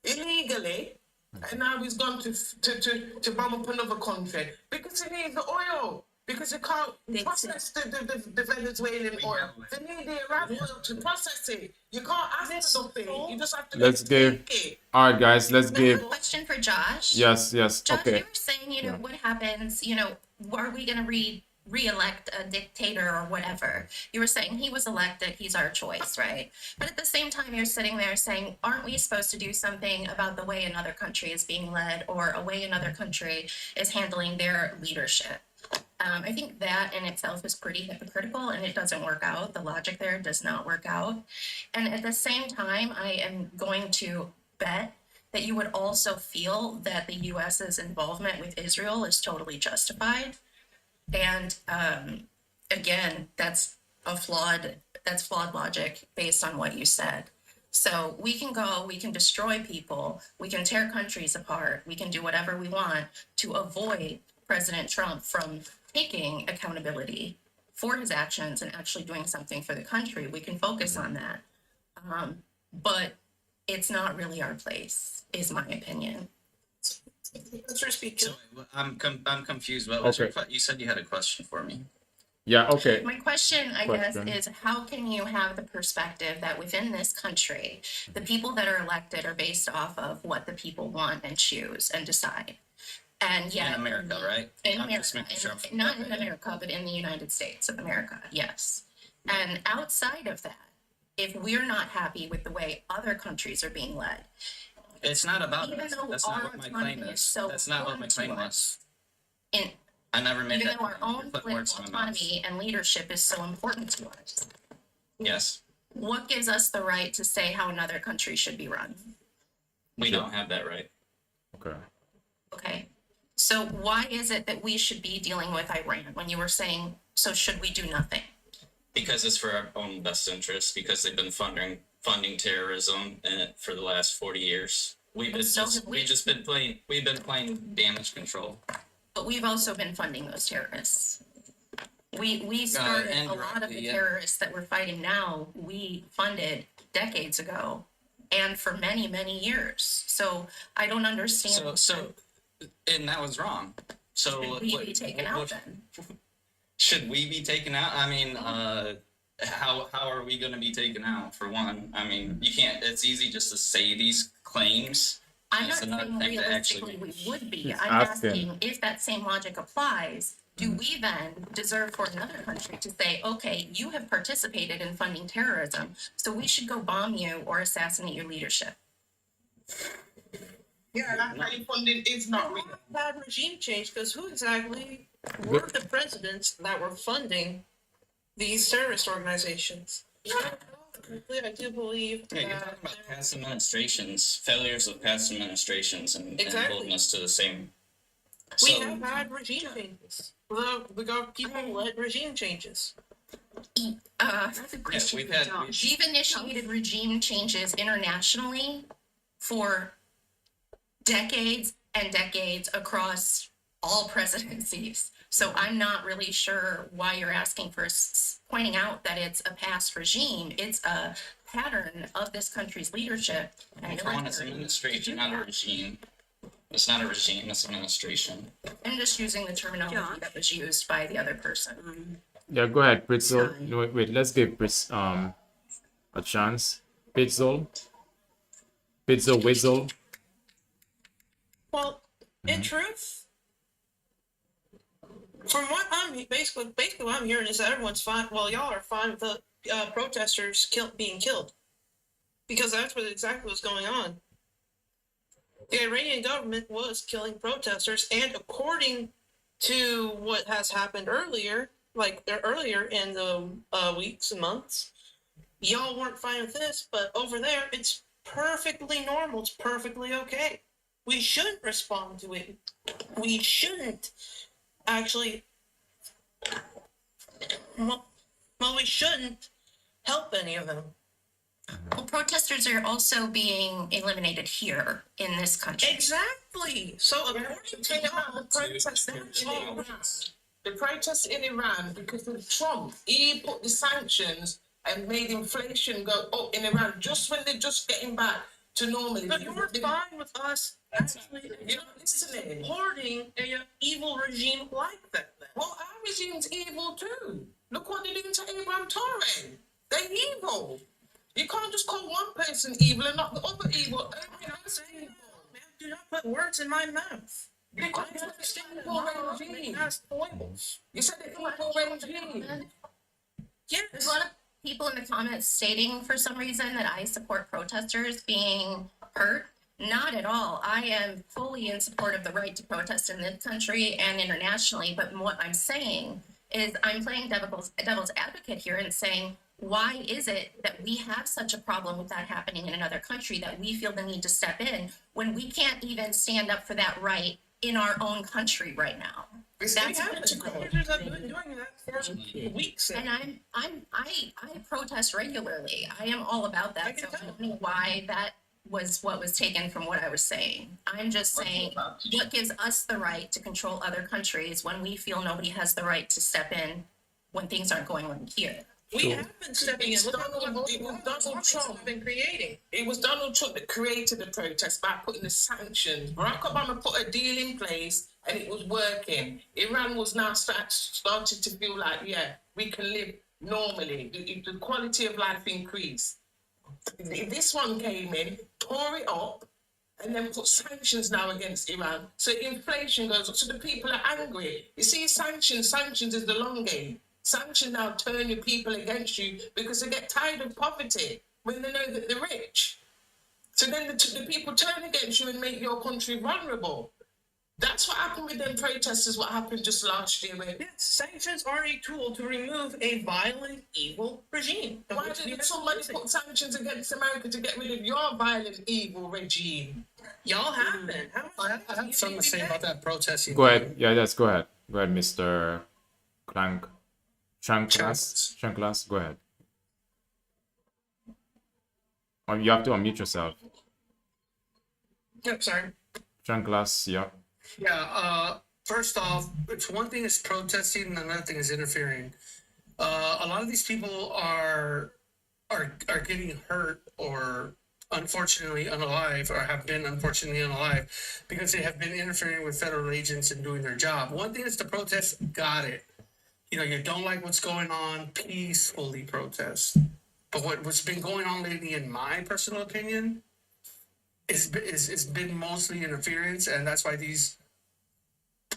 illegally, and now he's gone to bomb up another country because he needs the oil. Because you can't process the Venezuelan oil. They need the Iran oil to process it. You can't ask for something. You just have to Let's give. All right, guys. Let's I have a give. question for Josh. Yes. Josh, Okay. you were saying, what happens, are we going to re-elect a dictator or whatever? You were saying he was elected, he's our choice, right? But at the same time, you're sitting there saying, aren't we supposed to do something about the way another country is being led or a way another country is handling their leadership? I think that in itself is pretty hypocritical and it doesn't work out. The logic there does not work out. And at the same time, I am going to bet that you would also feel that the US's involvement with Israel is totally justified. And again, that's flawed logic based on what you said. So we can destroy people, we can tear countries apart, we can do whatever we want to avoid President Trump from taking accountability for his actions and actually doing something for the country. We can focus on that. But it's not really our place, is my opinion. So, I'm confused. What was your you said you had a question for me. Yeah. Okay. My question, I guess, is how can you have the perspective that within this country, the people that are elected are based off of what the people want and choose and decide? And yet, In America, right? In I'm just America, making sure I'm not in America, but in the United States of America, yes. And outside of that, if we're not happy with the way other countries are being led. It's not about Even us. though That's our not what my claim autonomy is. is so That's not what my important claim to was. us, and I never made even that. though our claim. own You put words political in my mouth. autonomy and leadership is so important to us, Yes, what gives us the right to say how another country should be run? we don't have that right. Okay. Okay, so why is it that we should be dealing with Iran when you were saying, so should we do nothing? Because it's for our own best interest, because they've been funding terrorism for the last 40 years. We've been playing damage control. But we've also been funding those terrorists. We started a lot of the indirectly, yeah. terrorists that we're fighting now, we funded decades ago and for many, many years. So I don't understand. And that was wrong. So Should we be taken out then? Should we be taken out? I mean, how are we going to be taken out? For one, I mean, you can't. It's easy just to say these claims. I'm It's not another saying thing to realistically we would be. I'm asking. asking if that same logic applies, do we then deserve for another country to say, okay, you have participated in funding terrorism, so we should go bomb you or assassinate your leadership? Yeah, that kind of funding is not real. Bad regime change, because who exactly were the presidents that were funding these terrorist organizations? I do believe Yeah, you're talking about past administrations, failures of past administrations, and Exactly. holding us to the same. we So- have had regime changes. We got people-led regime changes. That's a question we've for had- Josh. We've initiated regime changes internationally for decades and decades across all presidencies. So I'm not really sure why you're asking for pointing out that it's a past regime. It's a pattern of this country's leadership. And For one, it's administration, not a regime. It's not a regime, it's administration. I'm just using the terminology that was used by the other person. Yeah, go ahead, Pritzel. No, wait, let's give Pritz a chance. Pritzel. Whistle. Well, in truth, from what I'm basically what I'm hearing is that everyone's fine. Well, y'all are fine with the protesters being killed, because that's what exactly was going on. The Iranian government was killing protesters, and according to what has happened earlier, earlier in the weeks and months, y'all weren't fine with this, but over there, it's perfectly normal. It's perfectly okay. We shouldn't respond to it. We shouldn't actually. Well, we shouldn't help any of them. Well, protesters are also being eliminated here in this country. Exactly. So according to y'all, The protests in Iran, because of Trump, he put the sanctions and made inflation go up in Iran just when they're just getting back to normal. But you're fine with us actually, you're not listening. Supporting a evil regime like that. Then. Well, our regime's evil too. Look what they're doing to Abraham Torre. They're evil. You can't just call one person evil and not the other evil. Do not put words in my mouth. You can't understand the whole regime. You said the whole regime. Yeah, there's a lot of people in the comments stating for some reason that I support protesters being hurt. Not at all. I am fully in support of the right to protest in this country and internationally. But what I'm saying is I'm playing devil's advocate here and saying, why is it that we have such a problem with that happening in another country, that we feel the need to step in when we can't even stand up for that right in our own country right now? That's Protesters have been doing that for weeks. And I protest regularly. I am all about that. So I don't know why that was what was taken from what I was saying. I'm just saying, what gives us the right to control other countries when we feel nobody has the right to step in when things aren't going on here? We have been stepping in. It was Donald Trump been creating. It was Donald Trump that created the protest by putting the sanctions. Barack Obama put a deal in place and it was working. Iran was now started to feel like, yeah, we can live normally. The quality of life increased. This one came in, tore it up, and then put sanctions now against Iran. So inflation goes up. So the people are angry. You see, sanctions is the long game. sanctions now turn your people against you because they get tired of poverty when they know that they're rich. So then the people turn against you and make your country vulnerable. That's what happened with them protesters, what happened just last year. Yes, sanctions are a tool to remove a violent, evil regime. Why didn't somebody put sanctions against America to get rid of your violent, evil regime? Y'all have been. I have something to say about that protesting. Go ahead. Yeah, yes, go ahead. Go ahead, Mr. Chanclas. Go ahead. You have to unmute yourself. Yep, sorry. Chanclas, yeah. Yeah, first off, it's one thing is protesting and another thing is interfering. A lot of these people are getting hurt or unfortunately unalive or have been unfortunately unalive because they have been interfering with federal agents and doing their job. One thing is to protest, got it. You know, you don't like what's going on, peacefully protest. But what's been going on lately, in my personal opinion, is been mostly interference, and that's why these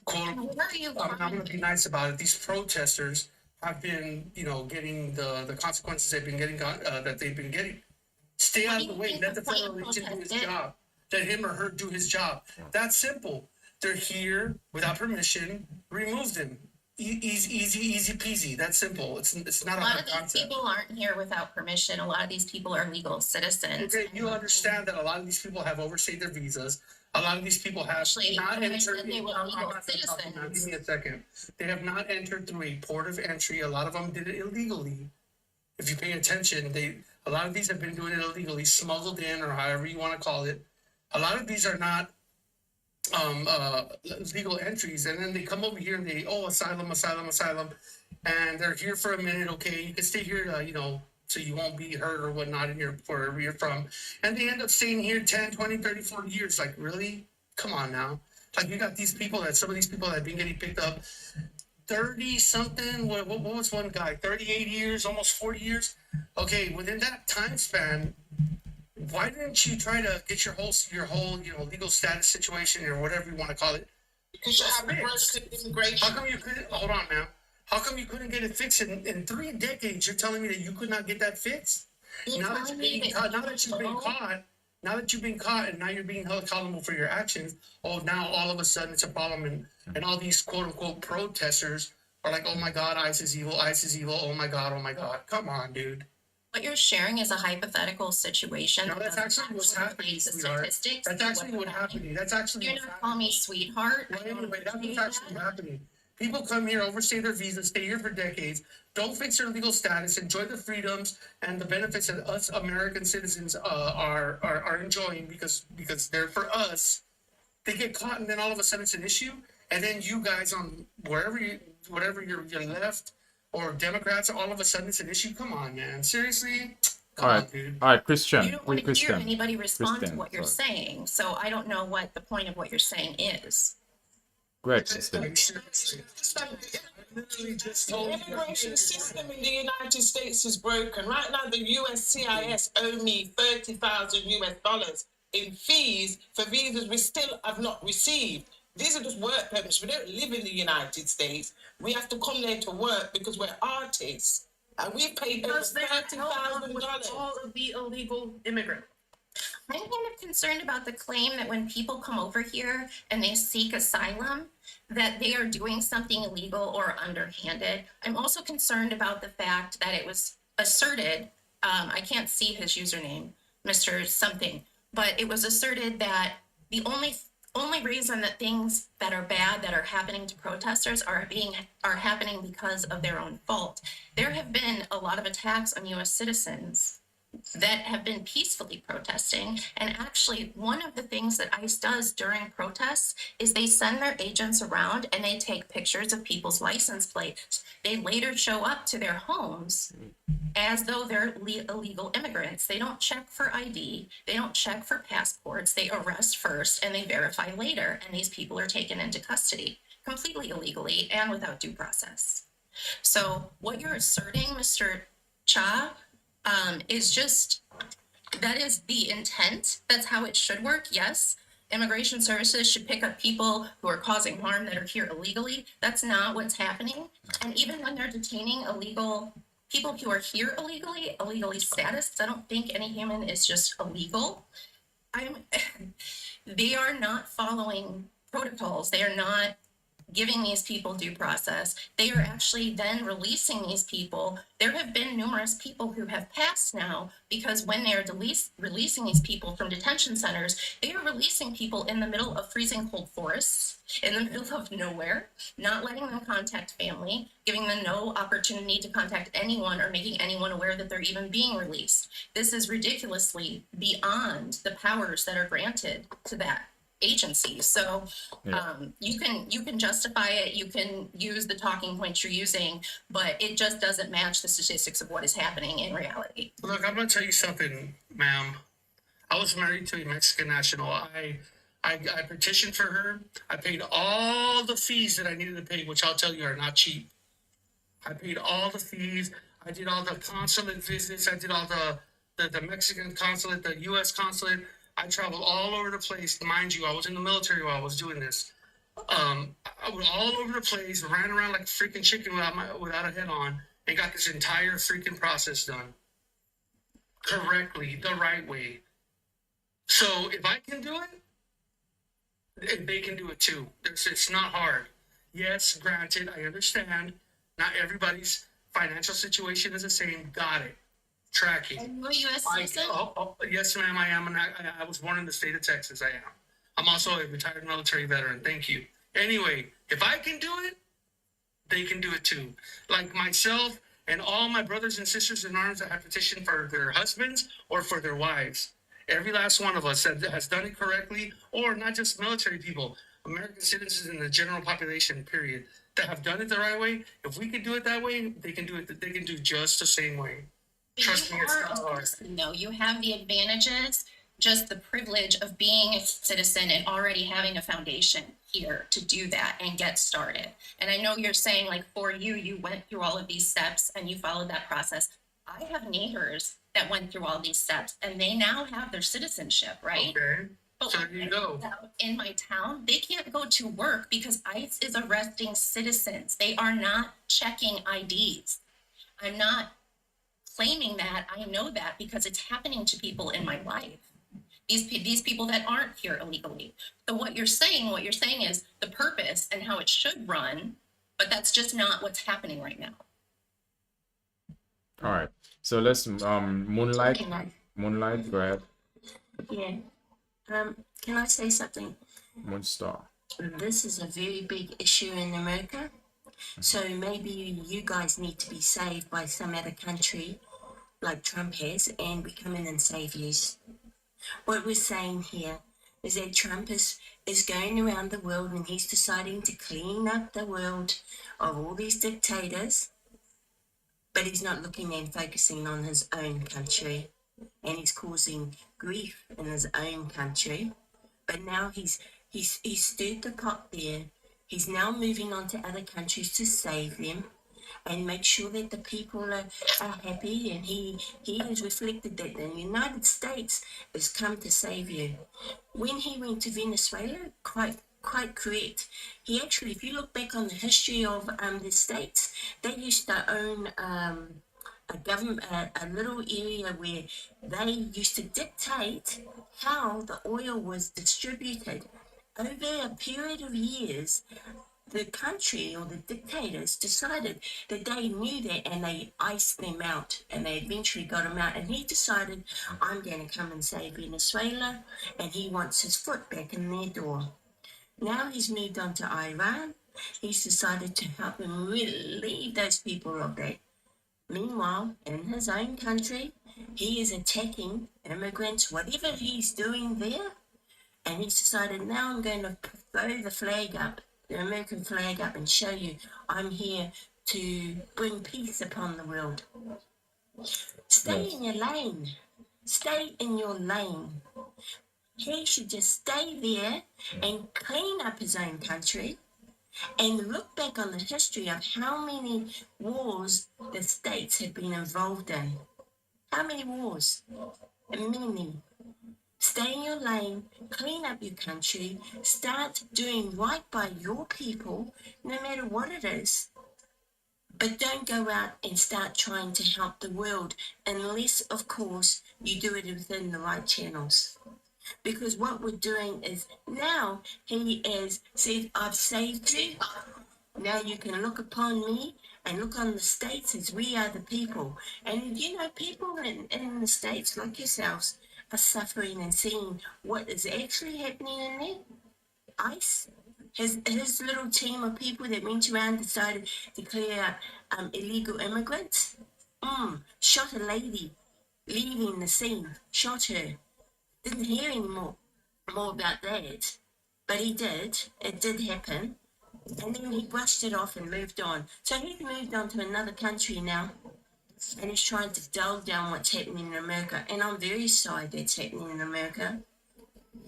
quote. I'm going to be nice about it. These protesters have been, you know, getting the consequences they've been getting that they've been getting. Stay out of the way. Let the federal agent do his job. Let him or her do his job. That's simple. They're here without permission. Remove them. Easy peasy. That's simple. It's not A lot of these people aren't here without permission. A lot of these people are legal citizens. Okay, you understand that a lot of these people have overstayed their visas. A lot of these people have not entered. They were legal citizens. Give me a second. They have not entered through a port of entry. A lot of them did it illegally. If you pay attention, a lot of these have been doing it illegally, smuggled in, or however you want to call it. A lot of these are not legal entries, and then they come over here and they asylum, and they're here for a minute. Okay, you can stay here, you know, so you won't be hurt or whatnot in here wherever you're from, and they end up staying here 10, 20, 30, 40 years. Like, really? Come on now. Like, you got these people some of these people that have been getting picked up 30 something. What was one guy? 38 years, almost 40 years. Okay, within that time span, why didn't you try to get your whole you know, legal status situation or whatever you want to call it? Because you haven't broken immigration. How come you couldn't? Hold on, man. How come you couldn't get it fixed in 3 decades? You're telling me that you could not get that fixed? Now that you've been caught, and now you're being held accountable for your actions. Now all of a sudden it's a problem, and all these quote unquote protesters are like, oh my God, ICE is evil. Oh my God. Come on, dude. What you're sharing is a hypothetical situation. No, that's actually what's happening, sweetheart. That's actually what's happening. You're not calling me sweetheart. Well, anyway, that's what's actually happening. People come here, overstay their visas, stay here for decades, don't fix their legal status, enjoy the freedoms and the benefits that us American citizens are enjoying because they're for us. They get caught, and then all of a sudden it's an issue, and then you guys on whatever you're left or Democrats, all of a sudden it's an issue. Come on, man. Seriously? Come on, dude. All right, Christian. You don't want to hear anybody respond to what you're saying, so I don't know what the point of what you're saying is. Great, sister. The immigration system in the United States is broken. Right now, the USCIS owe me $30,000 in fees for visas we still have not received. These are just work permits. We don't live in the United States. We have to come there to work because we're artists. And we paid over $30,000. All of the illegal immigrants. I'm kind of concerned about the claim that when people come over here and they seek asylum, that they are doing something illegal or underhanded. I'm also concerned about the fact that it was asserted, I can't see his username, Mr. Something, but it was asserted that the only reason that things that are bad that are happening to protesters are happening because of their own fault. There have been a lot of attacks on U.S. citizens that have been peacefully protesting. And actually, one of the things that ICE does during protests is they send their agents around and they take pictures of people's license plates. They later show up to their homes as though they're illegal immigrants. They don't check for ID. They don't check for passports. They arrest first and they verify later. And these people are taken into custody completely illegally and without due process. So what you're asserting, Mr. Cha, is just, that is the intent. That's how it should work, yes. immigration services should pick up people who are causing harm that are here illegally. That's not what's happening. And even when they're detaining illegal people who are here illegally status, 'cause I don't think any human is just illegal. They are not following protocols. They are not giving these people due process. They are actually then releasing these people. There have been numerous people who have passed now because when they are releasing these people from detention centers, they are releasing people in the middle of freezing cold forests, in the middle of nowhere, not letting them contact family, giving them no opportunity to contact anyone or making anyone aware that they're even being released. This is ridiculously beyond the powers that are granted to that agency. So you can justify it, you can use the talking points you're using, but it just doesn't match the statistics of what is happening in reality. Look, I'm gonna tell you something, ma'am. I was married to a Mexican national. I petitioned for her. I paid all the fees that I needed to pay, which I'll tell you are not cheap. I paid all the fees. I did all the consulate visits. I did all the Mexican consulate, the U.S. consulate. I traveled all over the place. Mind you, I was in the military while I was doing this. I was all over the place, ran around like a freaking chicken without a head on, and got this entire freaking process done correctly, the right way. So if I can do it, they can do it too. It's not hard. Yes, granted, I understand. Not everybody's financial situation is the same. Got it. Tracking. Are you a U.S. citizen? Yes, ma'am, I am. And I was born in the state of Texas. I am. I'm also a retired military veteran. Thank you. Anyway, if I can do it, they can do it too. Like myself and all my brothers and sisters in arms that have petitioned for their husbands or for their wives. Every last one of us that has done it correctly, or not just military people, American citizens in the general population, period, that have done it the right way. If we can do it that way, they can do it. They can do just the same way. Trust me, it's not hard. No, you have the advantages, just the privilege of being a citizen and already having a foundation here to do that and get started. And I know you're saying, like, for you, you went through all of these steps and you followed that process. I have neighbors that went through all these steps and they now have their citizenship, right? Okay. But so you go. In my town, they can't go to work because ICE is arresting citizens. They are not checking IDs. I'm not claiming that. I know that because it's happening to people in my life. These people that aren't here illegally. So what you're saying is the purpose and how it should run, but that's just not what's happening right now. All right. So let's Moonlight. Moonlight, go ahead. Yeah. Can I say something? Moonstar. This is a very big issue in America. So maybe you guys need to be saved by some other country like Trump has, and we come in and save you. What we're saying here is that Trump is going around the world and he's deciding to clean up the world of all these dictators, but he's not looking and focusing on his own country, and he's causing grief in his own country. But now he's stirred the pot there. He's now moving on to other countries to save them and make sure that the people are happy, and he has reflected that the United States has come to save you. When he went to Venezuela, quite correct. He actually, if you look back on the history of the states, they used to own a government, a little area where they used to dictate how the oil was distributed. Over a period of years, the country or the dictators decided that they knew that, and they iced them out, and they eventually got him out. And he decided, I'm going to come and save Venezuela, and he wants his foot back in their door. Now he's moved on to Iran. He's decided to help them relieve those people of that. Meanwhile, in his own country, he is attacking immigrants, whatever he's doing there. And he's decided, now I'm going to throw the flag up, the American flag up, and show you I'm here to bring peace upon the world. Stay in your lane. Stay in your lane. He should just stay there and clean up his own country and look back on the history of how many wars the states have been involved in. How many wars? Many. Stay in your lane, clean up your country, start doing right by your people, no matter what it is. But don't go out and start trying to help the world unless, of course, you do it within the right channels. Because what we're doing is now he is said, I've saved you. Now you can look upon me and look on the States as we are the people. And you know, people in the States like yourselves are suffering and seeing what is actually happening in there. ICE, his little team of people that went around decided to clear out illegal immigrants. Shot a lady leaving the scene, shot her. Didn't hear any more about that, but he did. It did happen. And then he brushed it off and moved on. So he's moved on to another country now. And he's trying to dull down what's happening in America. And I'm very sorry that's happening in America.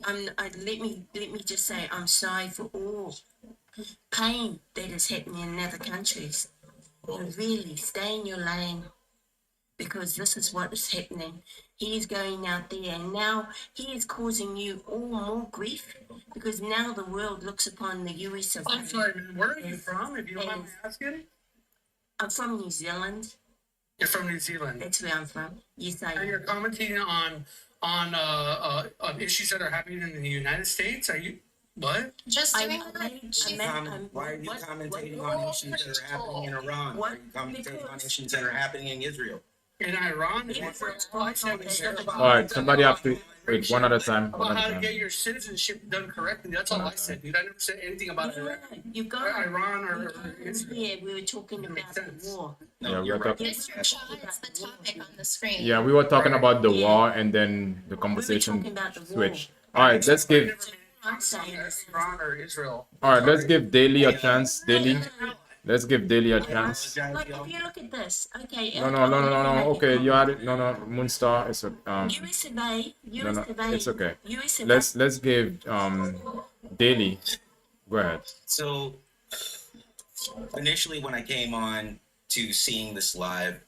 Let me just say I'm sorry for all pain that is happening in other countries. And really, stay in your lane. Because this is what is happening. He is going out there and now he is causing you all more grief because now the world looks upon the US of I'm sorry, man. Where are you from, if you don't mind me asking? I'm from New Zealand. You're from New Zealand. That's where I'm from. Yes, I And you're commenting on issues that are happening in the United States. Are you what? Just I- doing I- that. I She's- meant- Why are you what- commentating what- on issues that are happening in Iran? Why are you commentating on issues that are happening in Israel? In Iran? All right, somebody have to wait one at a time. About One how at a to time. get your citizenship done correctly. That's all I said, dude. I never said anything about Iraq. You got Or Iran or Yeah, we were talking about the war. Yeah, we're talking. Mr. Shaw, it's the topic on the screen. Yeah, we were talking about the war, and then the conversation switched. All right, let's give. I'm saying this. Iran or Israel. All right, let's give Daily a chance. Daily, let's give Daily a chance. Like, if you look at this, okay. No. Okay, you had it. No. Moonstar. It's US of A, no. US of A. It's okay. US of Let's give Daily. Go ahead. So initially when I came on to seeing this live,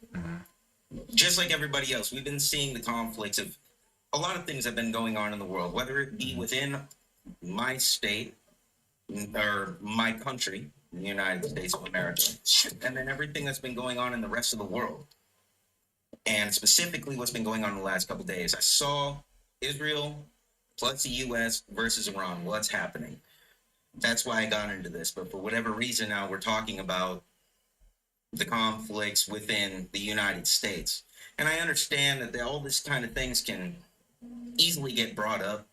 just like everybody else, we've been seeing the conflicts of a lot of things that have been going on in the world, whether it be within my state or my country, the United States of America, and then everything that's been going on in the rest of the world. And specifically what's been going on in the last couple of days. I saw Israel plus the US versus Iran. What's happening? That's why I got into this. But for whatever reason now we're talking about the conflicts within the United States. And I understand that all this kind of things can easily get brought up.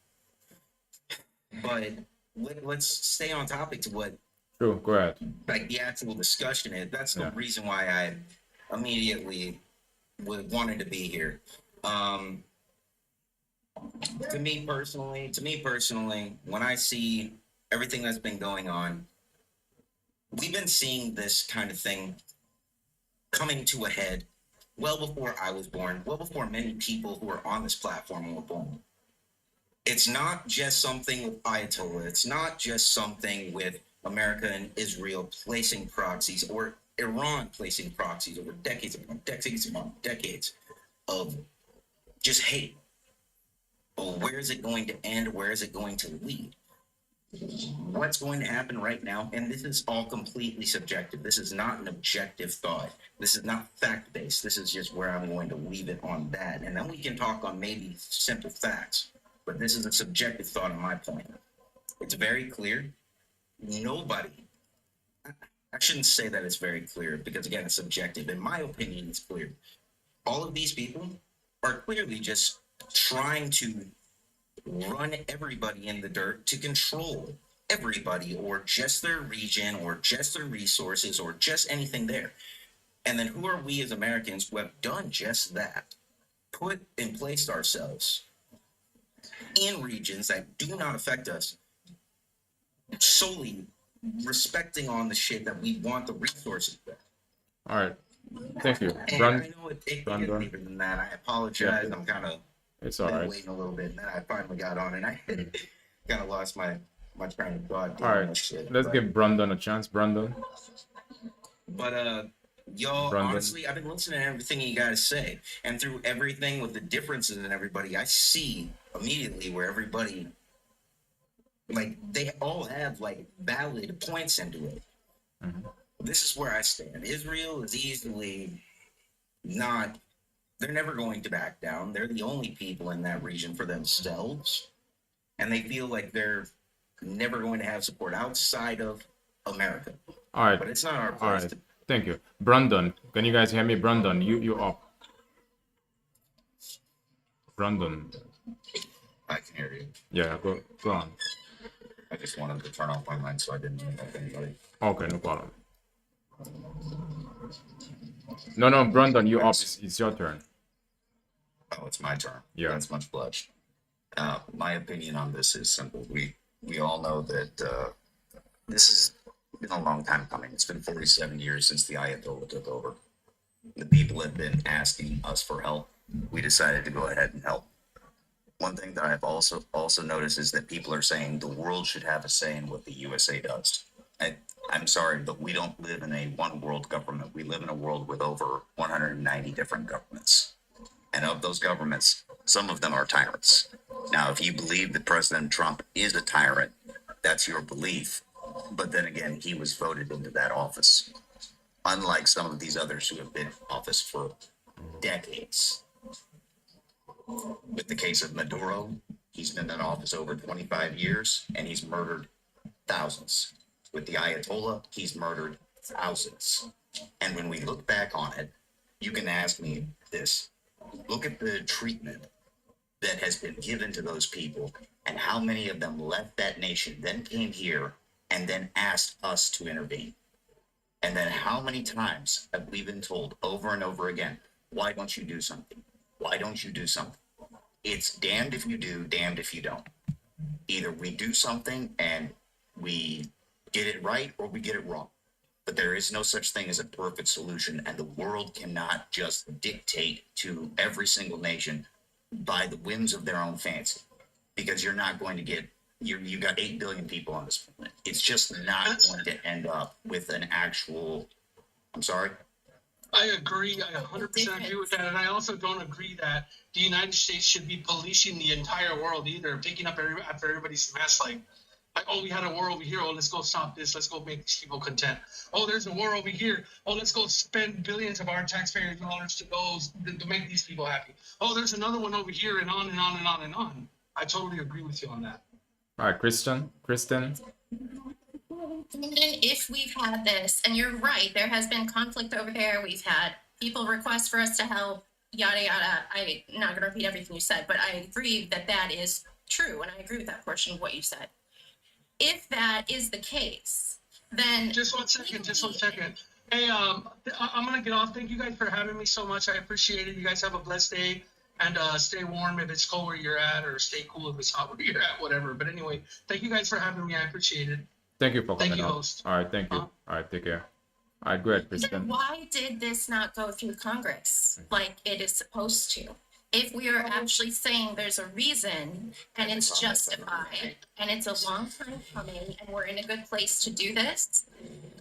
But let's stay on topic to what True. Go ahead. like the actual discussion is. That's the Yeah. reason why I immediately wanted to be here. To me personally, when I see everything that's been going on, we've been seeing this kind of thing coming to a head well before I was born, well before many people who are on this platform were born. It's not just something with Ayatollah. It's not just something with America and Israel placing proxies or Iran placing proxies over decades of just hate. But where is it going to end? Where is it going to lead? What's going to happen right now? And this is all completely subjective. This is not an objective thought. This is not fact-based. This is just where I'm going to leave it on that. And then we can talk on maybe simple facts. But this is a subjective thought on my point. It's very clear. Nobody, I shouldn't say that it's very clear because, again, it's subjective. In my opinion, it's clear. All of these people are clearly just trying to run everybody in the dirt to control everybody or just their region or just their resources or just anything there. And then who are we as Americans who have done just that? Put and placed ourselves in regions that do not affect us, solely respecting on the shit that we want the resources with. All right. Thank you. And Brand- I know it gets Brandon. deeper than that. I apologize. Yeah. I'm kind of It's all right. waiting a little bit, and then I finally got on, and I kind of lost my train of thought. All right. Shit, Let's but- give Brandon a chance. Brandon. But y'all, Brandon. honestly, I've been listening to everything you guys say, and through everything with the differences in everybody, I see immediately where everybody, like, they all have like valid points into it. This is where I stand. Israel is easily not, they're never going to back down. They're the only people in that region for themselves. And they feel like they're never going to have support outside of America. All right. But it's not our All place right. to. Thank you. Brandon, can you guys hear me? Brandon, you up. Brandon. I can hear you. Yeah, go on. I just wanted to turn off my mic so I didn't interrupt anybody. Okay, no problem. No, Brandon, you up. It's your turn. Oh, it's my turn. Yeah. That's much obliged. My opinion on this is simple. We all know that this has been a long time coming. It's been 47 years since the Ayatollah took over. The people have been asking us for help. We decided to go ahead and help. One thing that I've also noticed is that people are saying the world should have a say in what the USA does. I'm sorry, but we don't live in a one world government. We live in a world with over 190 different governments. And of those governments, some of them are tyrants. Now, if you believe that President Trump is a tyrant, that's your belief. But then again, he was voted into that office. Unlike some of these others who have been in office for decades. With the case of Maduro, he's been in office over 25 years and he's murdered thousands. With the Ayatollah, he's murdered thousands. And when we look back on it, you can ask me this. Look at the treatment that has been given to those people and how many of them left that nation, then came here and then asked us to intervene. And then how many times have we been told over and over again, why don't you do something? Why don't you do something? It's damned if you do, damned if you don't. Either we do something and we get it right or we get it wrong. But there is no such thing as a perfect solution, and the world cannot just dictate to every single nation by the whims of their own fancy. Because you're not going to get, you got 8 billion people on this planet. It's just not going to end up with an actual, I'm sorry? I agree. I 100% agree with that. And I also don't agree that the United States should be policing the entire world either, picking up after everybody's mess. Like, oh, we had a war over here. Oh, let's go stop this. Let's go make these people content. Oh, there's a war over here. Oh, let's go spend billions of our taxpayer dollars to make these people happy. Oh, there's another one over here, and on and on and on and on. I totally agree with you on that. All right, Kristen. And then if we've had this, and you're right, there has been conflict over there. We've had people request for us to help, yada, yada. I'm not going to repeat everything you said, but I agree that that is true. And I agree with that portion of what you said. If that is the case, then... Just one second. Hey, I'm going to get off. Thank you guys for having me so much. I appreciate it. You guys have a blessed day. And stay warm if it's cold where you're at, or stay cool if it's hot where you're at, whatever. But anyway, thank you guys for having me. I appreciate it. Thank you for coming Thank you, up. host. All right, thank you. All right, take care. All right, go ahead, Kristen. Why did this not go through Congress like it is supposed to? If we are actually saying there's a reason and it's justified and it's a long time coming and we're in a good place to do this,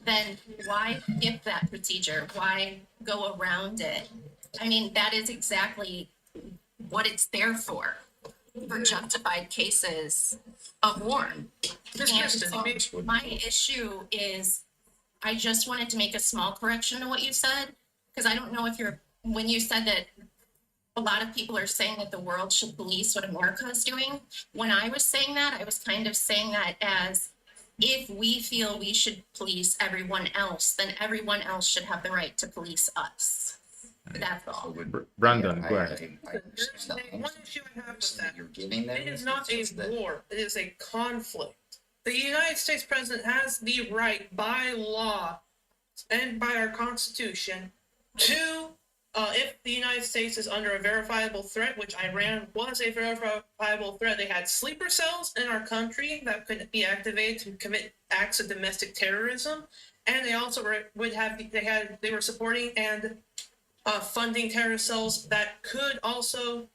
then why skip that procedure? Why go around it? I mean, that is exactly what it's there for justified cases of war. And so my issue is, I just wanted to make a small correction to what you said, because I don't know if when you said that a lot of people are saying that the world should police what America is doing. When I was saying that, I was kind of saying that as, if we feel we should police everyone else, then everyone else should have the right to police us. That's all. Brandon, go ahead. One issue I have with that, it is not a war, it is a conflict. The United States president has the right by law and by our Constitution to, if the United States is under a verifiable threat, which Iran was a verifiable threat, they had sleeper cells in our country that could be activated to commit acts of domestic terrorism, and they also they were supporting and funding terrorist cells that could also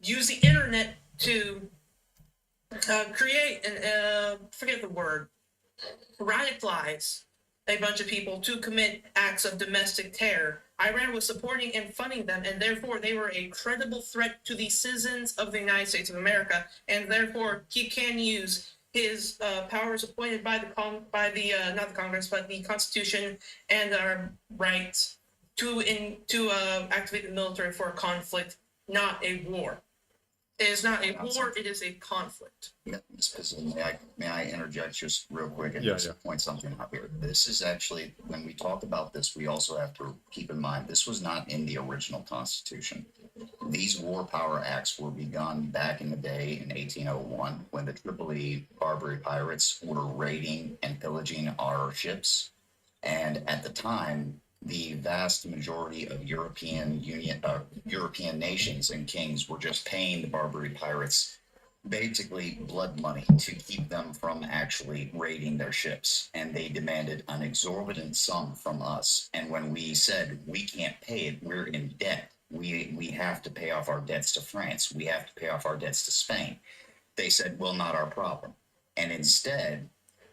use the internet to create and forget the word, radicalize a bunch of people to commit acts of domestic terror. Iran was supporting and funding them, and therefore they were a credible threat to the citizens of the United States of America, and therefore he can use his powers appointed by the not the Congress, but the Constitution and our rights to activate the military for a conflict, not a war. It is not a war; it is a conflict. Ms. Pizzle, may I interject just real quick and Yeah, just point something out here? This is actually, when we talk about this, we also have to keep in mind, this was not in the original Constitution. These war power acts were begun back in the day in 1801 when the Tripoli Barbary pirates were raiding and pillaging our ships. And at the time, the vast majority of European nations and kings were just paying the Barbary pirates basically blood money to keep them from actually raiding their ships. And they demanded an exorbitant sum from us. And when we said we can't pay it, we're in debt. We have to pay off our debts to France. We have to pay off our debts to Spain. They said, well, not our problem. And instead,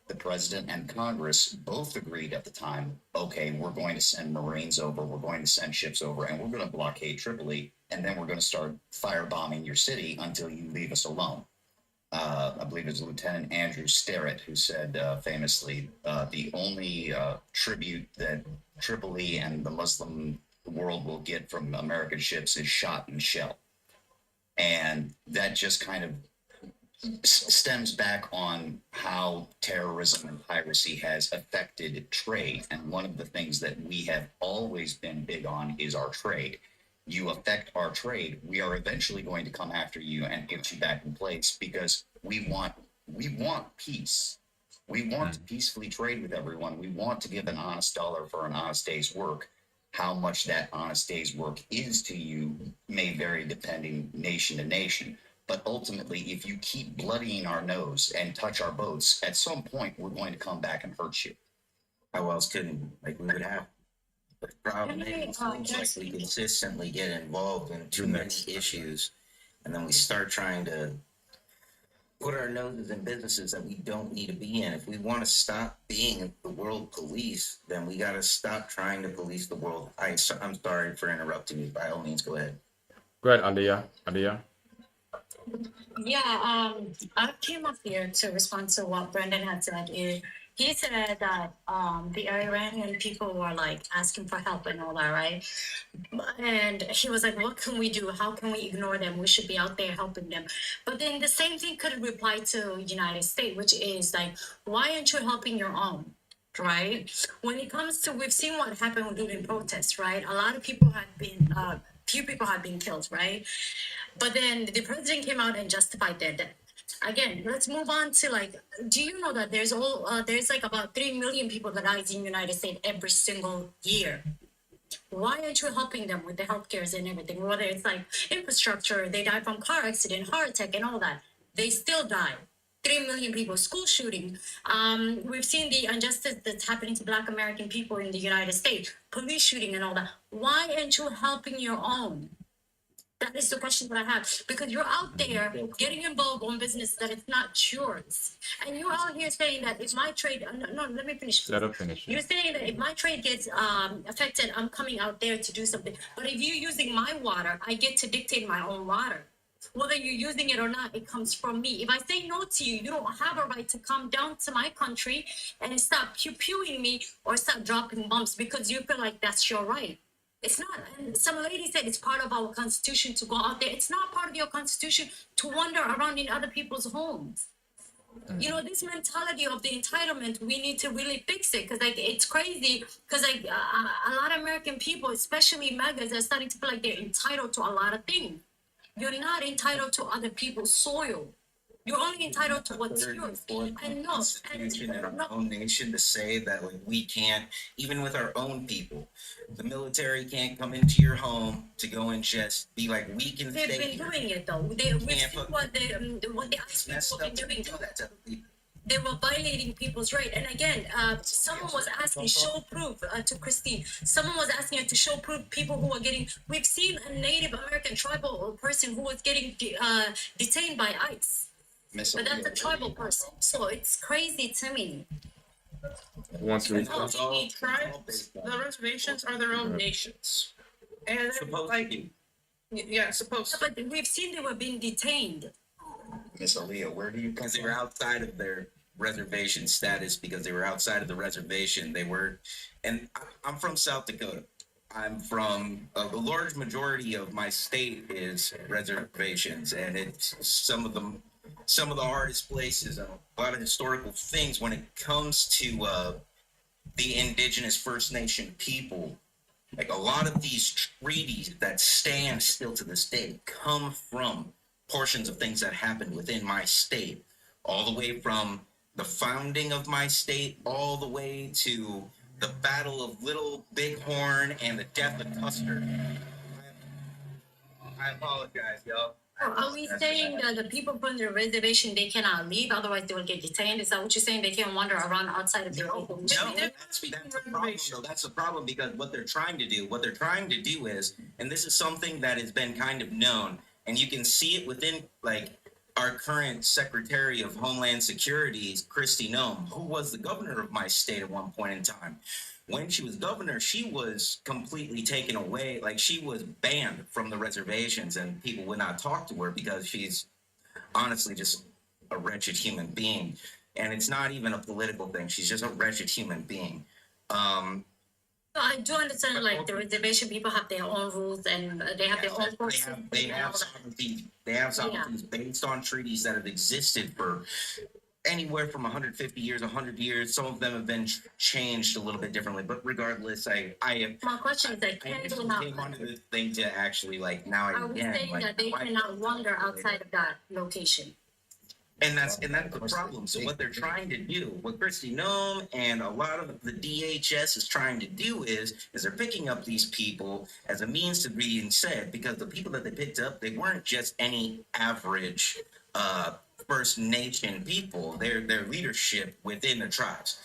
the president and Congress both agreed at the time, okay, we're going to send Marines over, we're going to send ships over, and we're going to blockade Tripoli, and then we're going to start firebombing your city until you leave us alone. I believe it was Lieutenant Andrew Sterrett who said famously, the only tribute that Tripoli and the Muslim world will get from American ships is shot and shell. And that just kind of stems back on how terrorism and piracy has affected trade. And one of the things that we have always been big on is our trade. You affect our trade, we are eventually going to come after you and get you back in place because we want peace. We want to peacefully trade with everyone. We want to give an honest dollar for an honest day's work. How much that honest day's work is to you may vary depending nation to nation. But ultimately, if you keep bloodying our nose and touch our boats, at some point we're going to come back and hurt you. How else could we would have? The problem is, it seems like we consistently get involved in too many issues, and then we start trying to put our noses in businesses that we don't need to be in. If we want to stop being the world police, then we got to stop trying to police the world. I'm sorry for interrupting you. By all means, go ahead. Go ahead, Aliyah. Yeah, I came up here to respond to what Brendan had said. He said that the Iranian people were like asking for help and all that, right? And he was like, what can we do? How can we ignore them? We should be out there helping them. But then the same thing could reply to United States, which is like, why aren't you helping your own? Right? When it comes to, we've seen what happened during protests, right? A lot of people had been, few people had been killed, right? But then the president came out and justified their death. Again, let's move on to like, do you know that there's like about 3 million people that dies in the United States every single year? Why aren't you helping them with the healthcare and everything? Whether it's like infrastructure, they die from car accident, heart attack, and all that. They still die. 3 million people, school shooting. We've seen the injustice that's happening to Black American people in the United States, police shooting and all that. Why aren't you helping your own? That is the question that I have. Because you're out there getting involved on business that it's not yours. And you're out here saying that if my trade, no, let me finish. Let her finish. You're saying that if my trade gets affected, I'm coming out there to do something. But if you're using my water, I get to dictate my own water. Whether you're using it or not, it comes from me. If I say no to you, you don't have a right to come down to my country and stop pew-pewing me or stop dropping bombs because you feel like that's your right. It's not. And some lady said it's part of our constitution to go out there. It's not part of your constitution to wander around in other people's homes. You know, this mentality of the entitlement, we need to really fix it because like it's crazy because like a lot of American people, especially MAGAs, are starting to feel like they're entitled to a lot of things. You're not entitled to other people's soil. You're only entitled to what's yours. And no, Constitution in our own nation to say that like we can't, even with our own people, the military can't come into your home to go and just be like, we can they've stay been here. doing it though. We've seen what the ICE people have been doing. They were violating people's right. And again, someone was asking, show proof to Christine. Someone was asking her to show proof people who are getting, we've seen a Native American tribal person who was getting detained by ICE. But that's a tribal person. So it's crazy to me. Who wants to No, respond? the tribes, the reservations are their own nations, and they're like, yeah, supposed to. But we've seen they were being detained. Miss Aaliyah, where do you Because they were outside of their reservation status, because they were outside of the reservation, they were, and I'm from South Dakota. I'm from the large majority of my state is reservations, and it's some of the hardest places, a lot of historical things when it comes to the indigenous First Nation people. Like a lot of these treaties that stand still to this day come from portions of things that happened within my state, all the way from the founding of my state, all the way to the Battle of Little Bighorn and the death of Custer. I apologize, y'all. Are we saying that the people from the reservation, they cannot leave, otherwise they will get detained? Is that what you're saying? They can't wander around outside of the reservation? No, that's the problem, though. That's the problem, because what they're trying to do is, and this is something that has been kind of known, and you can see it within, like, our current Secretary of Homeland Security, Kristi Noem, who was the governor of my state at one point in time. When she was governor, she was completely taken away. Like, she was banned from the reservations, and people would not talk to her because she's honestly just a wretched human being. And it's not even a political thing. She's just a wretched human being. No, I do understand, like, the reservation people have their own rules and they have their own process. They have sovereignties based on treaties that have existed for anywhere from 150 years, 100 years. Some of them have been changed a little bit differently, but regardless, I am. My question is that I can they not, came onto this thing to actually, like, now I are we again, saying like, that they why- cannot wander outside of that location? And that's the problem. So what they're trying to do, what Kristi Noem and a lot of the DHS is trying to do is they're picking up these people as a means to being said, because the people that they picked up, they weren't just any average First Nation people. They're leadership within the tribes.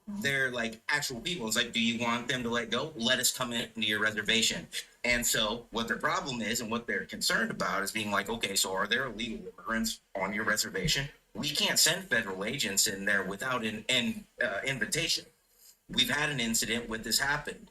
They're like actual people. It's like, do you want them to let go? Let us come into your reservation. And so what their problem is and what they're concerned about is being like, okay, so are there illegal immigrants on your reservation? We can't send federal agents in there without an invitation. We've had an incident with this happen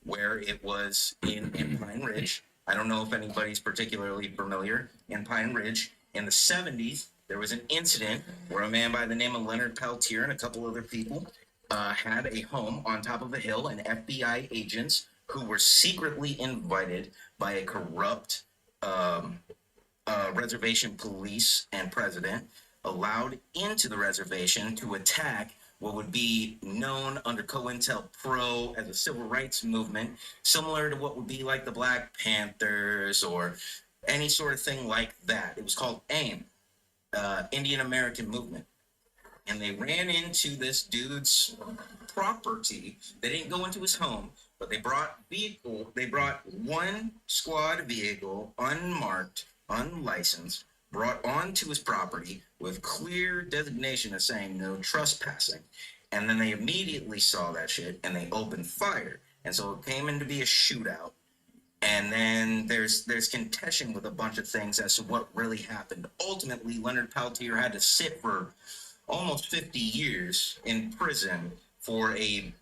where it was in Pine Ridge. I don't know if anybody's particularly familiar. In Pine Ridge in the 70s, there was an incident where a man by the name of Leonard Peltier and a couple other people had a home on top of a hill, and FBI agents who were secretly invited by a corrupt reservation police and president allowed into the reservation to attack what would be known under COINTELPRO as a civil rights movement, similar to what would be like the Black Panthers or any sort of thing like that. It was called AIM, Indian American Movement. And they ran into this dude's property. They didn't go into his home, but they brought one squad vehicle, unmarked, unlicensed, brought onto his property with clear designation of saying no trespassing. And then they immediately saw that shit and they opened fire. And so it came in to be a shootout. And then there's contention with a bunch of things as to what really happened. Ultimately, Leonard Peltier had to sit for almost 50 years in prison for a,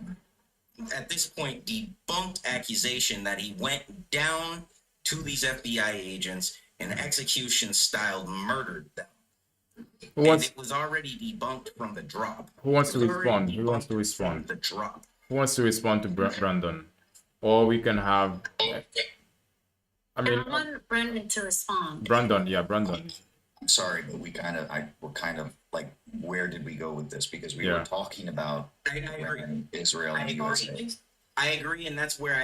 at this point, debunked accusation that he went down to these FBI agents and execution-style murdered them. Who wants- And it was already debunked from the drop. Who wants to It was already respond? Who wants to debunked respond? from the drop. Who wants to respond to Brandon? Or we can have. I mean, I want Brandon to respond. Brandon. Yeah, Brandon. I'm sorry, but we're kind of like, where did we go with this? Because we Yeah. were talking about Israel and the USA. I agree, and that's where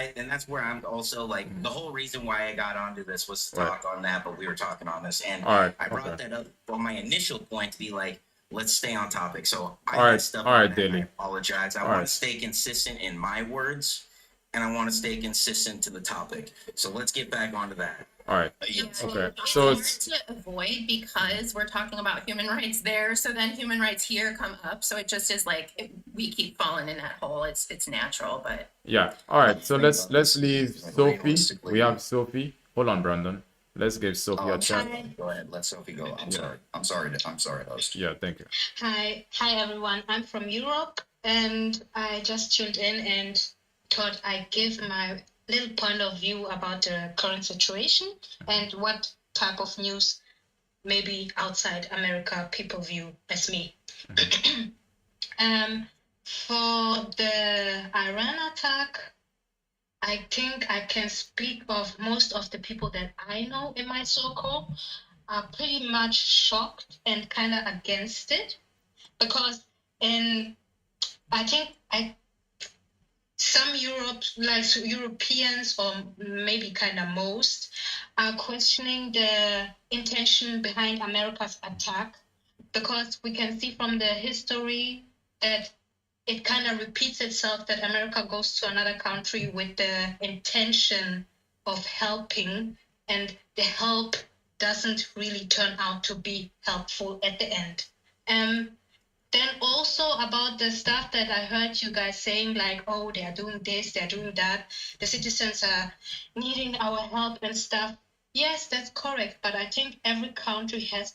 I'm also like, the whole reason why I got onto this was to Right. talk on that, but we were talking on this, and All right, I brought okay. that up on my initial point to be like, let's stay on topic. So I All right, messed up all on right, that, Daly. I apologize. I All want right. to stay consistent in my words, and I want to stay consistent to the topic. So let's get back onto that. All right. Okay. So Hard it's to avoid because we're talking about human rights there, so then human rights here come up, so it just is like we keep falling in that hole. It's natural, but yeah. All right. So let's leave Sophie. We have Sophie. Hold on, Brandon. Let's give Sophie a chance. Go ahead, let Sophie go. I'm sorry, host. Yeah. Thank you. Hi everyone. I'm from Europe. and I just tuned in and thought I'd give my little point of view about the current situation and what type of news maybe outside America people view as me. For the Iran attack, I think I can speak of most of the people that I know in my circle are pretty much shocked and kind of against it, because some Europeans, or maybe kind of most, are questioning the intention behind America's attack, because we can see from the history that it kind of repeats itself, that America goes to another country with the intention of helping, and the help doesn't really turn out to be helpful at the end. Then also about the stuff that I heard you guys saying, like, oh, they're doing this, they're doing that, the citizens are needing our help and stuff. Yes, that's correct, but I think every country has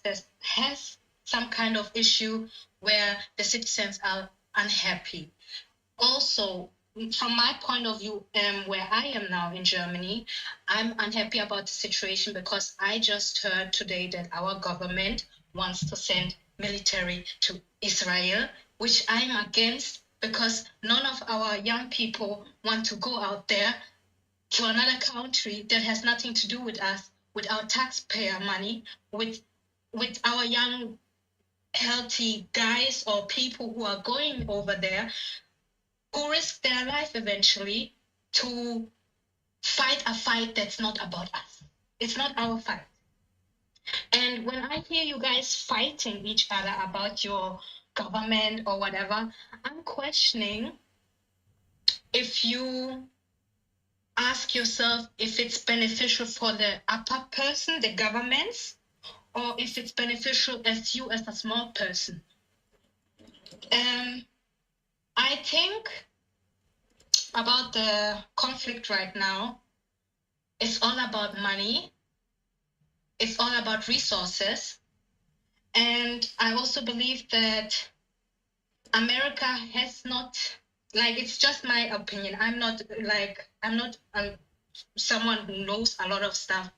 some kind of issue where the citizens are unhappy. Also, from my point of view, where I am now in Germany, I'm unhappy about the situation because I just heard today that our government wants to send military to Israel, which I'm against, because none of our young people want to go out there to another country that has nothing to do with us, with our taxpayer money, with our young healthy guys or people who are going over there, who risk their life eventually to fight a fight that's not about us. It's not our fight. And when I hear you guys fighting each other about your government or whatever, I'm questioning if you ask yourself if it's beneficial for the upper person, the governments, or if it's beneficial as you as a small person. I think about the conflict right now, it's all about money. It's all about resources. And I also believe that America has not, like, it's just my opinion. I'm not someone who knows a lot of stuff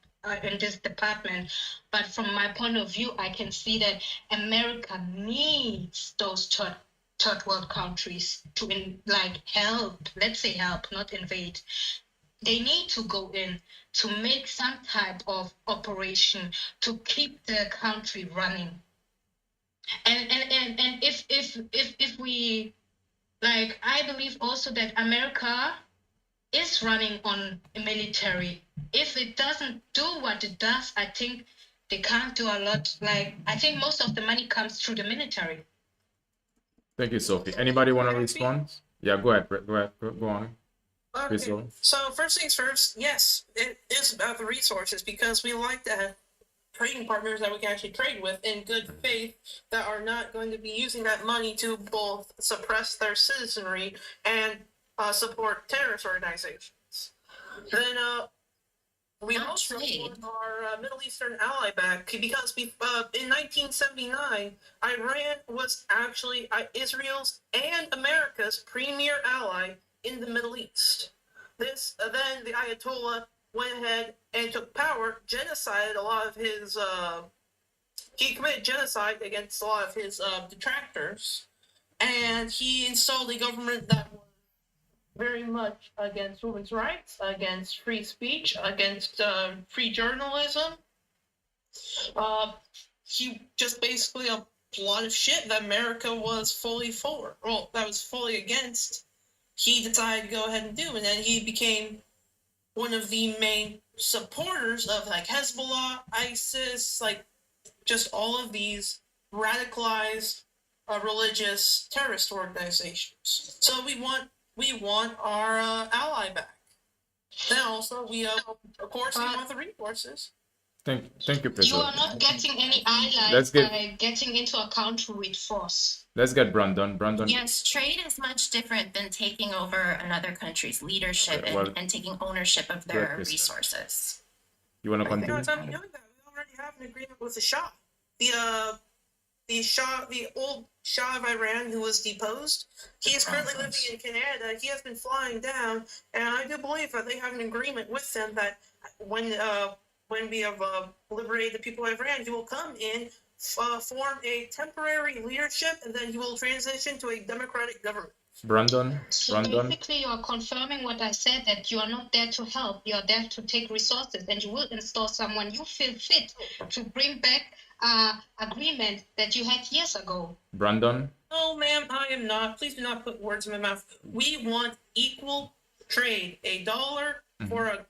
in this department, but from my point of view, I can see that America needs those third world countries to help. Let's say help, not invade. They need to go in to make some type of operation to keep the country running. And if we, like, I believe also that America is running on a military. If it doesn't do what it does, I think they can't do a lot. Like, I think most of the money comes through the military. Thank you, Sophie. Anybody want to respond? Yeah, go ahead. Go on. Please go. So first things first, yes, it is about the resources, because we like to have trading partners that we can actually trade with in good faith, that are not going to be using that money to both suppress their citizenry and support terrorist organizations. Then we also want our Middle Eastern ally back, because in 1979, Iran was actually Israel's and America's premier ally in the Middle East. Then the Ayatollah went ahead and took power, genocided a lot of his. He committed genocide against a lot of his detractors, and he installed a government that was very much against women's rights, against free speech, against free journalism. He just basically a lot of shit that America was fully for, well, that was fully against. He decided to go ahead and do, and then he became one of the main supporters of like Hezbollah, ISIS, like just all of these radicalized religious terrorist organizations. So we want our ally back. Then also we of course we want the resources. Thank you, You Priscilla. are not getting any allies Let's get- by getting into a country with force. Let's get Brandon. Brandon. Yes, trade is much different than taking over another country's leadership Okay, well, and taking ownership of go ahead, their Krista. resources. You want to No, continue? it's not doing that. We already have an agreement with the Shah. The Shah, the old Shah of Iran, who was deposed. He is currently living in Canada. He has been flying down, and I do believe that they have an agreement with them that when we have liberated the people of Iran, he will come in, form a temporary leadership, and then he will transition to a democratic government. Brandon, So basically, you are confirming what I said, that you are not there to help, you are there to take resources, and you will install someone you feel fit to bring back agreement that you had years ago. Brandon. No, ma'am, I am not. Please do not put words in my mouth. We want equal trade. $1 for a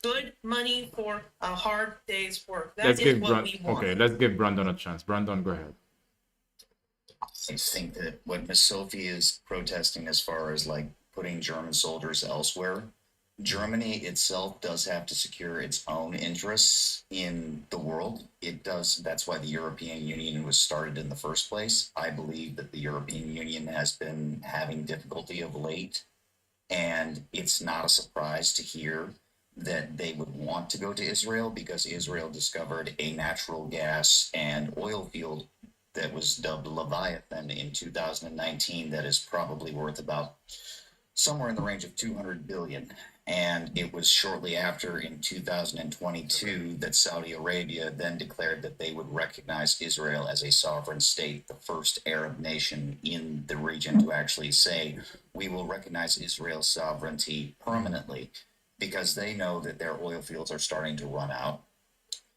good money for a hard day's work. That is what we want. Okay, let's give Brandon a chance. Brandon, go ahead. I think that what Miss Sophie is protesting as far as like putting German soldiers elsewhere, Germany itself does have to secure its own interests in the world. It does. That's why the European Union was started in the first place. I believe that the European Union has been having difficulty of late, and it's not a surprise to hear that they would want to go to Israel because Israel discovered a natural gas and oil field that was dubbed Leviathan in 2019 that is probably worth about somewhere in the range of 200 billion. And it was shortly after in 2022 that Saudi Arabia then declared that they would recognize Israel as a sovereign state, the first Arab nation in the region to actually say, we will recognize Israel's sovereignty permanently, because they know that their oil fields are starting to run out.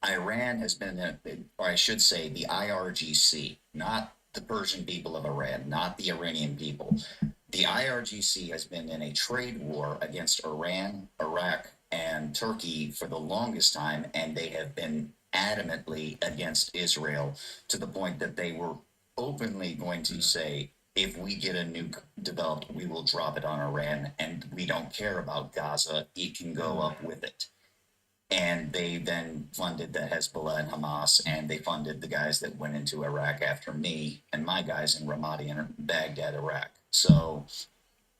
Iran has been, or I should say the IRGC, not the Persian people of Iran, not the Iranian people. The IRGC has been in a trade war against Iran, Iraq, and Turkey for the longest time, and they have been adamantly against Israel to the point that they were openly going to say, if we get a nuke developed, we will drop it on Iran, and we don't care about Gaza, it can go up with it. And they then funded the Hezbollah and Hamas, and they funded the guys that went into Iraq after me and my guys in Ramadi and Baghdad, Iraq. So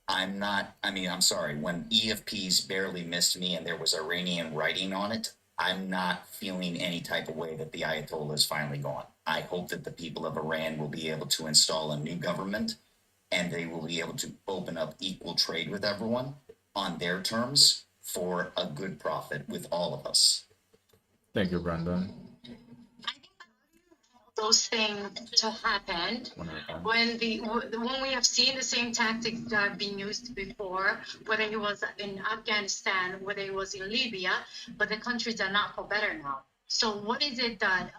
I'm sorry, when EFPs barely missed me and there was Iranian writing on it, I'm not feeling any type of way that the Ayatollah is finally gone. I hope that the people of Iran will be able to install a new government, and they will be able to open up equal trade with everyone on their terms for a good profit with all of us. Thank you, Brandon. Those things to happen when we have seen the same tactics that have been used before, whether it was in Afghanistan, whether it was in Libya, but the countries are not for better now. So what is it that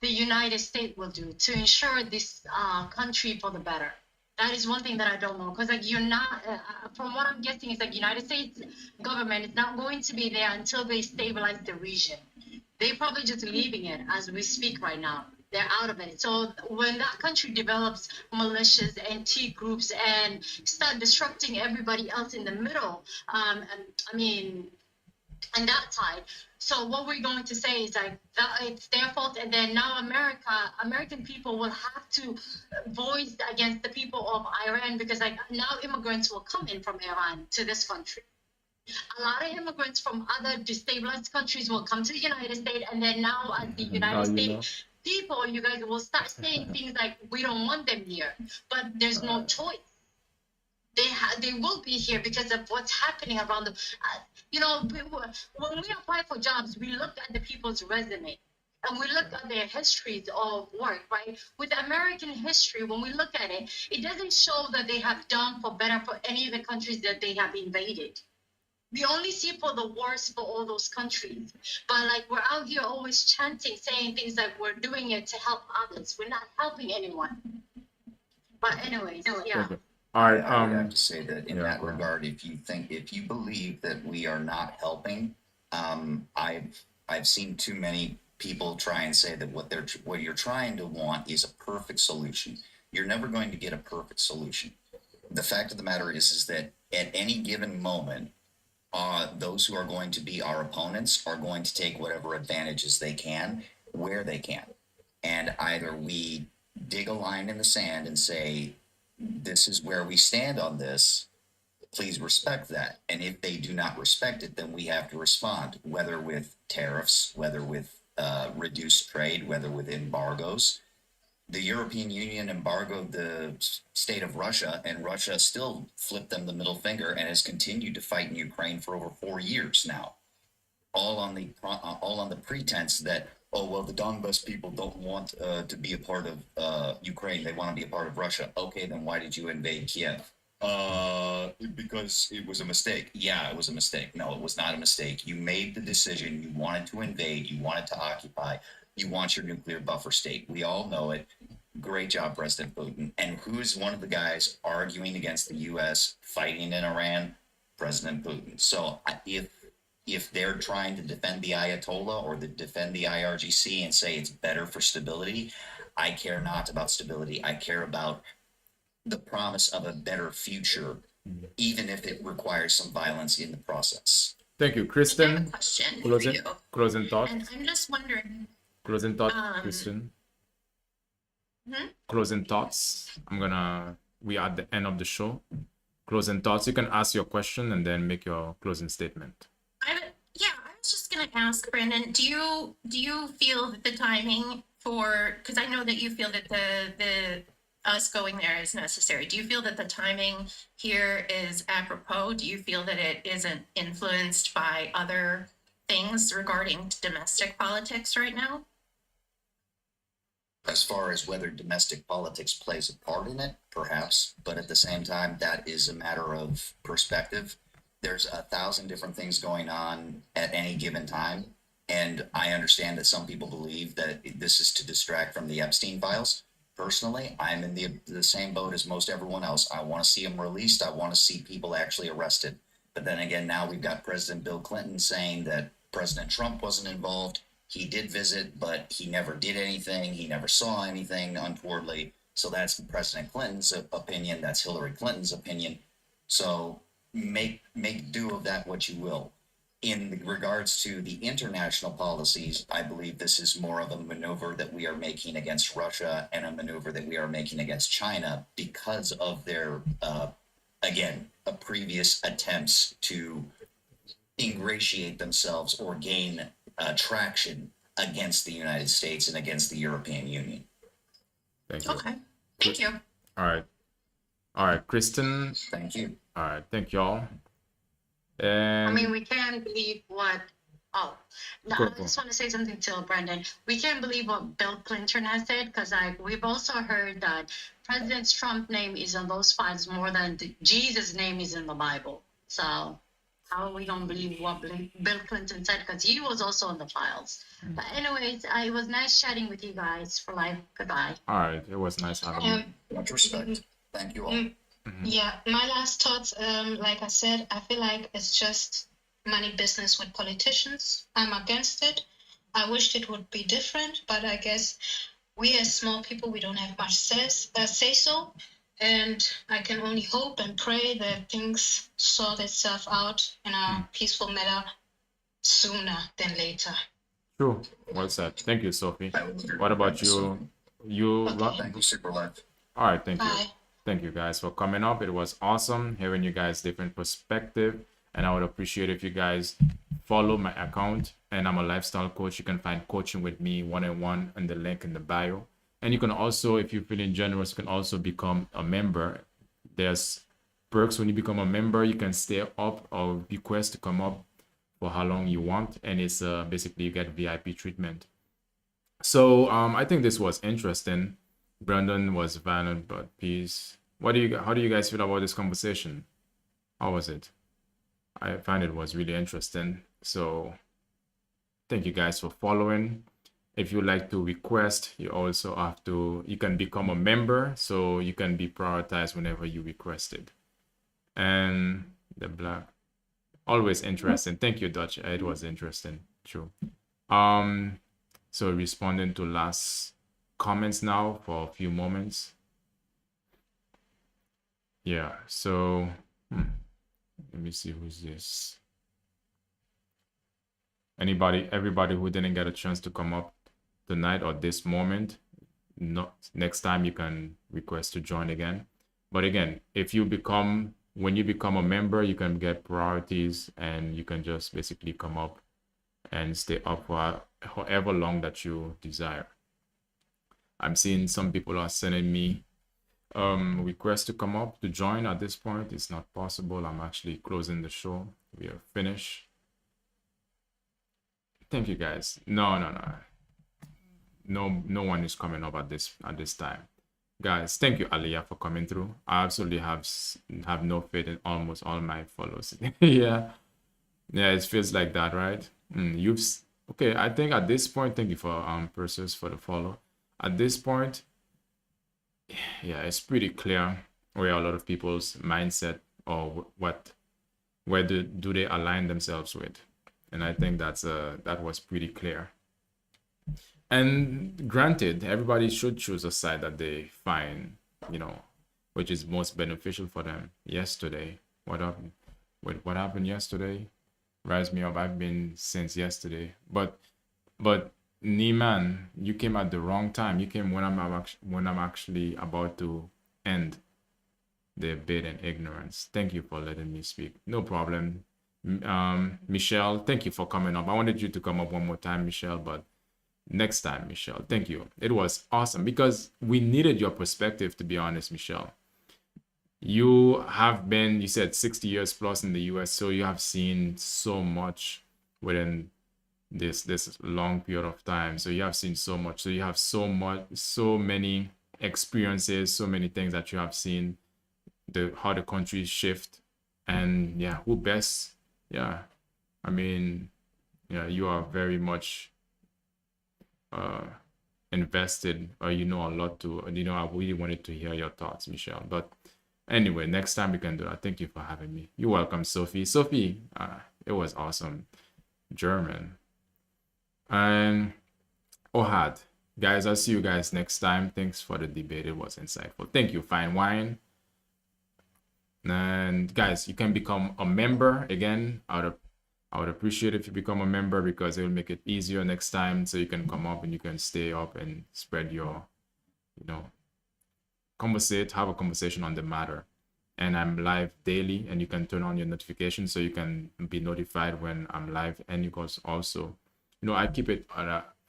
the United States will do to ensure this country for the better? That is one thing that I don't know, because like you're not, from what I'm guessing, it's like United States government is not going to be there until they stabilize the region. They're probably just leaving it as we speak right now. They're out of it. So when that country develops militias and T groups and start disrupting everybody else in the middle, on that side. So what we're going to say is like that it's their fault, and then now American people will have to voice against the people of Iran, because like now immigrants will come in from Iran to this country. A lot of immigrants from other destabilized countries will come to the United States, and then now as the United States people, you guys will start saying things like, we don't want them here, but there's no choice. They will be here because of what's happening around them. When we apply for jobs, we look at the people's resume and we look at their histories of work, right? With American history, when we look at it, it doesn't show that they have done for better for any of the countries that they have invaded. We only see for the worst for all those countries. But like we're out here always chanting, saying things like we're doing it to help others. We're not helping anyone. But anyways, yeah. All right. I would have to say that in that regard, if you believe that we are not helping, I've seen too many people try and say that what you're trying to want is a perfect solution. You're never going to get a perfect solution. The fact of the matter is that at any given moment, those who are going to be our opponents are going to take whatever advantages they can, where they can. And either we dig a line in the sand and say, this is where we stand on this, please respect that. And if they do not respect it, then we have to respond, whether with tariffs, whether with reduced trade, whether with embargoes. the European Union embargoed the state of Russia, and Russia still flipped them the middle finger and has continued to fight in Ukraine for over 4 years now, all on the pretense that, oh well, the Donbas people don't want to be a part of Ukraine; they want to be a part of Russia. Okay, then why did you invade Kiev? Because it was a mistake. Yeah, it was a mistake. No, it was not a mistake. You made the decision. You wanted to invade. You wanted to occupy. You want your nuclear buffer state. We all know it. Great job, President Putin. And who's one of the guys arguing against the U.S. fighting in Iran? President Putin. So if they're trying to defend the Ayatollah or to defend the IRGC and say it's better for stability, I care not about stability. I care about the promise of a better future, even if it requires some violence in the process. Thank you, I have a Kristen. question for Closing, you. closing thoughts. And I'm just wondering, Closing thoughts, Um, Kristen. hmm? Closing thoughts. We are at the end of the show. Closing thoughts. You can ask your question and then make your closing statement. I was just gonna ask Brandon, do you feel that the timing for, because I know that you feel that the us going there is necessary. Do you feel that the timing here is apropos? Do you feel that it isn't influenced by other things regarding domestic politics right now? As far as whether domestic politics plays a part in it, perhaps, but at the same time, that is a matter of perspective. There's 1,000 different things going on at any given time, and I understand that some people believe that this is to distract from the Epstein files. Personally, I'm in the same boat as most everyone else. I want to see them released. I want to see people actually arrested. But then again, now we've got President Bill Clinton saying that President Trump wasn't involved. He did visit, but he never did anything. He never saw anything untowardly. So that's President Clinton's opinion. That's Hillary Clinton's opinion. So make do of that what you will. In regards to the international policies, I believe this is more of a maneuver that we are making against Russia and a maneuver that we are making against China because of their, previous attempts to ingratiate themselves or gain traction against the United States and against the European Union. Thank you. Okay, thank you. All right, Kristen. Thank you. All right, thank you all. I And mean, we can't believe what. Oh, no, Go, I go. just want to say something to Brendan. We can't believe what Bill Clinton has said because, we've also heard that President Trump's name is on those files more than Jesus' name is in the Bible. So, how are we gonna believe what Bill Clinton said? Because he was also on the files. But anyways, it was nice chatting with you guys for life. Goodbye. all right, it was nice having you. Much respect. Thank you all. Yeah, my last thoughts, like I said, I feel like it's just money business with politicians. I'm against it. I wish it would be different, but I guess we as small people, we don't have much say so. And I can only hope and pray that things sort itself out in a peaceful manner sooner than later. True. Well said. Thank you, Sophie. What about you? You, Thank you, Super Life. all right, thank you. Bye. Thank you guys for coming up. It was awesome hearing you guys' different perspective. And I would appreciate if you guys follow my account. And I'm a lifestyle coach. You can find coaching with me one-on-one in the link in the bio. And you can also, if you're feeling generous, you can also become a member. There's perks when you become a member. You can stay up or request to come up for how long you want. And it's basically you get VIP treatment. So I think this was interesting. Brandon was violent but peace. How do you guys feel about this conversation? How was it? I find it was really interesting. So thank you guys for following. If you like to request, you also have to, you can become a member so you can be prioritized whenever you request it. And the black, always interesting. Thank you, Dutch. It was interesting. True. So responding to last comments now for a few moments. Yeah, so let me see who's this. Everybody who didn't get a chance to come up tonight or this moment, next time you can request to join again. But again, when you become a member, you can get priorities and you can just basically come up and stay up for however long that you desire. I'm seeing some people are sending me requests to come up to join. At this point, it's not possible. I'm actually closing the show. We are finished. Thank you guys. No one is coming up at this time, guys. Thank you, Aliyah, for coming through. I absolutely have no faith in almost all my followers. Yeah, it feels like that, right? Okay, I think at this point, thank you for Perseus for the follow. At this point, yeah, it's pretty clear where a lot of people's mindset or where do they align themselves with, and I think that was pretty clear. And granted, everybody should choose a side that they find, which is most beneficial for them. Yesterday, what happened yesterday? Rise me up. I've been since yesterday, but Neiman, you came at the wrong time. You came when I'm actually about to end the debate and ignorance. Thank you for letting me speak. No problem. Michelle, thank you for coming up. I wanted you to come up one more time, Michelle, but next time, Michelle. Thank you. It was awesome because we needed your perspective, to be honest, Michelle. You have been, you said 60 years plus in the US, so you have seen so much within this long period of time. So you have seen so much. So you have so many experiences, so many things that you have seen, how the countries shift, and yeah, who best? Yeah, I mean, yeah, you are very much invested, or a lot to, I really wanted to hear your thoughts, Michelle. But anyway, next time we can do that. Thank you for having me. You're welcome, Sophie. Sophie, it was awesome. German. And Ohad. Guys, I'll see you guys next time. Thanks for the debate. It was insightful. Thank you, Fine Wine. And guys, you can become a member. Again, I would appreciate if you become a member because it will make it easier next time, so you can come up and you can stay up and spread your, have a conversation on the matter. And I'm live daily, and you can turn on your notifications so you can be notified when I'm live. And you can also, I keep it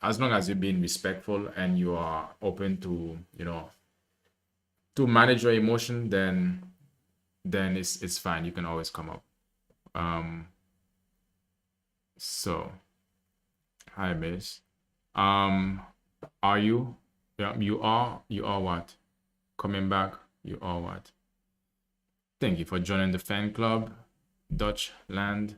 as long as you're being respectful and you are open to, to manage your emotion, then it's fine. You can always come up. So, hi, Miss. Are you? Yeah, you are what? Coming back? You are what? Thank you for joining the fan club. Dutchland.